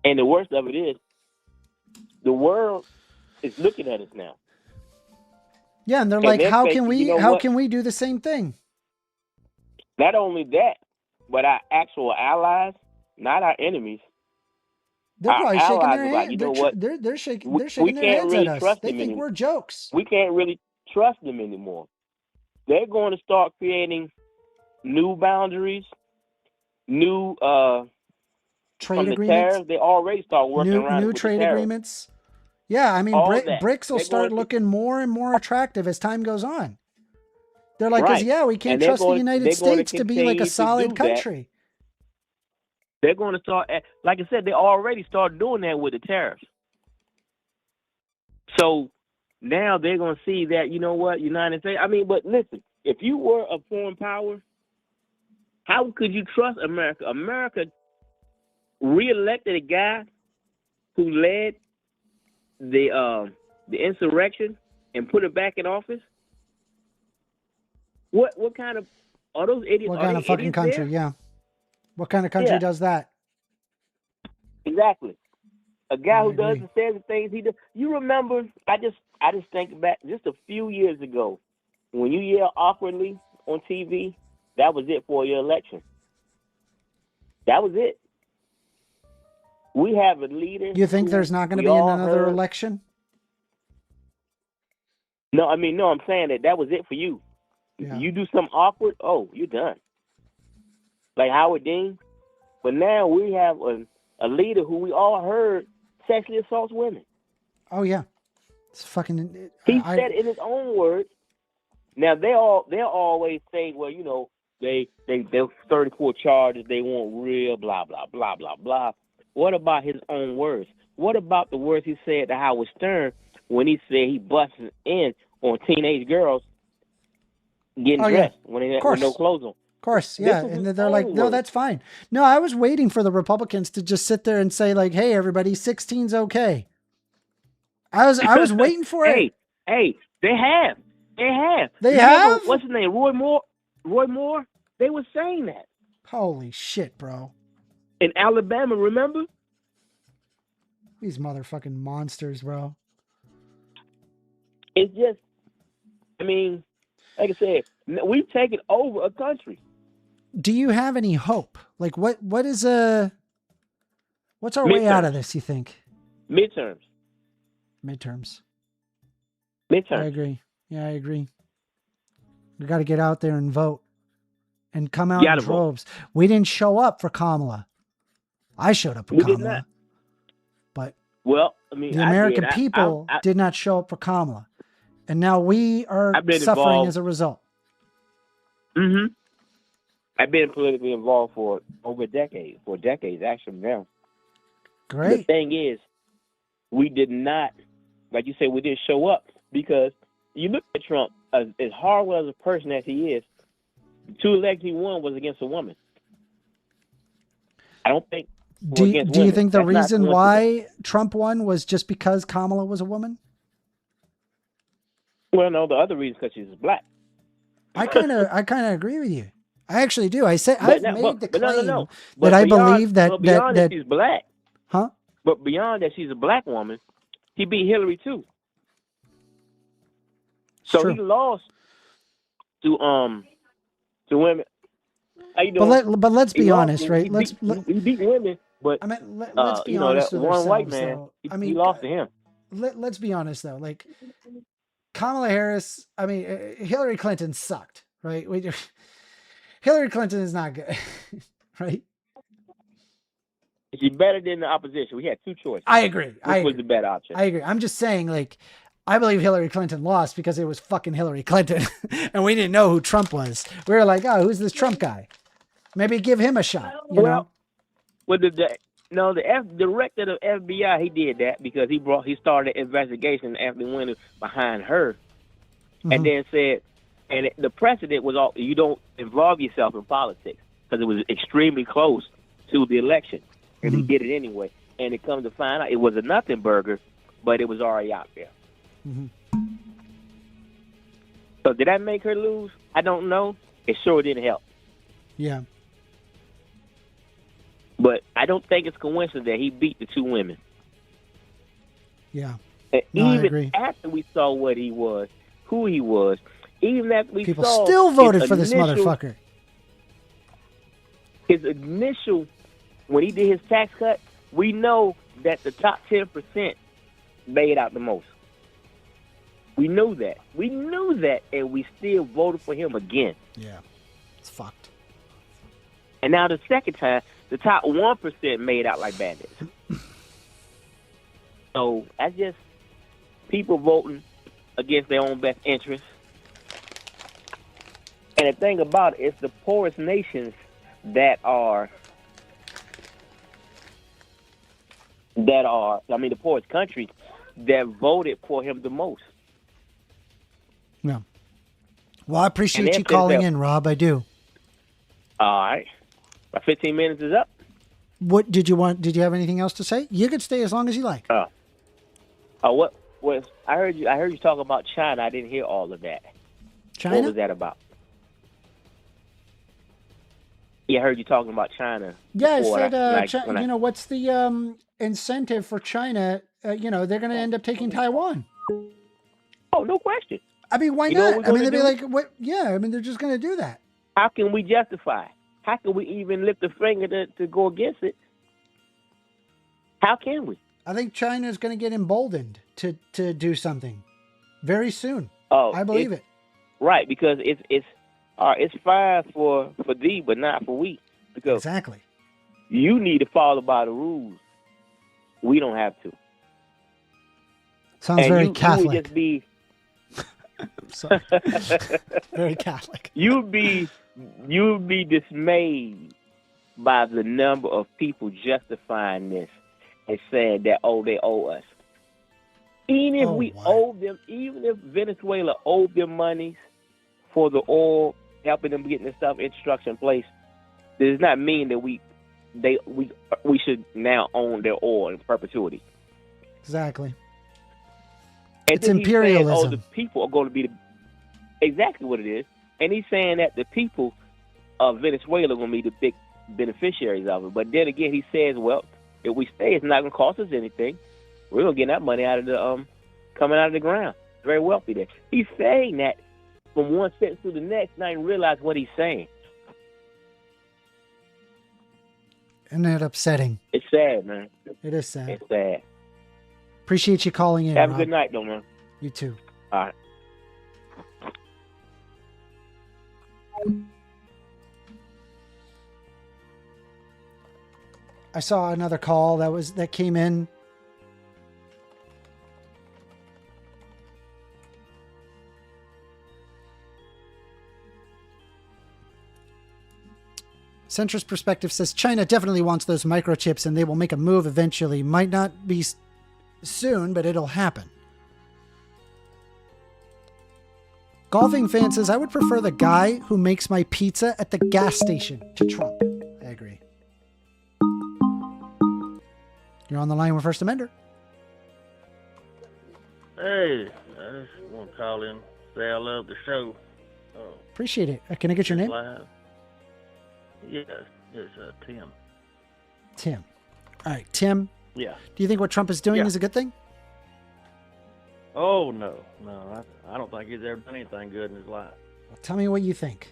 And the worst of it is, the world is looking at us now. Yeah, and they're like, how can we do the same thing? Not only that, but our actual allies, not our enemies. They're probably shaking their heads. Like, you know what? They're shaking their heads at us. They think we're jokes. We can't really trust them anymore. They're going to start creating new boundaries, new trade agreements. They already start working around new trade agreements. Yeah, I mean, BRICS will start looking more and more attractive as time goes on. They're like, we can't trust the United States to be like a solid country. They're going to start, like I said, they already started doing that with the tariffs. So now they're going to see that, you know what, United States, but listen, if you were a foreign power, how could you trust America? America reelected a guy who led the insurrection and put it back in office. What kind of are those idiots? What kind of fucking country? There? Yeah. What kind of country does that? Exactly. A guy who does and says the things he does. You remember? I just think back just a few years ago when you yell awkwardly on TV. That was it for your election. That was it. We have a leader. You think there's not going to be another election? No, I'm saying that was it for you. Yeah. You do something awkward, you're done. Like Howard Dean. But now we have a leader who we all heard sexually assaults women. Oh, yeah. It's fucking... He said in his own words. Now, they'll always say, well, you know, they're 34 charges, they want real, blah, blah, blah, blah, blah. What about his own words? What about the words he said to Howard Stern when he said he busted in on teenage girls getting dressed when they had no clothes on? Of course, yeah. And they're like, no, that's fine. No, I was waiting for the Republicans to just sit there and say, like, hey, everybody, 16's okay. I was waiting for it. Hey, they have. They have? What's his name? Roy Moore? They were saying that. Holy shit, bro. In Alabama, remember? These motherfucking monsters, bro. It's just, like I said, we've taken over a country. Do you have any hope? Like, what's our way out of this, you think? Midterms. I agree. Yeah, I agree. We got to get out there and vote and come out in droves. We didn't show up for Kamala. I showed up for Kamala. But the American people did not show up for Kamala. And now we are suffering as a result. Mm-hmm. I've been politically involved for over decades actually now. Great. The thing is, we did not, like you said, we didn't show up because you look at Trump, as horrible as a person as he is, the 2 elections he won was against a woman. I don't think. Do you think the reason why Trump won was just because Kamala was a woman? Well, no, the other reason is because she's black. I kind of agree with you. I actually do. I've made the claim that I believe that she's black. Huh? But beyond that, she's a black woman. He beat Hillary too. So true. he lost to women. How you doing? But let's He be lost, honest, he right? He beat women, but I mean, let's be you know, honest that with one white ourselves, man, though. he lost to him. Let's be honest, though. Like, Kamala Harris, I mean, Hillary Clinton sucked, right? Hillary Clinton is not good, right? She's better than the opposition. We had two choices. I agree. Which was the better option? I agree. I'm just saying, like, I believe Hillary Clinton lost because it was fucking Hillary Clinton, and we didn't know who Trump was. We were like, oh, who's this Trump guy? Maybe give him a shot. You know? Well, the director of the FBI, he did that because he started an investigation after the winner behind her, and then said, and the precedent was all, you don't involve yourself in politics because it was extremely close to the election, and he did it anyway. And it comes to find out it was a nothing burger, but it was already out there. So did that make her lose? I don't know. It sure didn't help. Yeah. But I don't think it's coincidence that he beat the two women. Yeah. And No, I even agree. after we saw what he was, who he was, even after we People saw still voted his for this initial- motherfucker. His initial, when he did his tax cut, we know that the top 10% made out the most. We knew that. We knew that, and we still voted for him again. Yeah. It's fucked. And now the second time, the top 1% made out like bandits. So that's just people voting against their own best interests. And the thing about it, it's the poorest nations that are, the poorest countries that voted for him the most. Yeah. Well, I appreciate And you if calling there's in, Rob. I do. All right. My 15 minutes is up. What did you want? Did you have anything else to say? You could stay as long as you like. What was I heard you talk about China. I didn't hear all of that. China? What was that about? Yeah, I heard you talking about China. Yeah, I before. said, what's the incentive for China? They're going to end up taking Taiwan. Oh, no question. I mean, why You know not? what I we're mean, they'd be gonna like, what? Yeah, I mean, they're just going to do that. How can we justify it? How can we even lift a finger to go against it? How can we? I think China is going to get emboldened to do something very soon. Oh, I believe it. Right, because it's fine for thee, but not for we. Because Exactly. you need to follow by the rules. We don't have to. Sounds And very you would Catholic. just be Sorry. Very Catholic. you'd be dismayed by the number of people justifying this and saying that they owe us. Even if owe them, even if Venezuela owed them monies for the oil, helping them getting the stuff infrastructure in place, does not mean that we should now own their oil in perpetuity. Exactly. And It's then he's saying, imperialism. the people are going to be exactly what it is. And he's saying that the people of Venezuela are going to be the big beneficiaries of it. But then again, he says, well, if we stay, it's not going to cost us anything. We're going to get that money out of the coming out of the ground. Very wealthy there. He's saying that from one sentence to the next, not even realize what he's saying. Isn't it upsetting? It's sad, man. It is sad. It's sad. Appreciate you calling in, Have Rob. a good night, though, man. You too. All right. I saw another call that came in. Centrist Perspective says China definitely wants those microchips and they will make a move eventually. Might not be soon, but it'll happen. Golfing Fan says, I would prefer the guy who makes my pizza at the gas station to Trump. I agree. You're on the line with First Amender. Hey, I just want to call in, say I love the show. Appreciate it. Can I get your name? Live. Yes, it's Tim. Tim. All right, Tim. Yeah. Do you think what Trump is doing Yeah. is a good thing? Oh no, I don't think he's ever done anything good in his life. Well, tell me what you think.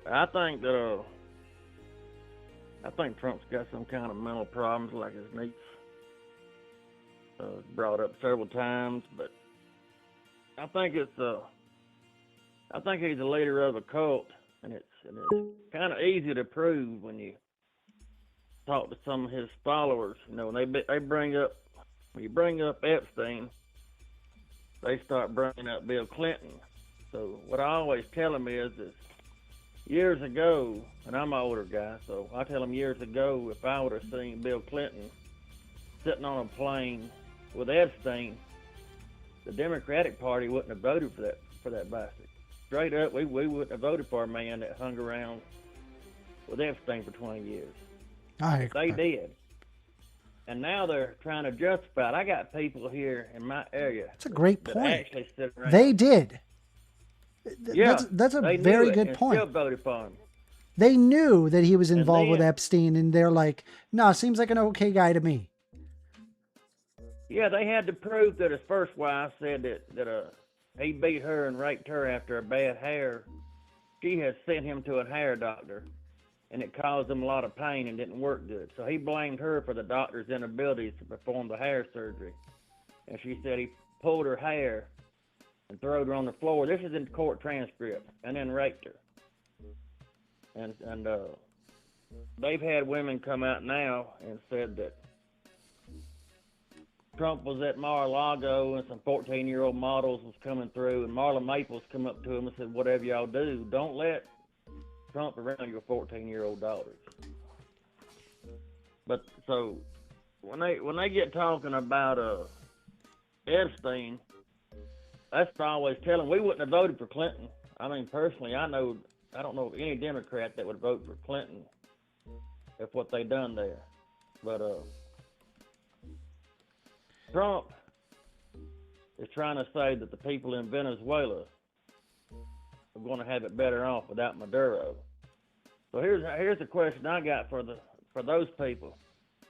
I think Trump's got some kind of mental problems, like his niece brought up several times. But I think he's a leader of a cult, and it's kind of easy to prove when you talk to some of his followers. You know, when they bring up, when you bring up Epstein, they start bringing up Bill Clinton. So what I always tell them is years ago, and I'm an older guy, so I tell them years ago, if I would have seen Bill Clinton sitting on a plane with Epstein, the Democratic Party wouldn't have voted for that bastard. Straight up, we wouldn't have voted for a man that hung around with Epstein for 20 years. They did. And now they're trying to justify it. I got people here in my area. That's a great point. Actually sit around. They did. Yeah, that's a very good point. Still voted for him. They knew that he was involved with Epstein, and they're like, no, seems like an okay guy to me. Yeah, they had to prove that his first wife said that he beat her and raped her after a bad hair. She had sent him to a hair doctor, and it caused him a lot of pain and didn't work good. So he blamed her for the doctor's inabilities to perform the hair surgery. And she said he pulled her hair and threw her on the floor. This is in court transcript, and then raped her. And they've had women come out now and said that Trump was at Mar-a-Lago and some 14-year-old models was coming through, and Marla Maples come up to him and said, whatever y'all do, don't let Trump around your 14-year-old daughters. But so when they get talking about Epstein, that's what I always tell them. We wouldn't have voted for Clinton. I mean, personally, I don't know of any Democrat that would vote for Clinton if what they done there. But Trump is trying to say that the people in Venezuela are going to have it better off without Maduro. So here's the question I got for those people.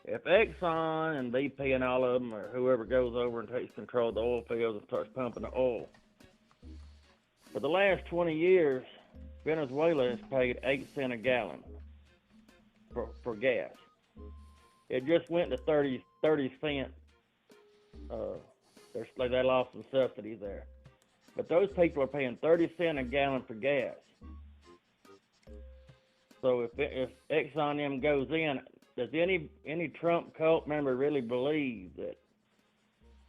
If Exxon and BP and all of them, or whoever goes over and takes control of the oil fields and starts pumping the oil, for the last 20 years, Venezuela has paid 8 cents a gallon for gas. It just went to 30 cents. They lost some subsidies there. But those people are paying 30 cents a gallon for gas. So if Exxon M goes in, does any Trump cult member really believe that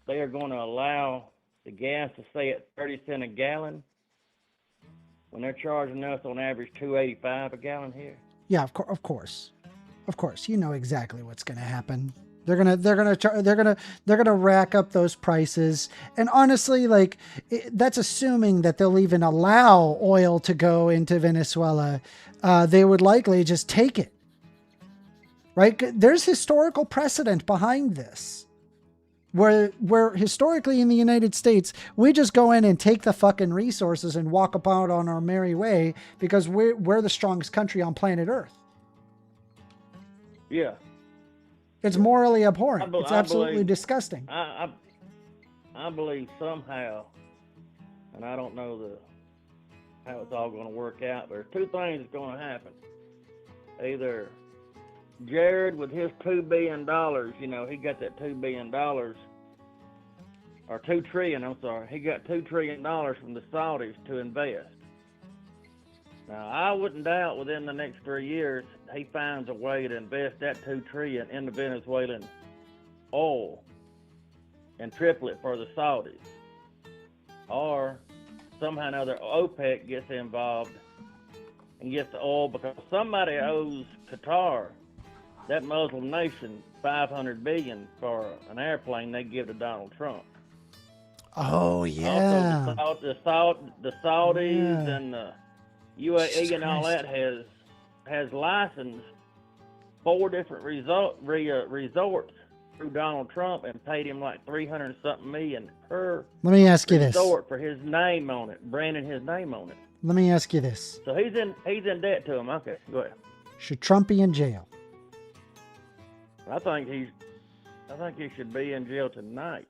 they are going to allow the gas to stay at 30 cents a gallon when they're charging us on average $2.85 a gallon here? Yeah, of course. You know exactly what's going to happen. They're gonna rack up those prices, and honestly, that's assuming that they'll even allow oil to go into Venezuela. They would likely just take it, right? There's historical precedent behind this, where historically in the United States we just go in and take the fucking resources and walk about on our merry way because we're the strongest country on planet Earth. Yeah. It's morally abhorrent. It's absolutely disgusting. I believe somehow, and I don't know how it's all going to work out, but there's two things that's going to happen. Either Jared with his $2 billion, he got that $2 billion, or $2 trillion, he got $2 trillion from the Saudis to invest. Now, I wouldn't doubt within the next 3 years he finds a way to invest that $2 trillion in the Venezuelan oil and triple it for the Saudis. Or somehow or another OPEC gets involved and gets the oil because somebody owes Qatar, that Muslim nation, $500 billion for an airplane they give to Donald Trump. Oh yeah. Also, the Saudis and the UAE Jesus and all Christ. that has licensed 4 different resorts through Donald Trump and paid him like $300-something million per Let me ask you this. resort for his name on it, branding his name on it. Let me ask you this. So he's in debt to him. Okay, go ahead. Should Trump be in jail? I think he should be in jail tonight.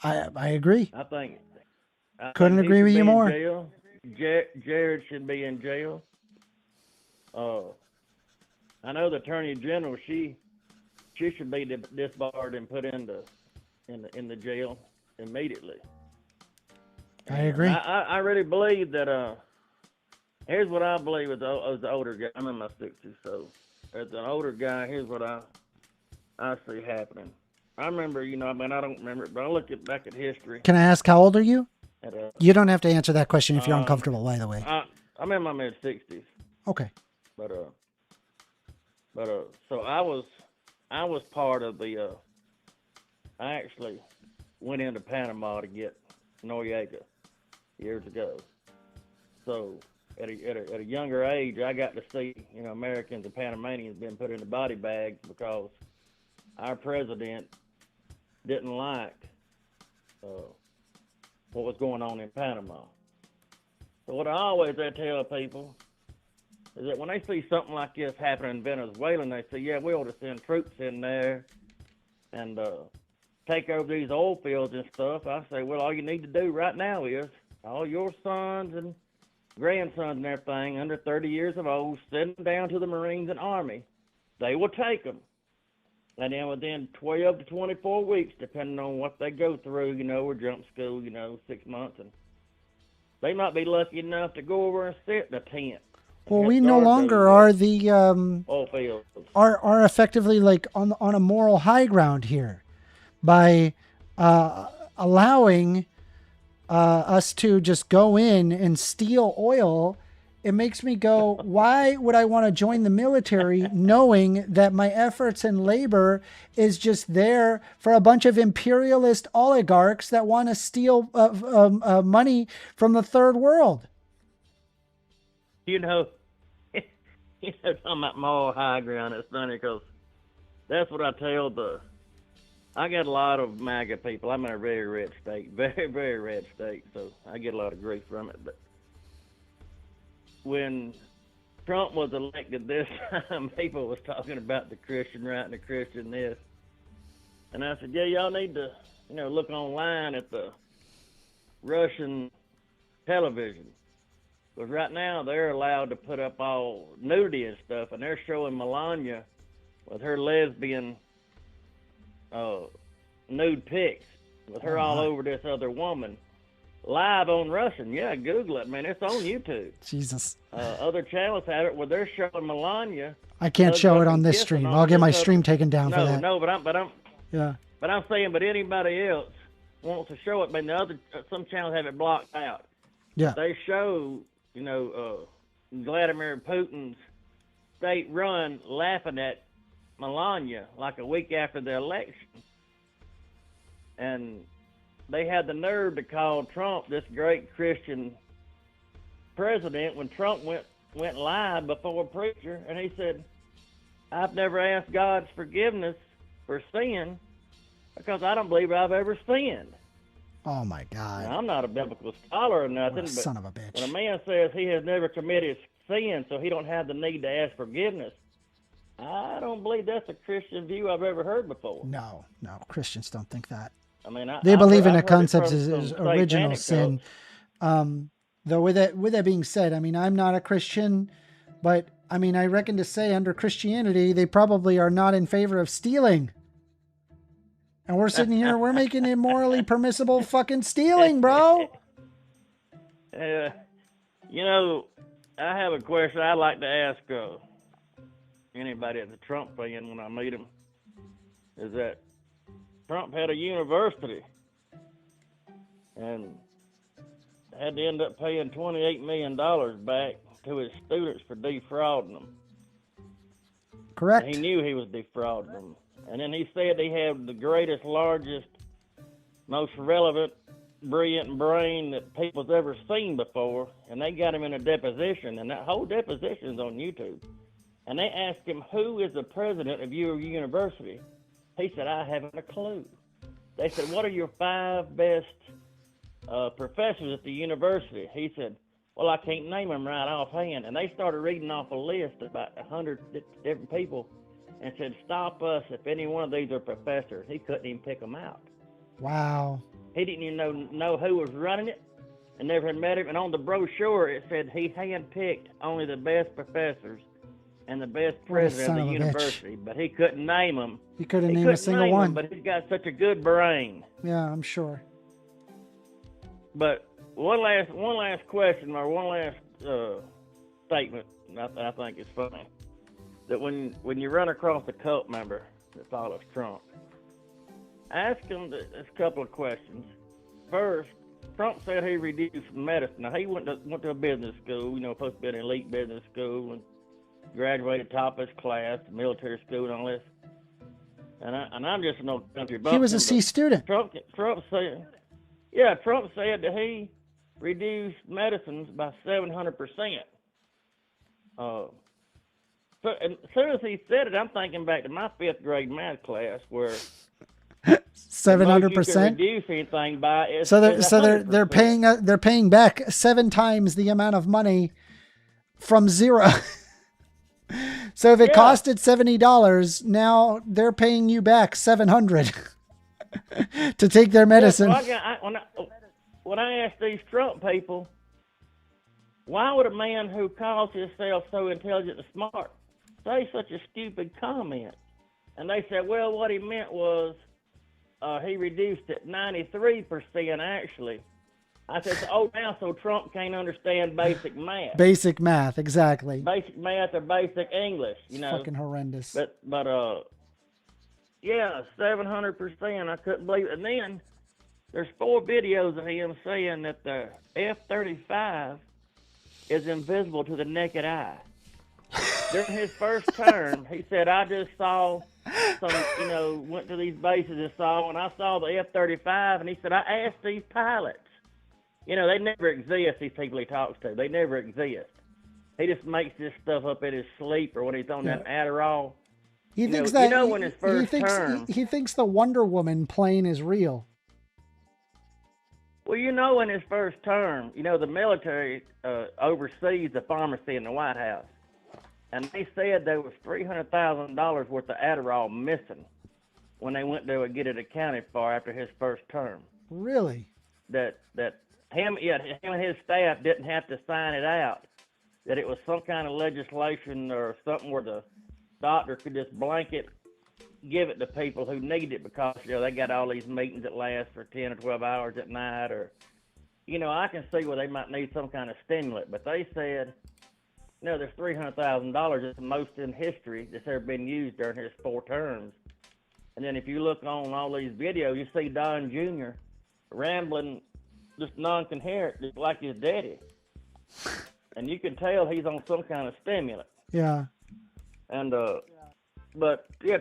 I agree. I think Couldn't he agree should with be you in more. Jail. Jared should be in jail. I know the Attorney General. She should be disbarred and put in the jail immediately. I agree. I really believe that. Here's what I believe as the older guy. I'm in my 60s, so as an older guy, here's what I see happening. I remember, I don't remember it, but I look back at history. Can I ask how old are you? At, You don't have to answer that question if you're uncomfortable, by the way. I'm in my mid 60s. Okay. But so I was part of the. I actually went into Panama to get Noriega years ago. So at a younger age, I got to see Americans and Panamanians being put in the body bags because our president didn't like what was going on in Panama. So what I always tell people is that when they see something like this happening in Venezuela, and they say, yeah, we ought to send troops in there and take over these oil fields and stuff, I say, well, all you need to do right now is all your sons and grandsons and everything under 30 years of old, send them down to the Marines and Army. They will take them. And then within 12 to 24 weeks, depending on what they go through, or jump school, 6 months, and they might be lucky enough to go over and sit in a tent. Well, we no longer are the oil fields. Are effectively like on a moral high ground here by allowing us to just go in and steal oil. It makes me go, why would I want to join the military knowing that my efforts and labor is just there for a bunch of imperialist oligarchs that want to steal money from the third world? Talking about moral high ground, it's funny because that's what I tell I got a lot of MAGA people. I'm in a very red state, very, very red state, so I get a lot of grief from it. But when Trump was elected this time, people was talking about the Christian right and the Christian this. And I said, yeah, y'all need to, look online at the Russian television. Because right now they're allowed to put up all nudity and stuff, and they're showing Melania with her lesbian nude pics with her all over this other woman live on Russian. Yeah, Google it, man. It's on YouTube. Jesus. Other channels have it where they're showing Melania. I can't show it on this stream. I'll get my stream taken down for that. No, but I'm yeah. But I'm saying, but anybody else wants to show it, but the other some channels have it blocked out. Yeah. They show, Vladimir Putin's state run laughing at Melania like a week after the election. And they had the nerve to call Trump this great Christian president when Trump went live before a preacher, and he said, I've never asked God's forgiveness for sin because I don't believe I've ever sinned. Oh, my God. Now, I'm not a biblical scholar or nothing, but son of a bitch. when a man says he has never committed sin, so he don't have the need to ask forgiveness, I don't believe that's a Christian view I've ever heard before. No, Christians don't think that. I mean, they believe in a I've concept heard it as from original satanic sin. Though with that being said, I mean, I'm not a Christian, but I mean, I reckon to say under Christianity, they probably are not in favor of stealing. And we're sitting here, we're making it morally permissible fucking stealing, bro. I have a question I'd like to ask anybody at the Trump fan when I meet him. Is that Trump had a university and had to end up paying $28 million back to his students for defrauding them. Correct. And he knew he was defrauding them. And then he said he had the greatest, largest, most relevant, brilliant brain that people's ever seen before. And they got him in a deposition, and that whole deposition's on YouTube. And they asked him, who is the president of your university? He said, I haven't a clue. They said, what are your 5 best professors at the university? He said, well, I can't name them right offhand. And they started reading off a list of about 100 different people and said, stop us if any one of these are professors. He couldn't even pick them out. Wow. He didn't even know who was running it, and never had met him. And on the brochure, it said he handpicked only the best professors and the best president of the university, but he couldn't name them. He couldn't name a single one. But he's got such a good brain. Yeah, I'm sure. But one last question, or one last statement, I think is funny. That when you run across a cult member that follows Trump, ask him this couple of questions. First, Trump said he reduced medicine. Now, he went to a business school, supposed to be an elite business school, and graduated top of his class, military school and all this. And I'm just an old country bumpkin. He was a C student. Trump said that he reduced medicines by 700%. So as soon as he said it, I'm thinking back to my 5th grade math class where 700%. Reduce anything by is, so is they're paying back 7 times the amount of money from zero. So if it costed $70, now they're paying you back $700 to take their medicine. When I ask these Trump people, why would a man who calls himself so intelligent and smart say such a stupid comment? And they said, well, what he meant was he reduced it 93% actually. I said, now so Trump can't understand basic math. Basic math, exactly. Basic math or basic English, Fucking horrendous. But 700%, I couldn't believe it. And then there's 4 videos of him saying that the F-35 is invisible to the naked eye. During his first term, he said, I just saw some, went to these bases and I saw the F-35, and he said, I asked these pilots. They never exist, these people he talks to. They never exist. He just makes this stuff up in his sleep or when he's on that Adderall. He thinks that when his first term. He thinks the Wonder Woman plane is real. Well, in his first term, the military oversees the pharmacy in the White House. And they said there was $300,000 worth of Adderall missing when they went to get it accounted for after his first term. Really? That him and his staff didn't have to sign it out. That it was some kind of legislation or something where the doctor could just blanket give it to people who need it because, they got all these meetings that last for 10 or 12 hours at night or, I can see where they might need some kind of stimulant. But they said, there's $300,000. It's the most in history that's ever been used during his 4 terms. And then if you look on all these videos, you see Don Jr. rambling just non-coherent, just like his daddy. And you can tell he's on some kind of stimulant. Yeah. And,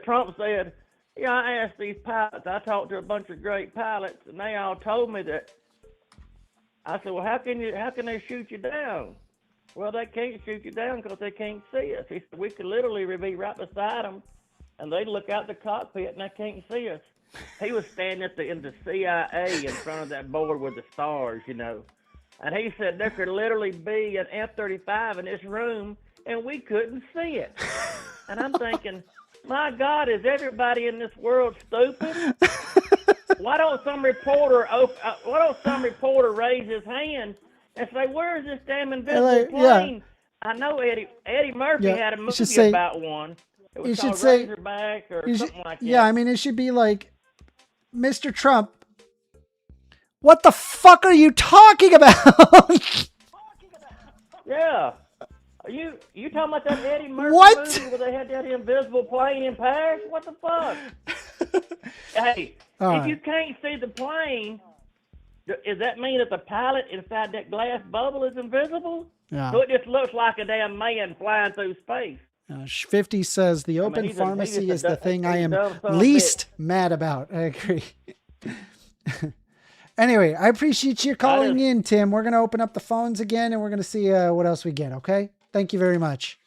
Trump said, I asked these pilots, I talked to a bunch of great pilots, and they all told me that. I said, well, how can they shoot you down? Well, they can't shoot you down because they can't see us. He said, we could literally be right beside them, and they'd look out the cockpit, and they can't see us. He was standing in the CIA in front of that board with the stars, And he said there could literally be an F-35 in this room, and we couldn't see it. And I'm thinking, my God, is everybody in this world stupid? Why don't some reporter raise his hand and say, where is this damn invisible plane? Yeah. I know Eddie Murphy had a movie about one. It was called Razorback or something like that. Yeah, I mean, it should be like, Mr. Trump, what the fuck are you talking about? Yeah. Are you talking about that Eddie Murphy movie where they had that invisible plane in Paris? What the fuck? Hey, if you can't see the plane, does that mean that the pilot inside that glass bubble is invisible? Yeah. So it just looks like a damn man flying through space. 50 says the open pharmacy is the thing I am least mad about. I agree. Anyway, I appreciate you calling in, Tim. We're going to open up the phones again, and we're going to see what else we get, okay? Thank you very much.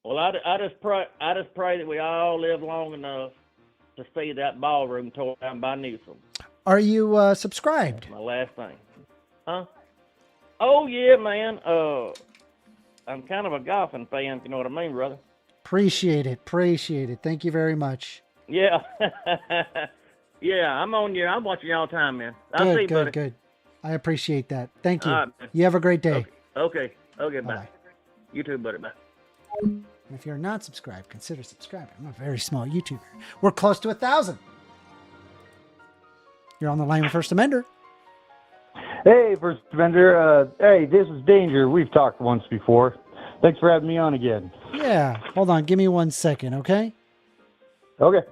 Well, I just pray that we all live long enough to see that ballroom torn down by Newsom. Are you subscribed? That's my last thing. Huh? Oh, yeah, man. I'm kind of a golfing fan, if you know what I mean, brother. Appreciate it. Thank you very much. Yeah. Yeah, I'm on you. I'm watching you all the time, man. I'll see you, buddy. Good. I appreciate that. Thank you. All right, man. You have a great day. Okay, bye. Bye-bye. You too, buddy. Bye. And if you're not subscribed, consider subscribing. I'm a very small YouTuber. We're close to 1,000. You're on the line with First Amender. Hey, First Amender. Hey, this is Danger. We've talked once before. Thanks for having me on again. Yeah. Hold on. Give me 1 second, okay? Okay.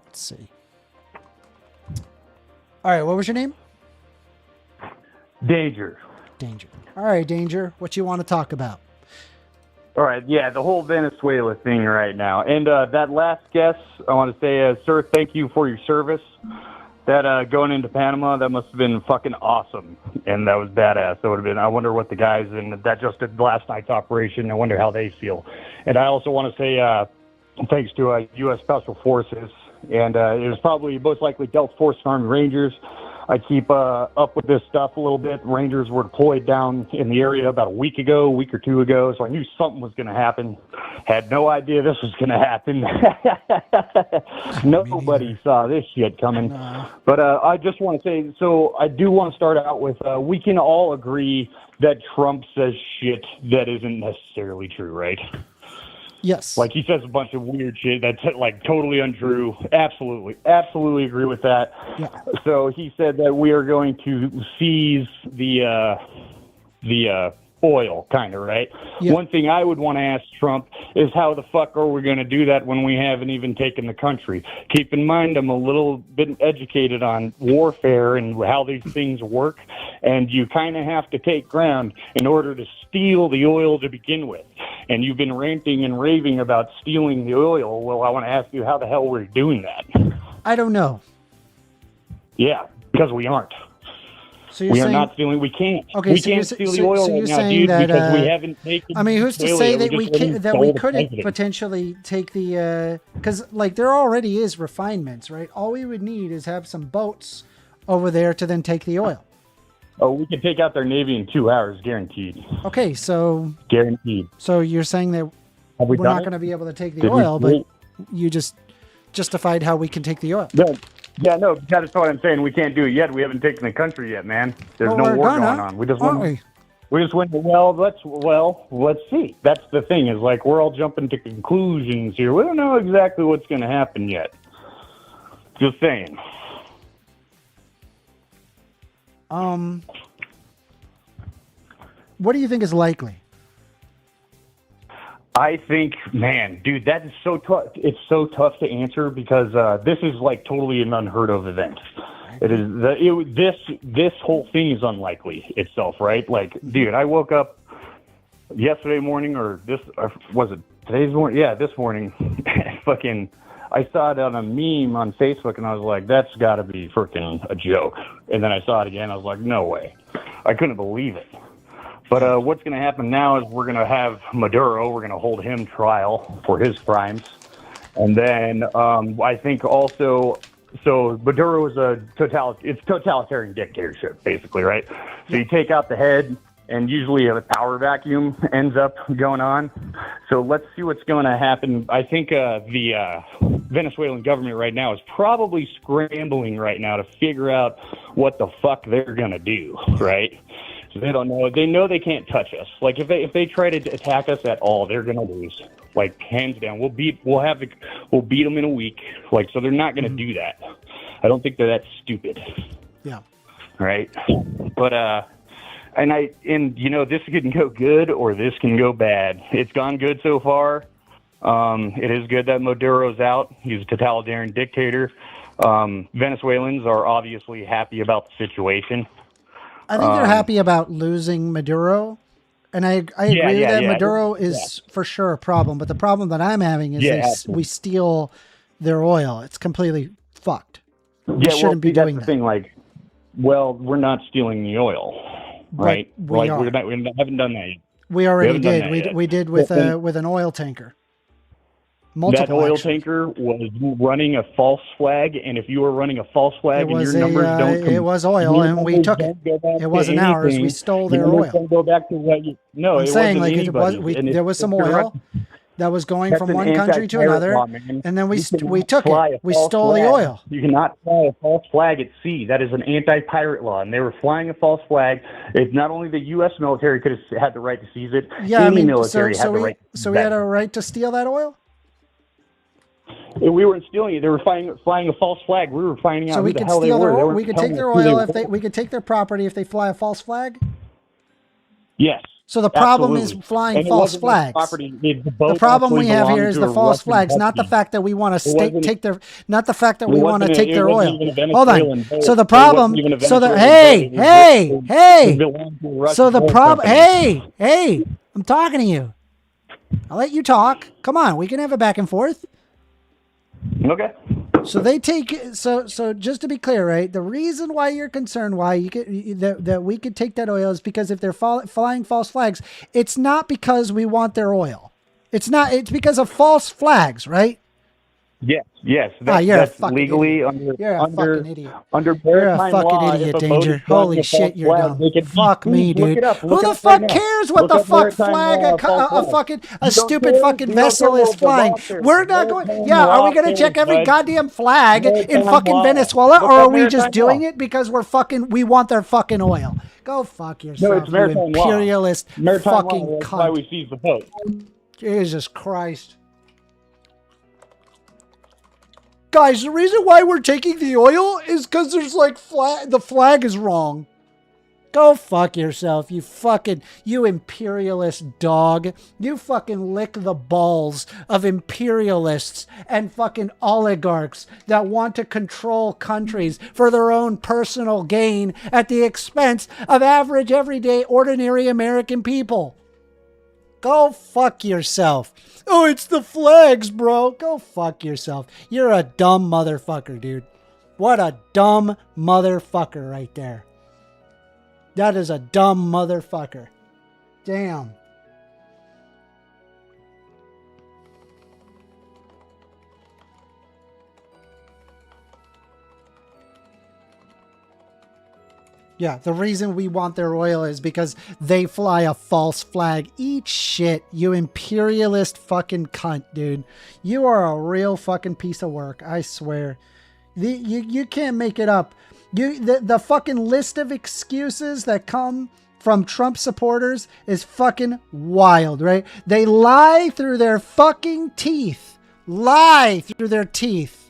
Let's see. All right. What was your name? Danger. Danger. All right, Danger. What you want to talk about? All right, yeah, the whole Venezuela thing right now. And that last guest, I want to say, sir, thank you for your service. That going into Panama, that must have been fucking awesome. And that was badass. That would have been, I wonder what the guys in that just did last night's operation, I wonder how they feel. And I also want to say thanks to U.S. Special Forces. And it was probably most likely Delta Force and Army Rangers. I keep up with this stuff a little bit. Rangers were deployed down in the area about a week or two ago, so I knew something was going to happen. Had no idea this was going to happen. Nobody saw this shit coming. No. But I just want to say, so I do want to start out with, we can all agree that Trump says shit that isn't necessarily true, right? Yes. Like, he says a bunch of weird shit that's, like, totally untrue. Absolutely agree with that. Yeah. So he said that we are going to seize the oil, kind of, right? Yeah. One thing I would want to ask Trump is how the fuck are we going to do that when we haven't even taken the country? Keep in mind, I'm a little bit educated on warfare and how these things work, and you kind of have to take ground in order to steal the oil to begin with. And you've been ranting and raving about stealing the oil. Well, I want to ask you, how the hell we're doing that? I don't know. Yeah, because we aren't. So you're we saying, are not stealing. We can't. Okay, we so can't steal the oil right now, dude, that, because we haven't taken. I mean, who's to say that we couldn't president. potentially take the? Because like there already is refinements, right? All we would need is have some boats over there to then take the oil. Oh, we can take out their navy in 2 hours, guaranteed. Okay, so guaranteed. So you're saying that we're not going to be able to take the oil, but you just justified how we can take the oil. No. Yeah, no, that's what I'm saying. We can't do it yet. We haven't taken the country yet, man. There's no war going on. We just went. We just went. Let's see. That's the thing. Is like we're all jumping to conclusions here. We don't know exactly what's going to happen yet. Just saying. What do you think is likely? I think, man, dude, that is so tough. It's so tough to answer because this is like totally an unheard of event. It is this whole thing is unlikely itself, right? Like, dude, I woke up yesterday morning, or was it today's morning? Yeah, this morning. Fucking, I saw it on a meme on Facebook, and I was like, that's got to be freaking a joke. And then I saw it again. I was like, no way. I couldn't believe it. But what's going to happen now is we're going to have Maduro. We're going to hold him trial for his crimes. And then I think also, so Maduro is it's totalitarian dictatorship, basically, right? So you take out the head, and usually a power vacuum ends up going on. So let's see what's going to happen. I think the Venezuelan government right now is probably scrambling right now to figure out what the fuck they're going to do, right? They don't know. They know they can't touch us. Like if they try to attack us at all, they're gonna lose. Like hands down. We'll beat them in a week. Like so, they're not gonna do that. I don't think they're that stupid. Yeah. Right. But and you know this can go good or this can go bad. It's gone good so far. It is good that Maduro's out. He's a totalitarian dictator. Venezuelans are obviously happy about the situation. I think they're happy about losing Maduro, and I agree that Maduro is for sure a problem. But the problem that I'm having is we steal their oil. It's completely fucked. We shouldn't be doing that. Thing, like, well, we're not stealing the oil, right? We haven't done that yet. We already did. We did with an oil tanker. Multiple, that oil tanker was running a false flag, and if you were running a false flag and your numbers don't come, it was oil, and we took it. It wasn't ours. We stole their oil. Go back to what I'm saying, like there was some oil. that was going That's from an one country to anti-pirate another, law, man. and then we You cannot took fly it. a We false stole the flag. oil. You cannot fly a false flag at sea. That is an anti-pirate law, and they were flying a false flag. It's not only the U.S. military could have had the right to seize it. Yeah, any I mean, military had the right. So we had a right to steal that oil. We weren't stealing it. They were flying a false flag. We were finding out So who we the could hell they steal their were. They oil. weren't We could take telling their us who they oil if were. we could take their property if they fly a false flag. Yes. So the problem absolutely. is flying And it false wasn't their flags. property. The The problem we have here is the false flags, not the fact fact that we want to take their, not the fact that It we want to wasn't take a- it their wasn't oil. even a Hold Venezuelan on. boat. So the It problem, wasn't even a so the Venezuelan boat. It was- hey, it belonged to a Russian so the oil problem, company. hey, I'm talking to you. I'll let you talk. Come on, we can have a back and forth. Okay. So they take so just to be clear, right? The reason why you're concerned why you could that we could take that oil is because if they're flying false flags, it's not because we want their oil. It's not. It's because of false flags, right? Yes. You're That's a fucking legally idiot. You're a fucking idiot. under You're a maritime fucking law, idiot, if a boat Danger. is flying Holy a shit, false you're flag, dumb. they can Fuck be me, sued. Look dude. it up. Who Look the it up fuck right now. cares what Look the up fuck maritime flag law, a false flag. fucking You don't stupid care? fucking You don't vessel care is what the law flying? says. We're not going. Maritime Yeah, are we law going to says, check every bud. goddamn flag in Maritime fucking law. Venezuela, Look or are up we just maritime doing law. it because we want their fucking oil? Go fuck yourself, No, it's you maritime law. imperialist Maritime fucking law. That's why cunt. we seized the boat. Jesus Christ. Guys, the reason why we're taking the oil is because there's like the flag is wrong. Go fuck yourself, you imperialist dog. You fucking lick the balls of imperialists and fucking oligarchs that want to control countries for their own personal gain at the expense of average, everyday, ordinary American people. Go fuck yourself. Oh, it's the flags, bro. Go fuck yourself. You're a dumb motherfucker, dude. What a dumb motherfucker right there. That is a dumb motherfucker. Damn. Yeah, the reason we want their oil is because they fly a false flag. Eat shit, you imperialist fucking cunt, dude. You are a real fucking piece of work, I swear. You can't make it up. The fucking list of excuses that come from Trump supporters is fucking wild, right? They lie through their fucking teeth. Lie through their teeth.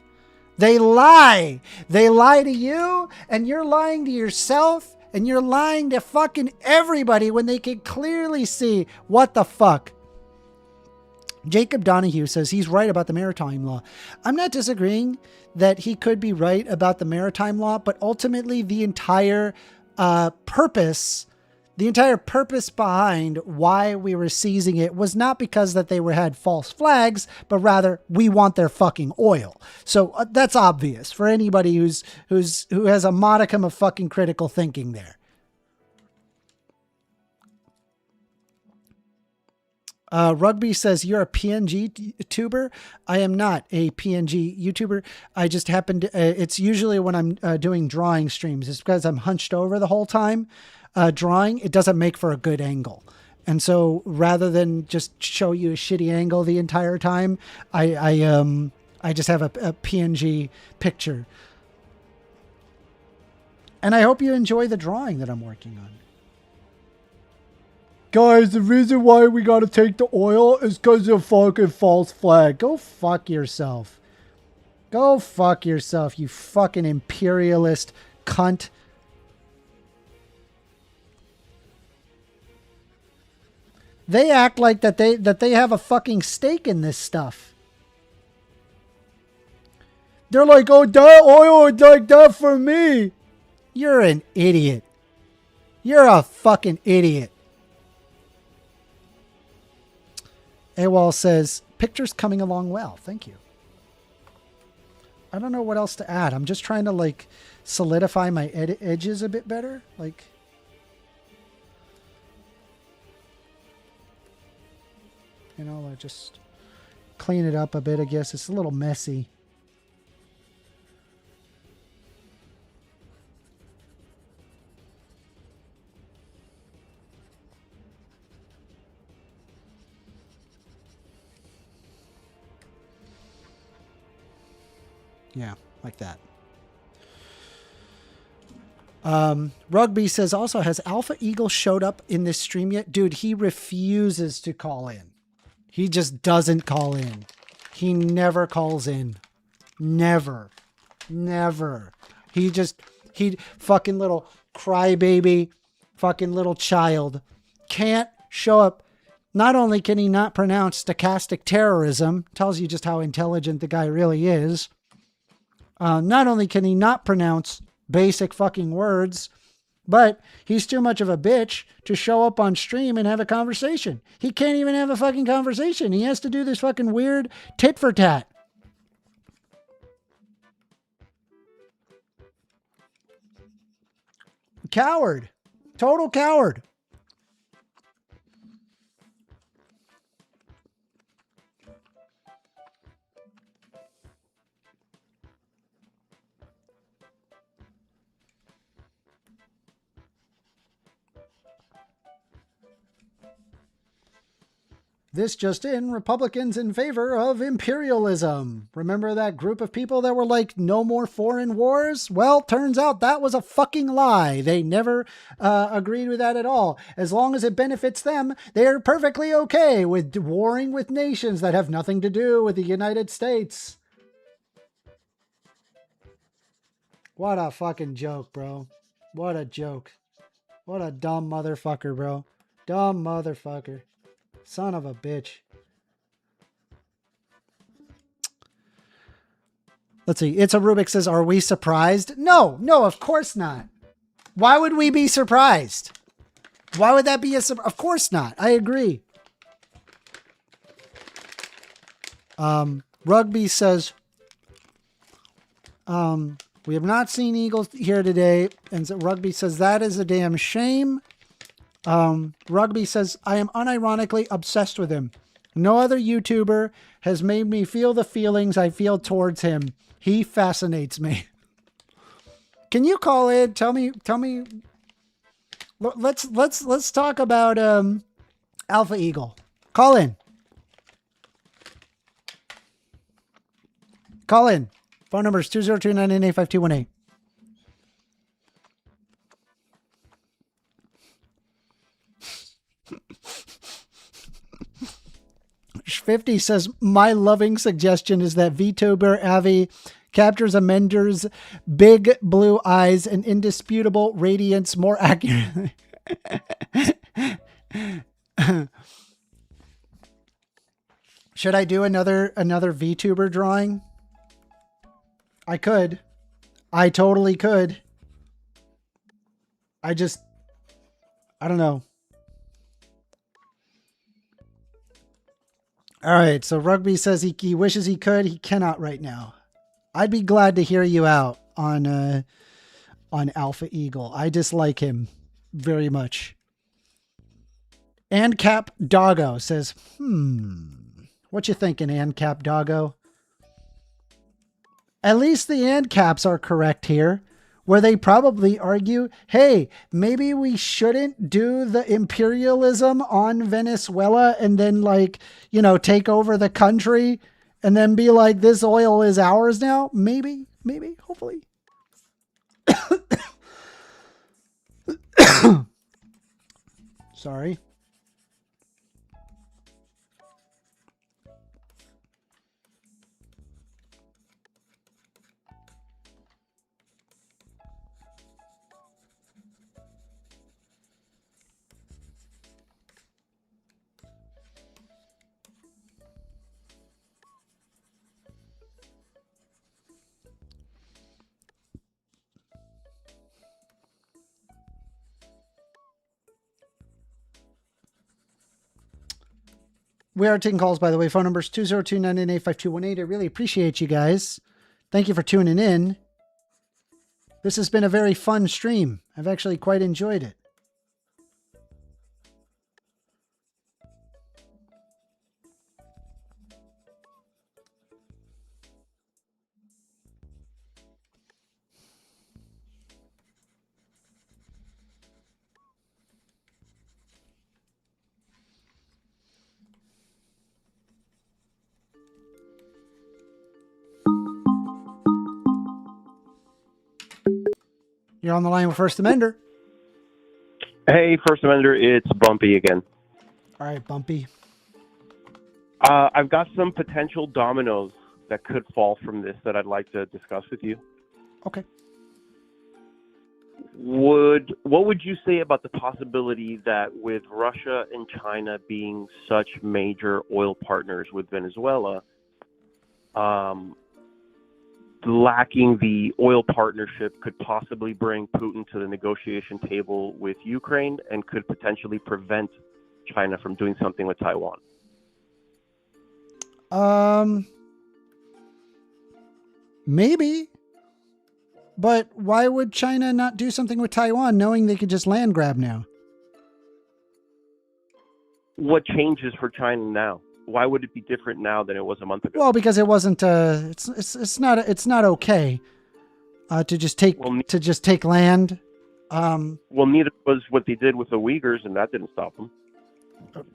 They lie. They lie to you, and you're lying to yourself, and you're lying to fucking everybody when they can clearly see what the fuck. Jacob Donahue says he's right about the maritime law. I'm not disagreeing that he could be right about the maritime law, but ultimately the entire purpose behind why we were seizing it was not because that they had false flags, but rather we want their fucking oil. So that's obvious for anybody who has a modicum of fucking critical thinking there. Rugby says, you're a PNG tuber. I am not a PNG YouTuber. I just happened to, it's usually when I'm doing drawing streams. It's because I'm hunched over the whole time drawing. It doesn't make for a good angle. And so rather than just show you a shitty angle the entire time, I just have a PNG picture. And I hope you enjoy the drawing that I'm working on. Guys, the reason why we gotta take the oil is because of fucking false flag. Go fuck yourself. Go fuck yourself, you fucking imperialist cunt. They act like that they have a fucking stake in this stuff. They're like, oh, that oil is like that for me. You're an idiot. You're a fucking idiot. AWOL says, picture's coming along well. Thank you. I don't know what else to add. I'm just trying to like solidify my edges a bit better. Like, you know, like just clean it up a bit, I guess. It's a little messy. Yeah, like that. Rugby says also, has Alpha Eagle showed up in this stream yet? Dude, he refuses to call in. He just doesn't call in. He never calls in. Never. He fucking little crybaby, fucking little child can't show up. Not only can he not pronounce stochastic terrorism, tells you just how intelligent the guy really is. Not only can he not pronounce basic fucking words, but he's too much of a bitch to show up on stream and have a conversation. He can't even have a fucking conversation. He has to do this fucking weird tit for tat. Coward. Total coward. This just in, Republicans in favor of imperialism. Remember that group of people that were like, no more foreign wars? Well, turns out that was a fucking lie. They never agreed with that at all. As long as it benefits them, they're perfectly okay with warring with nations that have nothing to do with the United States. What a fucking joke, bro. What a joke. What a dumb motherfucker, bro. Dumb motherfucker. Son of a bitch. Let's see. It's a Rubik says, are we surprised? No, of course not. Why would we be surprised? Why would that be a surprise? Of course not. I agree. Rugby says, we have not seen Eagles here today. And so Rugby says, that is a damn shame. Rugby says, I am unironically obsessed with him. No other YouTuber has made me feel the feelings I feel towards him. He fascinates me. Can you call in? Tell me. Let's talk about, Alpha Eagle. Call in. Phone number is 202-998-5218. 50 says, my loving suggestion is that VTuber Avi captures Amender's big blue eyes and indisputable radiance more accurately. Should I do another VTuber drawing? I could. I totally could. I don't know. All right, so Rugby says he wishes he could. He cannot right now. I'd be glad to hear you out on Alpha Eagle. I dislike him very much. Ancap Doggo says, what you thinking, Ancap Doggo? At least the Ancaps are correct here, where they probably argue, hey, maybe we shouldn't do the imperialism on Venezuela and then take over the country and then be like, this oil is ours now. Maybe, hopefully. Sorry. We are taking calls, by the way. Phone number is 202-998-5218. I really appreciate you guys. Thank you for tuning in. This has been a very fun stream. I've actually quite enjoyed it. You're on the line with First Amender. Hey, First Amender, it's Bumpy again. All right, Bumpy. I've got some potential dominoes that could fall from this that I'd like to discuss with you. Okay. What would you say about the possibility that with Russia and China being such major oil partners with Venezuela, lacking the oil partnership could possibly bring Putin to the negotiation table with Ukraine and could potentially prevent China from doing something with Taiwan? Maybe. But why would China not do something with Taiwan knowing they could just land grab now? What changes for China now? Why would it be different now than it was a month ago? Well, because it wasn't it's not okay to just take land. Well, neither was what they did with the Uyghurs, and that didn't stop them.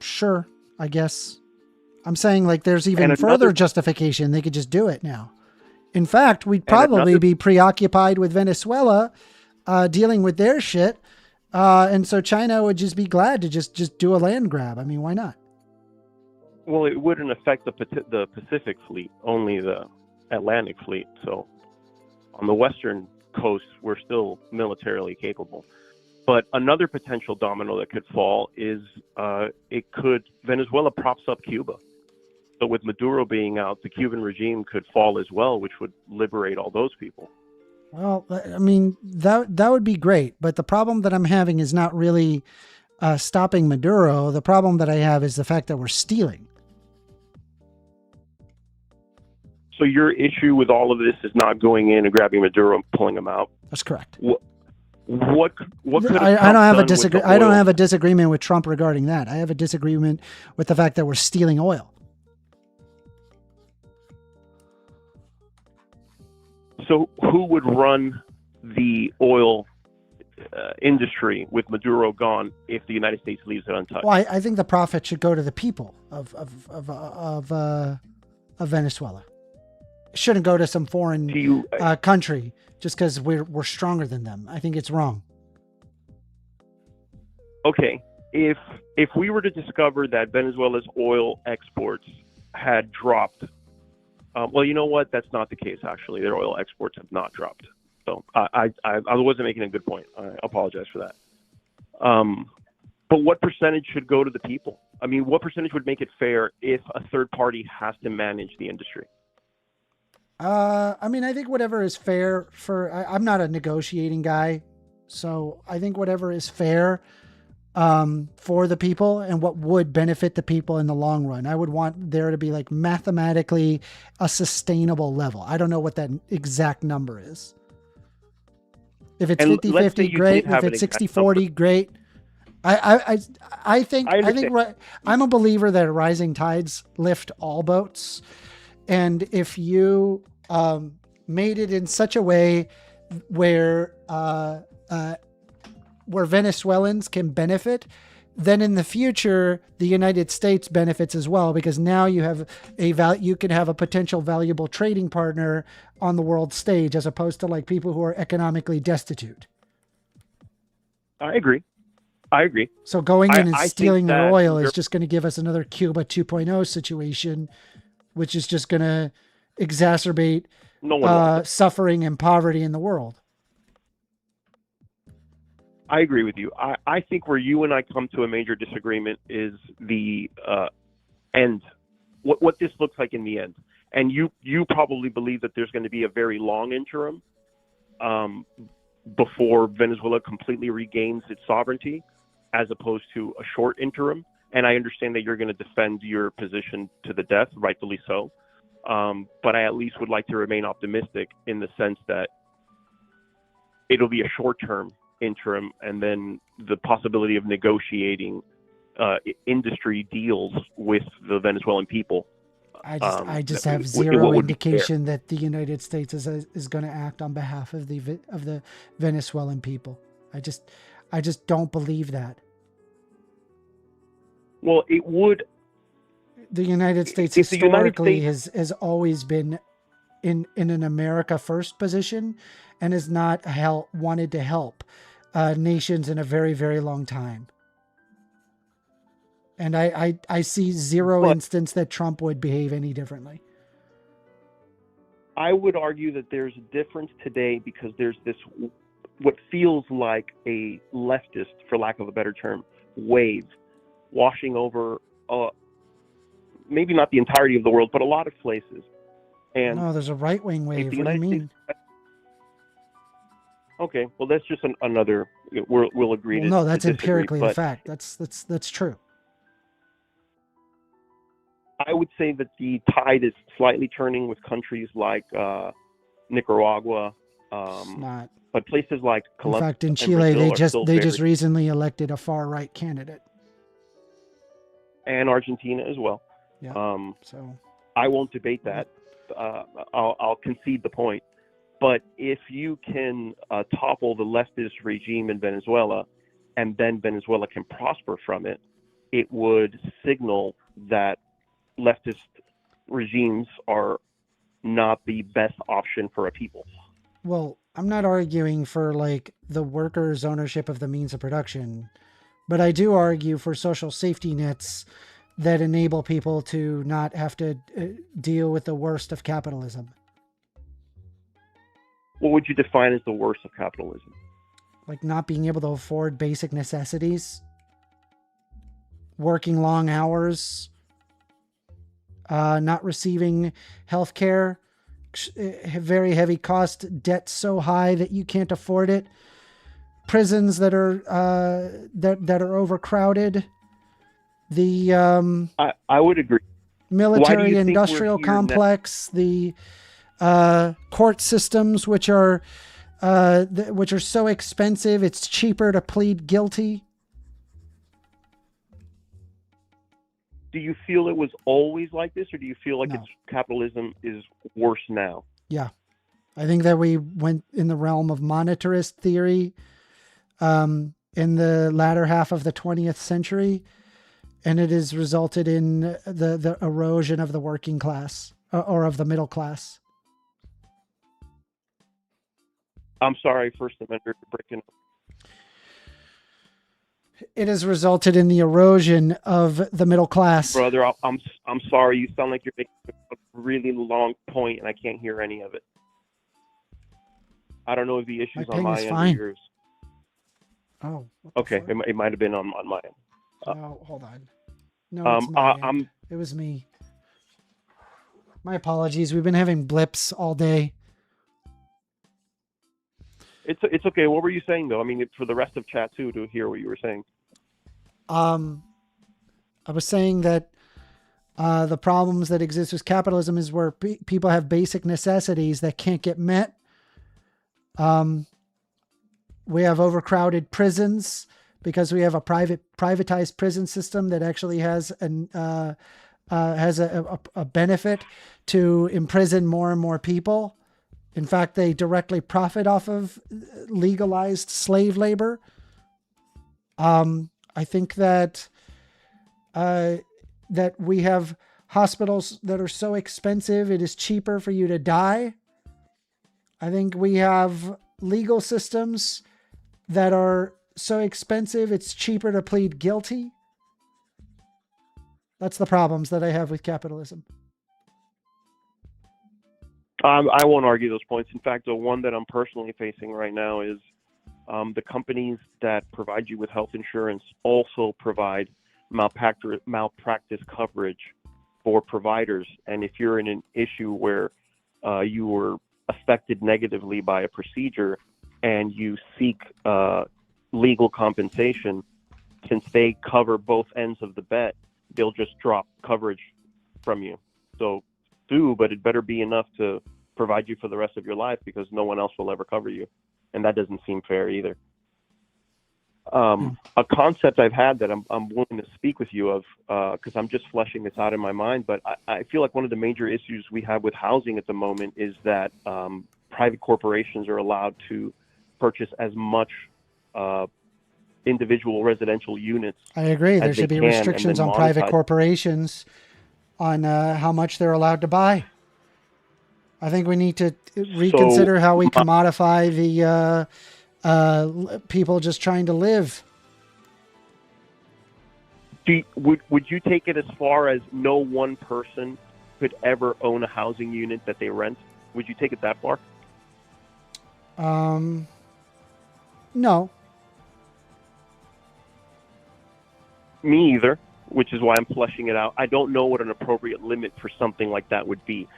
Sure, I guess. I'm saying like there's even further justification. They could just do it now. In fact, we'd probably be preoccupied with Venezuela dealing with their shit. And so China would just be glad to just do a land grab. I mean, why not? Well, it wouldn't affect the Pacific fleet, only the Atlantic fleet. So on the western coast, we're still militarily capable. But another potential domino that could fall is Venezuela props up Cuba. So with Maduro being out, the Cuban regime could fall as well, which would liberate all those people. Well, I mean, that would be great. But the problem that I'm having is not really stopping Maduro. The problem that I have is the fact that we're stealing. So your issue with all of this is not going in and grabbing Maduro and pulling him out? That's correct. What could I don't have a disagreement with Trump regarding that. I have a disagreement with the fact that we're stealing oil. So who would run the oil industry with Maduro gone if the United States leaves it untouched? Well, I think the profit should go to the people of Venezuela. It shouldn't go to some foreign country just because we're stronger than them. I think it's wrong. Okay, if we were to discover that Venezuela's oil exports had dropped. Well, you know what? That's not the case, actually. Their oil exports have not dropped. So I wasn't making a good point. I apologize for that. But what percentage should go to the people? I mean, what percentage would make it fair if a third party has to manage the industry? I mean, I think whatever is fair I'm not a negotiating guy. So I think whatever is fair for the people and what would benefit the people in the long run. I would want there to be like mathematically a sustainable level. I don't know what that exact number is. If it's 50-50, great. If it's 60-40, great. I think I'm a believer that rising tides lift all boats. And if you made it in such a way where Venezuelans can benefit, then in the future, the United States benefits as well, because now you have you can have a potential valuable trading partner on the world stage, as opposed to like people who are economically destitute. I agree. So going in and stealing their oil is just going to give us another Cuba 2.0 situation, which is just going to exacerbate suffering and poverty in the world. I agree with you. I think where you and I come to a major disagreement is the end, what this looks like in the end. And you probably believe that there's going to be a very long interim before Venezuela completely regains its sovereignty, as opposed to a short interim. And I understand that you're going to defend your position to the death, rightfully so. But I at least would like to remain optimistic in the sense that it'll be a short-term interim, and then the possibility of negotiating industry deals with the Venezuelan people. I just have zero indication that the United States is going to act on behalf of the Venezuelan people. I just don't believe that. Well, it would. The United States historically has always been in an America first position and has not wanted to help nations in a very, very long time. And I see zero instance that Trump would behave any differently. I would argue that there's a difference today because there's this, what feels like a leftist, for lack of a better term, wave washing over, maybe not the entirety of the world, but a lot of places. And no, there's a right-wing wave. What do you mean? Okay, well, that's just another. We'll agree. Well, no, that's empirically a fact. That's true. I would say that the tide is slightly turning with countries like Nicaragua, not. But places like Colombia. In fact, in Chile, they just recently elected a far-right candidate. And Argentina as well. Yeah. So I won't debate that. I'll concede the point. But if you can topple the leftist regime in Venezuela, and then Venezuela can prosper from it, it would signal that leftist regimes are not the best option for a people. Well, I'm not arguing for like the workers' ownership of the means of production, but I do argue for social safety nets that enable people to not have to deal with the worst of capitalism. What would you define as the worst of capitalism? Like not being able to afford basic necessities, working long hours, not receiving health care, very heavy cost, debt so high that you can't afford it, prisons that are overcrowded, the I would agree. Military industrial complex, the court systems which are so expensive it's cheaper to plead guilty. Do you feel it was always like this, or do you feel like No. capitalism is worse now? Yeah. I think that we went in the realm of monetarist theory in the latter half of the 20th century, and it has resulted in the erosion of the working class or of the middle class. I'm sorry, First Amendment breaking. It has resulted in the erosion of the middle class. Brother, I'm sorry. You sound like you're making a really long point, and I can't hear any of it. I don't know if the issue's on my end or yours. Oh. Okay, it might have been on my end. Oh, hold on. No, it's my end. It was me. My apologies. We've been having blips all day. It's okay. What were you saying though? I mean, for the rest of chat too, to hear what you were saying. I was saying that the problems that exist with capitalism is where people have basic necessities that can't get met. We have overcrowded prisons because we have a privatized prison system that actually has a benefit to imprison more and more people. In fact, they directly profit off of legalized slave labor. I think that that we have hospitals that are so expensive it is cheaper for you to die. I think we have legal systems that are so expensive it's cheaper to plead guilty. That's the problems that I have with capitalism. I won't argue those points. In fact, the one that I'm personally facing right now is the companies that provide you with health insurance also provide malpractice coverage for providers. And if you're in an issue where you were affected negatively by a procedure and you seek legal compensation, since they cover both ends of the bet, they'll just drop coverage from you. So sue, but it better be enough to provide you for the rest of your life because no one else will ever cover you. And that doesn't seem fair either. A concept I've had that I'm willing to speak with you of, because I'm just fleshing this out in my mind, but I feel like one of the major issues we have with housing at the moment is that private corporations are allowed to purchase as much individual residential units. I agree. There should be restrictions on private corporations on how much they're allowed to buy. I think we need to reconsider how we commodify the people just trying to live. Would you take it as far as no one person could ever own a housing unit that they rent? Would you take it that far? No. Me either, which is why I'm fleshing it out. I don't know what an appropriate limit for something like that would be.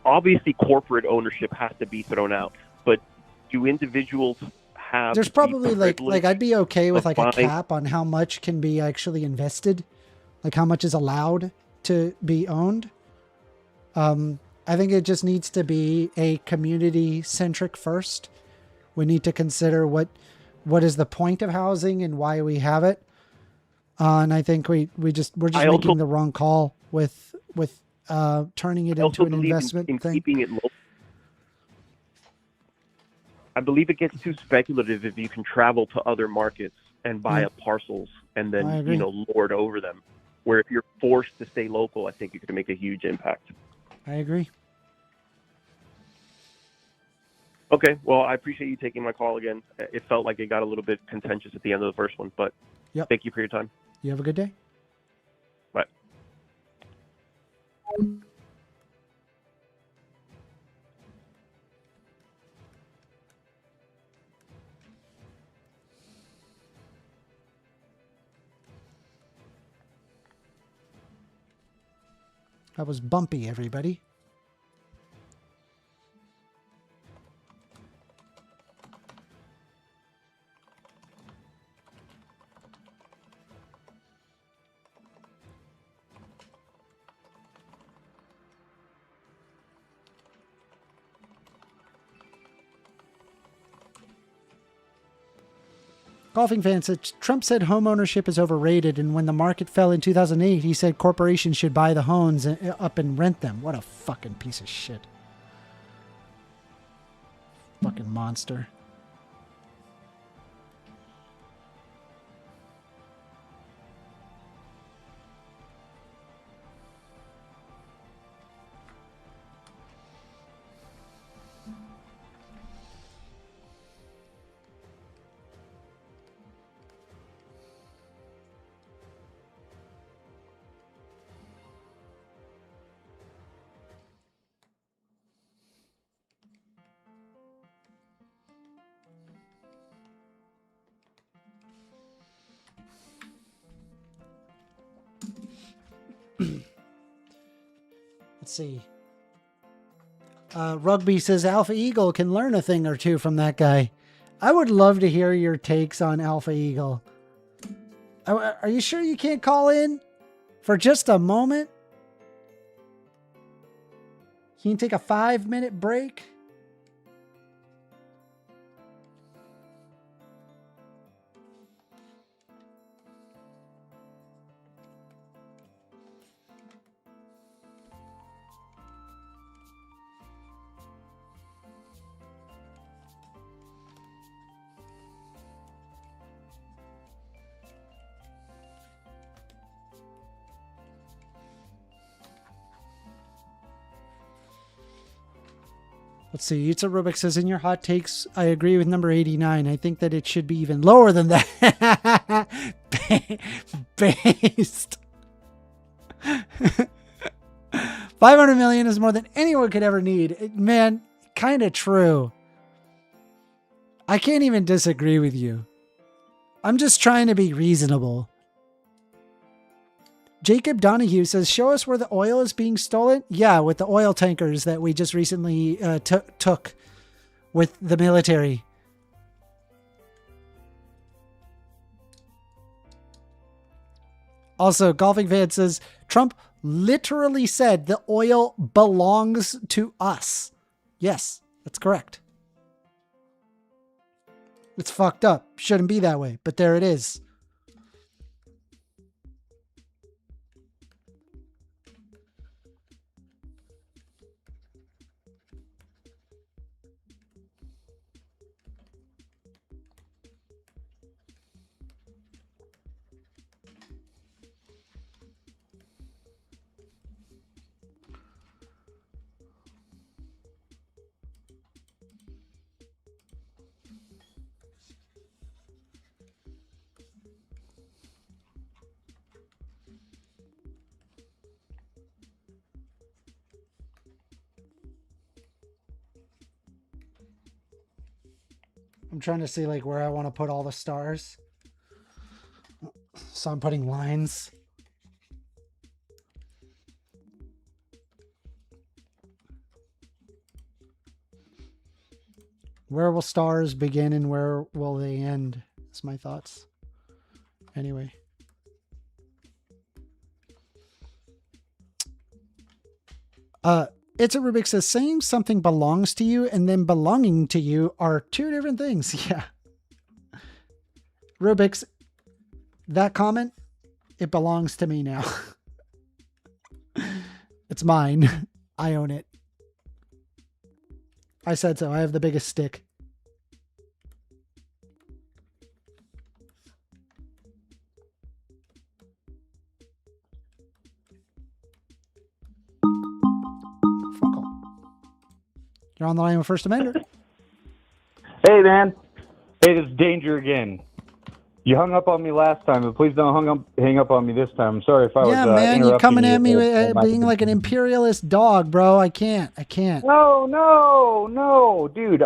Obviously, corporate ownership has to be thrown out, but do individuals have... There's probably like I'd be okay with like a buying... cap on how much can be actually invested, like how much is allowed to be owned. I think it just needs to be a community centric first. We need to consider what is the point of housing and why we have it. And I think we're just making the wrong call with turning it into an investment in thing. Keeping it local. I believe it gets too speculative if you can travel to other markets and buy up parcels and then lord over them. Where if you're forced to stay local, I think you could make a huge impact. I agree. Okay, well, I appreciate you taking my call again. It felt like it got a little bit contentious at the end of the first one, but thank you for your time. You have a good day. Bye. That was Bumpy, everybody. Golfing fan said Trump said home ownership is overrated, and when the market fell in 2008, he said corporations should buy the homes up and rent them. What a fucking piece of shit. Fucking monster. Let's see. Rugby says Alpha Eagle can learn a thing or two from that guy. I would love to hear your takes on Alpha Eagle. Are you sure you can't call in for just a moment? Can you take a 5-minute break? Let's see. Yitza Rubik says, in your hot takes, I agree with number 89. I think that it should be even lower than that. Based. 500 million is more than anyone could ever need. Man, kind of true. I can't even disagree with you. I'm just trying to be reasonable. Jacob Donahue says, show us where the oil is being stolen. Yeah, with the oil tankers that we just recently took with the military. Also, Golfing Fan says, Trump literally said the oil belongs to us. Yes, that's correct. It's fucked up. Shouldn't be that way, but there it is. I'm trying to see like where I want to put all the stars. So I'm putting lines. Where will stars begin and where will they end? That's my thoughts. Anyway. It's a Rubik says saying something belongs to you and then belonging to you are two different things. Yeah. Rubik's, that comment, it belongs to me now. It's mine. I own it. I said so. I have the biggest stick. Phone call. You're on the line with First Amendment. Hey, man. Hey, this is Danger again. You hung up on me last time, but please don't hang up on me this time. I'm sorry if I was man, you're coming at me with, with being like an imperialist dog, bro. I can't. No, dude.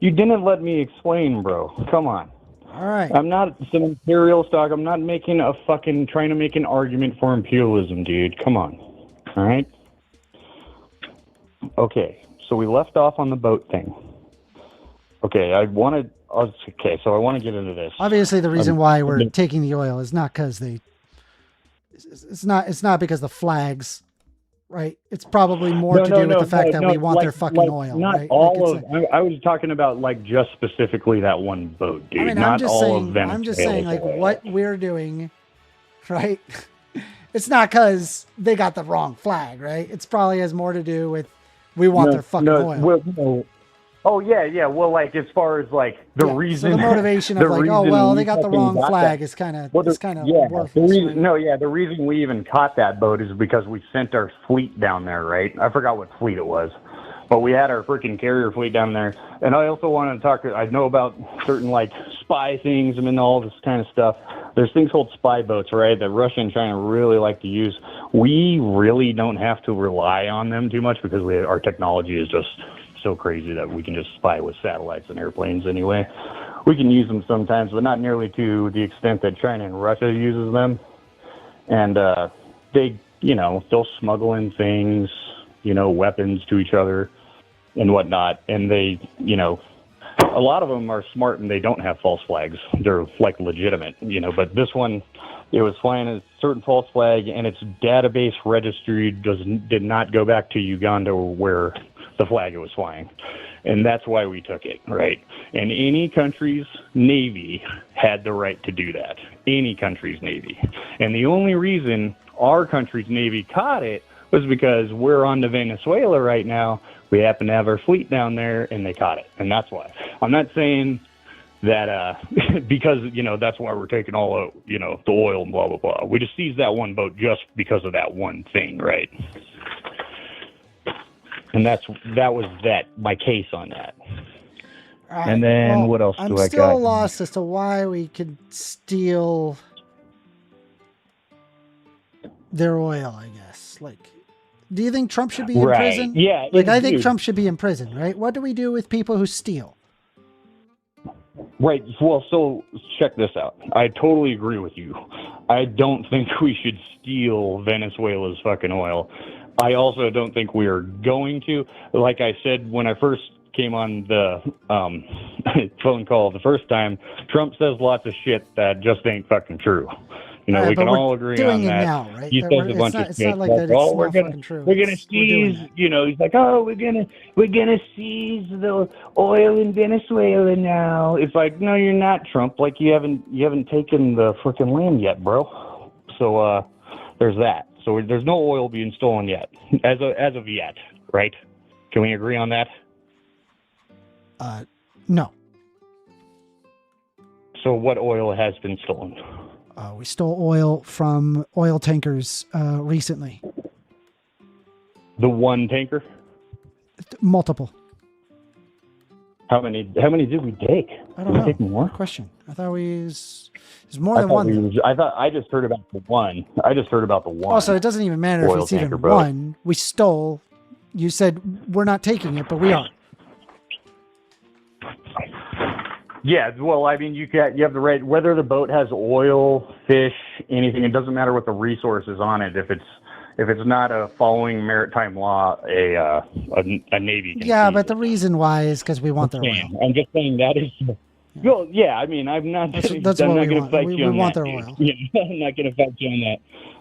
You didn't let me explain, bro. Come on. All right. I'm not some imperialist dog. I'm not trying to make an argument for imperialism, dude. Come on. All right? Okay, so we left off on the boat thing. Okay, I want to get into this. Obviously, the reason why we're taking the oil is not because it's not because the flags, right? It's probably more to do with the fact that we want their fucking oil. Not right? all I was talking about like just specifically that one boat, dude. I mean, not I'm just all saying. of Venezuela. I'm just saying, like what we're doing, right? It's not because they got the wrong flag, right? It's probably has more to do with we want their fucking oil. Oh yeah. Well, like as far as like the reason, so the motivation of like, oh well, they got the wrong flag is kind of worthless. The reason we even caught that boat is because we sent our fleet down there, right? I forgot what fleet it was, but we had our freaking carrier fleet down there. And I also wanted to talk. I know about certain like spy things and all this kind of stuff. There's things called spy boats, right? That Russia and China really like to use. We really don't have to rely on them too much because our technology is just so crazy that we can just spy with satellites and airplanes anyway. We can use them sometimes, but not nearly to the extent that China and Russia uses them. And they'll smuggle in things, weapons to each other and whatnot. And they, a lot of them are smart and they don't have false flags. They're like legitimate, but this one, it was flying a certain false flag and its database registry did not go back to Uganda where the flag it was flying. And that's why we took it, right? And any country's Navy had the right to do that. Any country's Navy. And the only reason our country's Navy caught it was because we're on to Venezuela right now. We happen to have our fleet down there, and they caught it. And that's why. I'm not saying that because, that's why we're taking all, the oil and blah, blah, blah. We just seized that one boat just because of that one thing, right? And that was my case on that. Right. And then what else do I got? I'm still lost as to why we could steal their oil, I guess. Like, do you think Trump should be in prison? Yeah. Like, I think Trump should be in prison, right? What do we do with people who steal? Right. Well, so check this out. I totally agree with you. I don't think we should steal Venezuela's fucking oil. I also don't think we are going to. Like I said when I first came on the phone call the first time, Trump says lots of shit that just ain't fucking true. We can all agree on that. Now, right? He says a bunch of shit. It's not like that. It's not fucking true. We're gonna seize. He's like, oh, we're gonna seize the oil in Venezuela now. It's like, no, you're not, Trump. Like you haven't taken the freaking land yet, bro. So there's that. So there's no oil being stolen yet, as of yet, right? Can we agree on that? No. So what oil has been stolen? We stole oil from oil tankers recently. The one tanker? Multiple. How many did we take? I don't know. Take more? Good question. I thought there's more than one. I just heard about the one. Also, it doesn't even matter if it's even one. We stole. You said we're not taking it, but we are. Yeah, well, I mean, you have the right, whether the boat has oil, fish, anything. It doesn't matter what the resource is on it. If it's not following maritime law, a navy can Yeah, seize but the it. reason why is because we want their oil. I'm just saying that is. Well, yeah, I mean, I'm not. That's I'm what not we going want. to fight We you on want that. their Dude. oil. Yeah, I'm not going to fight you on that.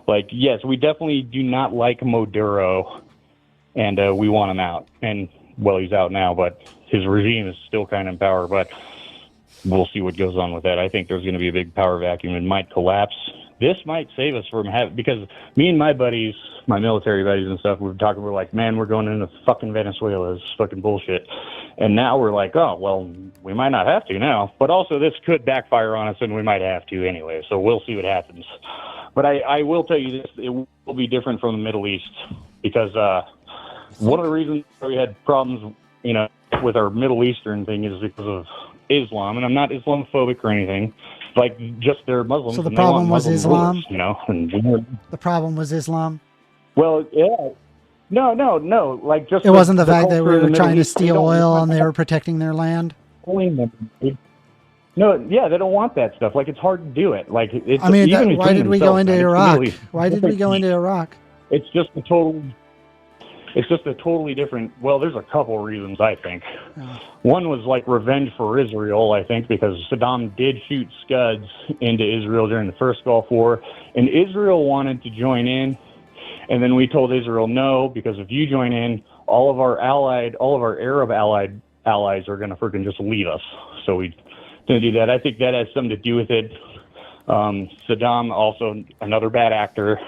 Like, yes, we definitely do not like Maduro, and we want him out. And well, he's out now, but his regime is still kind of in power. But we'll see what goes on with that. I think there's going to be a big power vacuum. It might collapse. This might save us from having, because me and my buddies, my military buddies and stuff, we're like, man, we're going into fucking Venezuela. This is fucking bullshit. And now we're like, oh, well, we might not have to now. But also this could backfire on us and we might have to anyway. So we'll see what happens. But I will tell you this, it will be different from the Middle East because one of the reasons we had problems, with our Middle Eastern thing is because of Islam. And I'm not Islamophobic or anything. Like, just they're Muslims. So the and they want problem was Muslim Islam? rulers, and The problem was Islam? well, yeah. No. Like, just It wasn't the fact that culture we in the were Middle trying to East, they steal don't oil want and they were protecting their land? No, yeah, they don't want that stuff. Like, it's hard to do it. Like, it's I mean, even why did we go into Iraq? Why did we go into? into Iraq? It's just a totally different. Well, there's a couple reasons, I think. Oh. One was like revenge for Israel, I think, because Saddam did shoot Scuds into Israel during the first Gulf War, and Israel wanted to join in, and then we told Israel no, because if you join in, all of our Arab allies are going to freaking just leave us. So we didn't do that. I think that has something to do with it. Saddam, also another bad actor.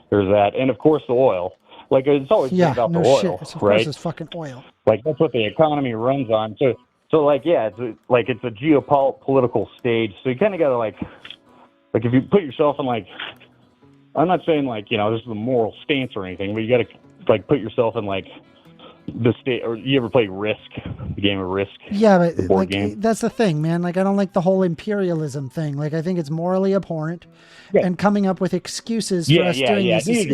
There's that, and of course the oil. Like, it's always been about the oil, shit. Of right? course it's fucking oil. Like, that's what the economy runs on. So like, yeah, it's a geopolitical stage. So you kind of got to like if you put yourself in, like, I'm not saying like, this is a moral stance or anything, but you got to like put yourself in like the state. Or you ever play Risk, the game of Risk? Yeah, but the board like, game? that's the thing, man. Like, I don't like the whole imperialism thing. Like, I think it's morally abhorrent, Yeah. and coming up with excuses for us doing this is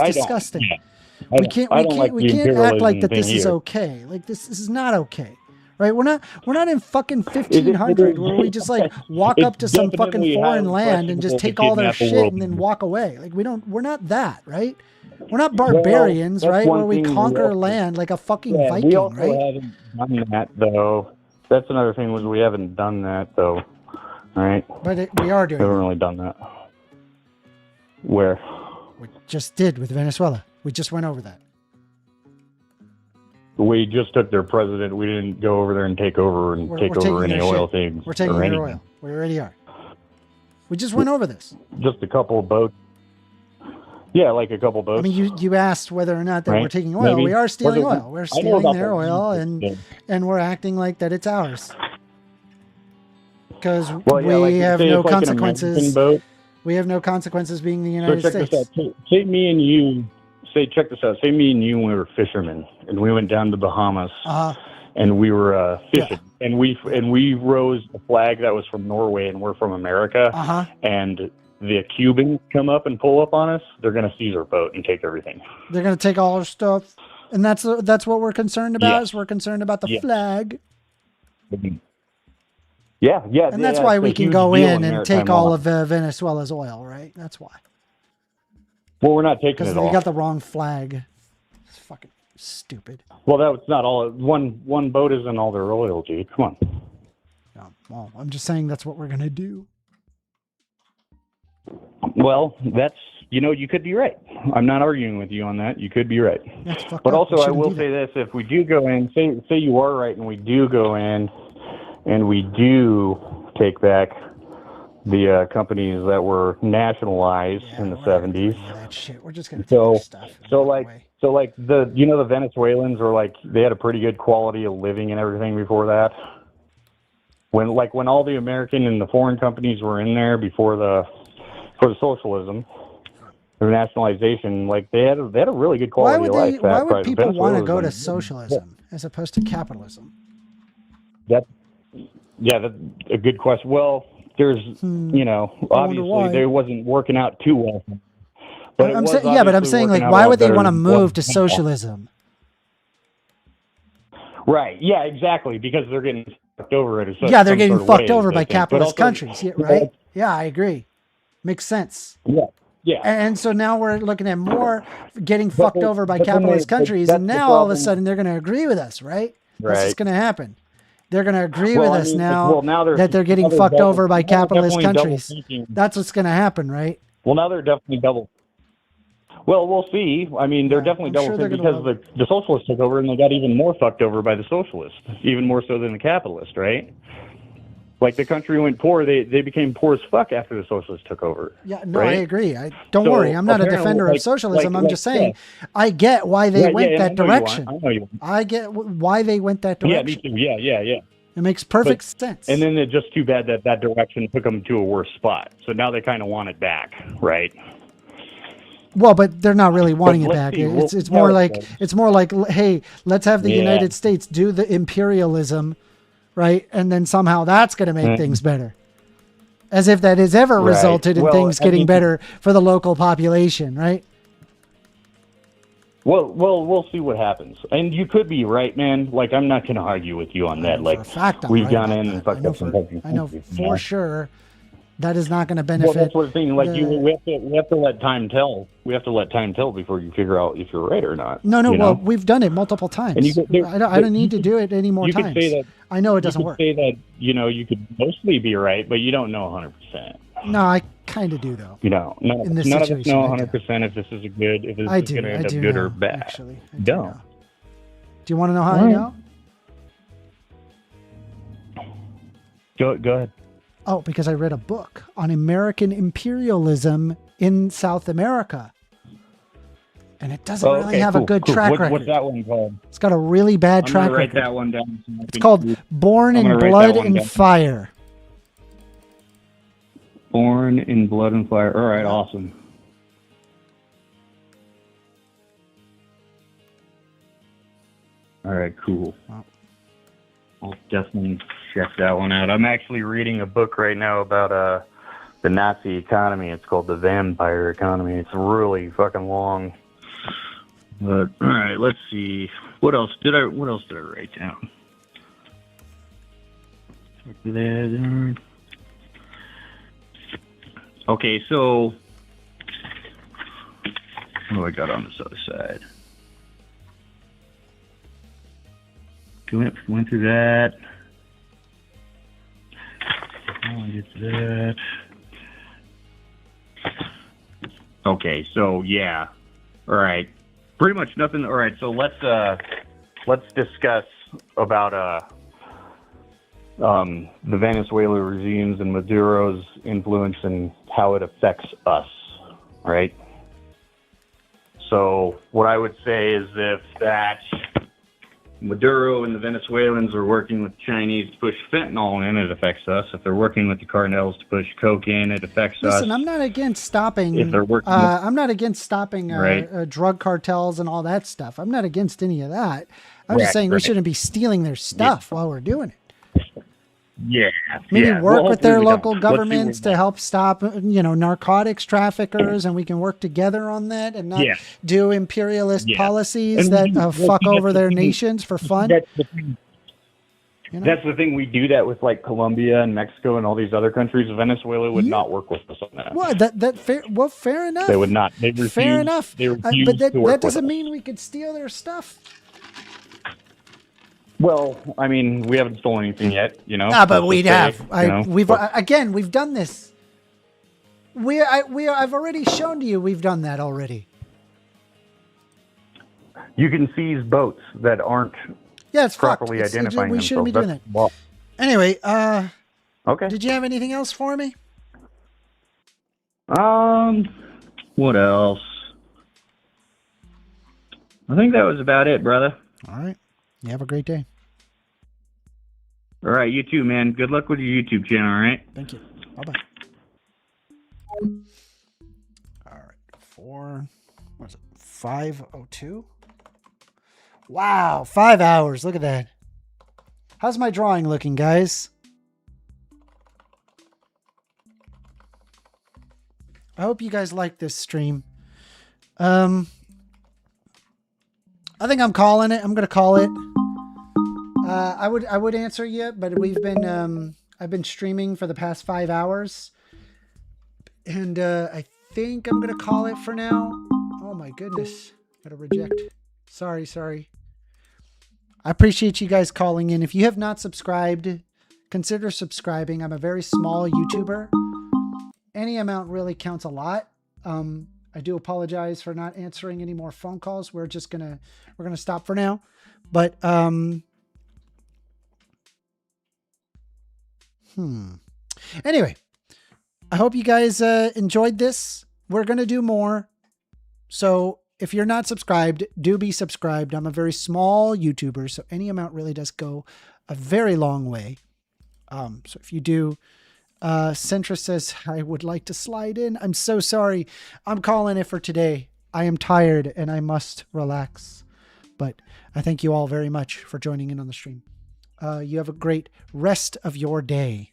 disgusting. Yeah. We can't act like that this is okay. Like, this is not okay. Right? We're not in fucking 1500 where we just like walk up to some fucking foreign land and just take all their shit and then walk away. Like, we're not that, right? We're not barbarians, right? Where we conquer land like a fucking Viking, we also right? haven't done that, though. That's another thing, was we haven't done that, though. Right? But we are doing We haven't it. really done that. Where? We just did with Venezuela. We just went over that. We just took their president. We didn't go over there and take over We're over taking any their oil shit. things. We're taking or their anything. oil. We already are. We just went over this. Just a couple of boats. Yeah, like a couple boats. I mean, you asked whether or not that Right? we're taking oil. Maybe. We are stealing Whether- oil. We're I know stealing about their that. oil, Yeah. and we're acting like that it's ours. Because Well, yeah, like, we have say no it's like an consequences. American boat. We have no consequences being the So United check States. this out. Say me and you. Check this out. Say me and you, we were fishermen, and we went down to the Bahamas, and we were fishing, and we rose a flag that was from Norway, and we're from America, and the Cubans come up and pull up on us. They're going to seize our boat and take everything. They're going to take all our stuff, and that's what we're concerned about. Yeah. Is we're concerned about the Yeah. flag, Yeah, and that's why we can go in and take all of Venezuela's oil, right? That's why. Well, we're not taking Because it they all. got the wrong flag. It's fucking stupid. Well, that was not all. One boat isn't all their oil, dude. Come on. Well, I'm just saying that's what we're going to do. Well, that's, you could be right. I'm not arguing with you on that. You could be right. That's fucked But up. also, We I shouldn't will do say this: if we do go in, say you are right, and we do go in, and we do take back the companies that were nationalized in the 70s. that shit. We're just going to So, take stuff. so like the Venezuelans are like, they had a pretty good quality of living and everything before that. When all the American and the foreign companies were in there for the socialism, the nationalization, like they had a really good quality of life. Why would people want to Venezuela go was to in- socialism as opposed to capitalism? That's a good question. Well, there's, obviously why. they wasn't working out too well. But I'm saying like, why would they want to move to socialism? Right. Yeah, exactly. Because they're getting fucked over at Yeah, they're some getting sort of fucked ways, over I by think. But capitalist also, countries, yeah, right? Yeah, I agree. Makes sense. Yeah, yeah. And so now we're looking at more getting But fucked over by but then capitalist countries, that's and the now all of a problem. sudden they're going to agree with us, right? That's what's Right. going to happen. They're going to agree Well, with I us mean, now, now they're that they're getting now they're fucked double- over by now they're capitalist definitely double countries. thinking. That's what's going to happen, right? Well, now they're definitely double. Well, we'll see. I mean, they're Yeah, definitely I'm double sure they're thinking gonna because the socialists took over and they got even more fucked over by the socialists, even more so than the capitalist, right? Like the country went poor, they became poor as fuck after the socialists took over. Yeah, no, right? I agree. Don't So, worry. I'm not a apparently, defender of like- socialism. like- I'm like, just saying, yeah. I get why they went I that know you aren't. direction. I know you. I get why they went that Yeah, me direction. too. Yeah. It makes perfect sense. And then it's just too bad that direction took them to a worse spot. So now they kind of want it back, right? Well, but they're not really wanting it let's back. see. It's Well, more no, like hey, let's have the Yeah. United States do the imperialism, right? And then somehow that's going to make things better. As if that has ever Right. resulted in Well, things I getting mean- better for the local population, right? Well, we'll see what happens. And you could be right, man. Like, I'm not going to argue with you on that. For Like, a fact, I'm we've right gone about in that. and fucked up some countries. I know you for know? sure that is not going to Well, benefit. that's what the thing. Like, the- we have to let time tell. We have to let time tell before you figure out if you're right or not. No, you well, know? we've done it multiple times. And you could- there- I don't need to do it any more you times. could say that. I know it You doesn't could work. say that you could mostly be right, but you don't know 100%. No, I kind of do though. You know, none In this of us situation, know I do. 100% if this is a good, if this I is do. going to I end up do good know, or bad. actually. I Don't. know. Do you want to know how I All right. know? Go ahead. Oh, because I read a book on American imperialism in South America. And it doesn't really have a good track record. What's that one called? It's got a really bad I'm track gonna write record. that one down. so I It's can- called Born I'm in gonna write Blood that one and down. Fire. Born in Blood and Fire. All right, awesome. All right, cool. Wow. I'll definitely check that one out. I'm actually reading a book right now about the Nazi economy. It's called The Vampire Economy. It's really fucking long. But all right, let's see. What else did I write down? Okay, so what do I got on this other side? Went through that. I'll get to that. Okay, so yeah. All right. Pretty much nothing. All right, so let's discuss about the Venezuela regimes and Maduro's influence and how it affects us, right? So what I would say is if that Maduro and the Venezuelans are working with the Chinese to push fentanyl in, it affects us. If they're working with the cartels to push coke in, it affects us. Listen, I'm not against stopping. If they're working I'm not against stopping Right. drug cartels and all that stuff. I'm not against any of that. I'm just Right, saying we right. shouldn't be stealing their stuff while we're doing it. Yeah. Maybe yeah. work Well, with their hopefully we local don't. Let's see governments what- to help stop, narcotics traffickers, and we can work together on that and not Yeah. do imperialist Yeah. policies And that we- well, fuck see, over that's the their thing. nations for fun. That's the thing. You know? That's the thing. We do that with like Colombia and Mexico and all these other countries. Venezuela would Yeah. not work with us on that. Well, fair enough. They would not. They refuse. Fair enough. They refuse But that to work doesn't with us. mean we could steal their stuff. Well, I mean, we haven't stolen anything yet, you know. But Let's we'd just have. say, you know, We've but- again. We've done this. I've already shown to you. We've done that already. You can seize boats that aren't Yeah, it's fucked. properly It's- identifying we themselves. shouldn't be doing that. Well, Anyway, okay. did you have anything else for me? What else? I think that was about it, brother. All right. You have a great day. All right, you too, man. Good luck with your YouTube channel, all right? Thank you. Bye-bye. All right. What is it? 5:02? Wow. 5 hours. Look at that. How's my drawing looking, guys? I hope you guys like this stream. I think I'm calling it. I'm going to call it. I would answer you, but I've been streaming for the past 5 hours, and I think I'm gonna call it for now. Oh my goodness, gotta reject. Sorry. I appreciate you guys calling in. If you have not subscribed, consider subscribing. I'm a very small YouTuber. Any amount really counts a lot. I do apologize for not answering any more phone calls. We're gonna stop for now. But anyway, I hope you guys enjoyed this. We're gonna do more. So if you're not subscribed, do be subscribed. I'm a very small YouTuber, so any amount really does go a very long way. So if you do, Centra says, I would like to slide in. I'm so sorry. I'm calling it for today. I am tired and I must relax. But I thank you all very much for joining in on the stream. You have a great rest of your day.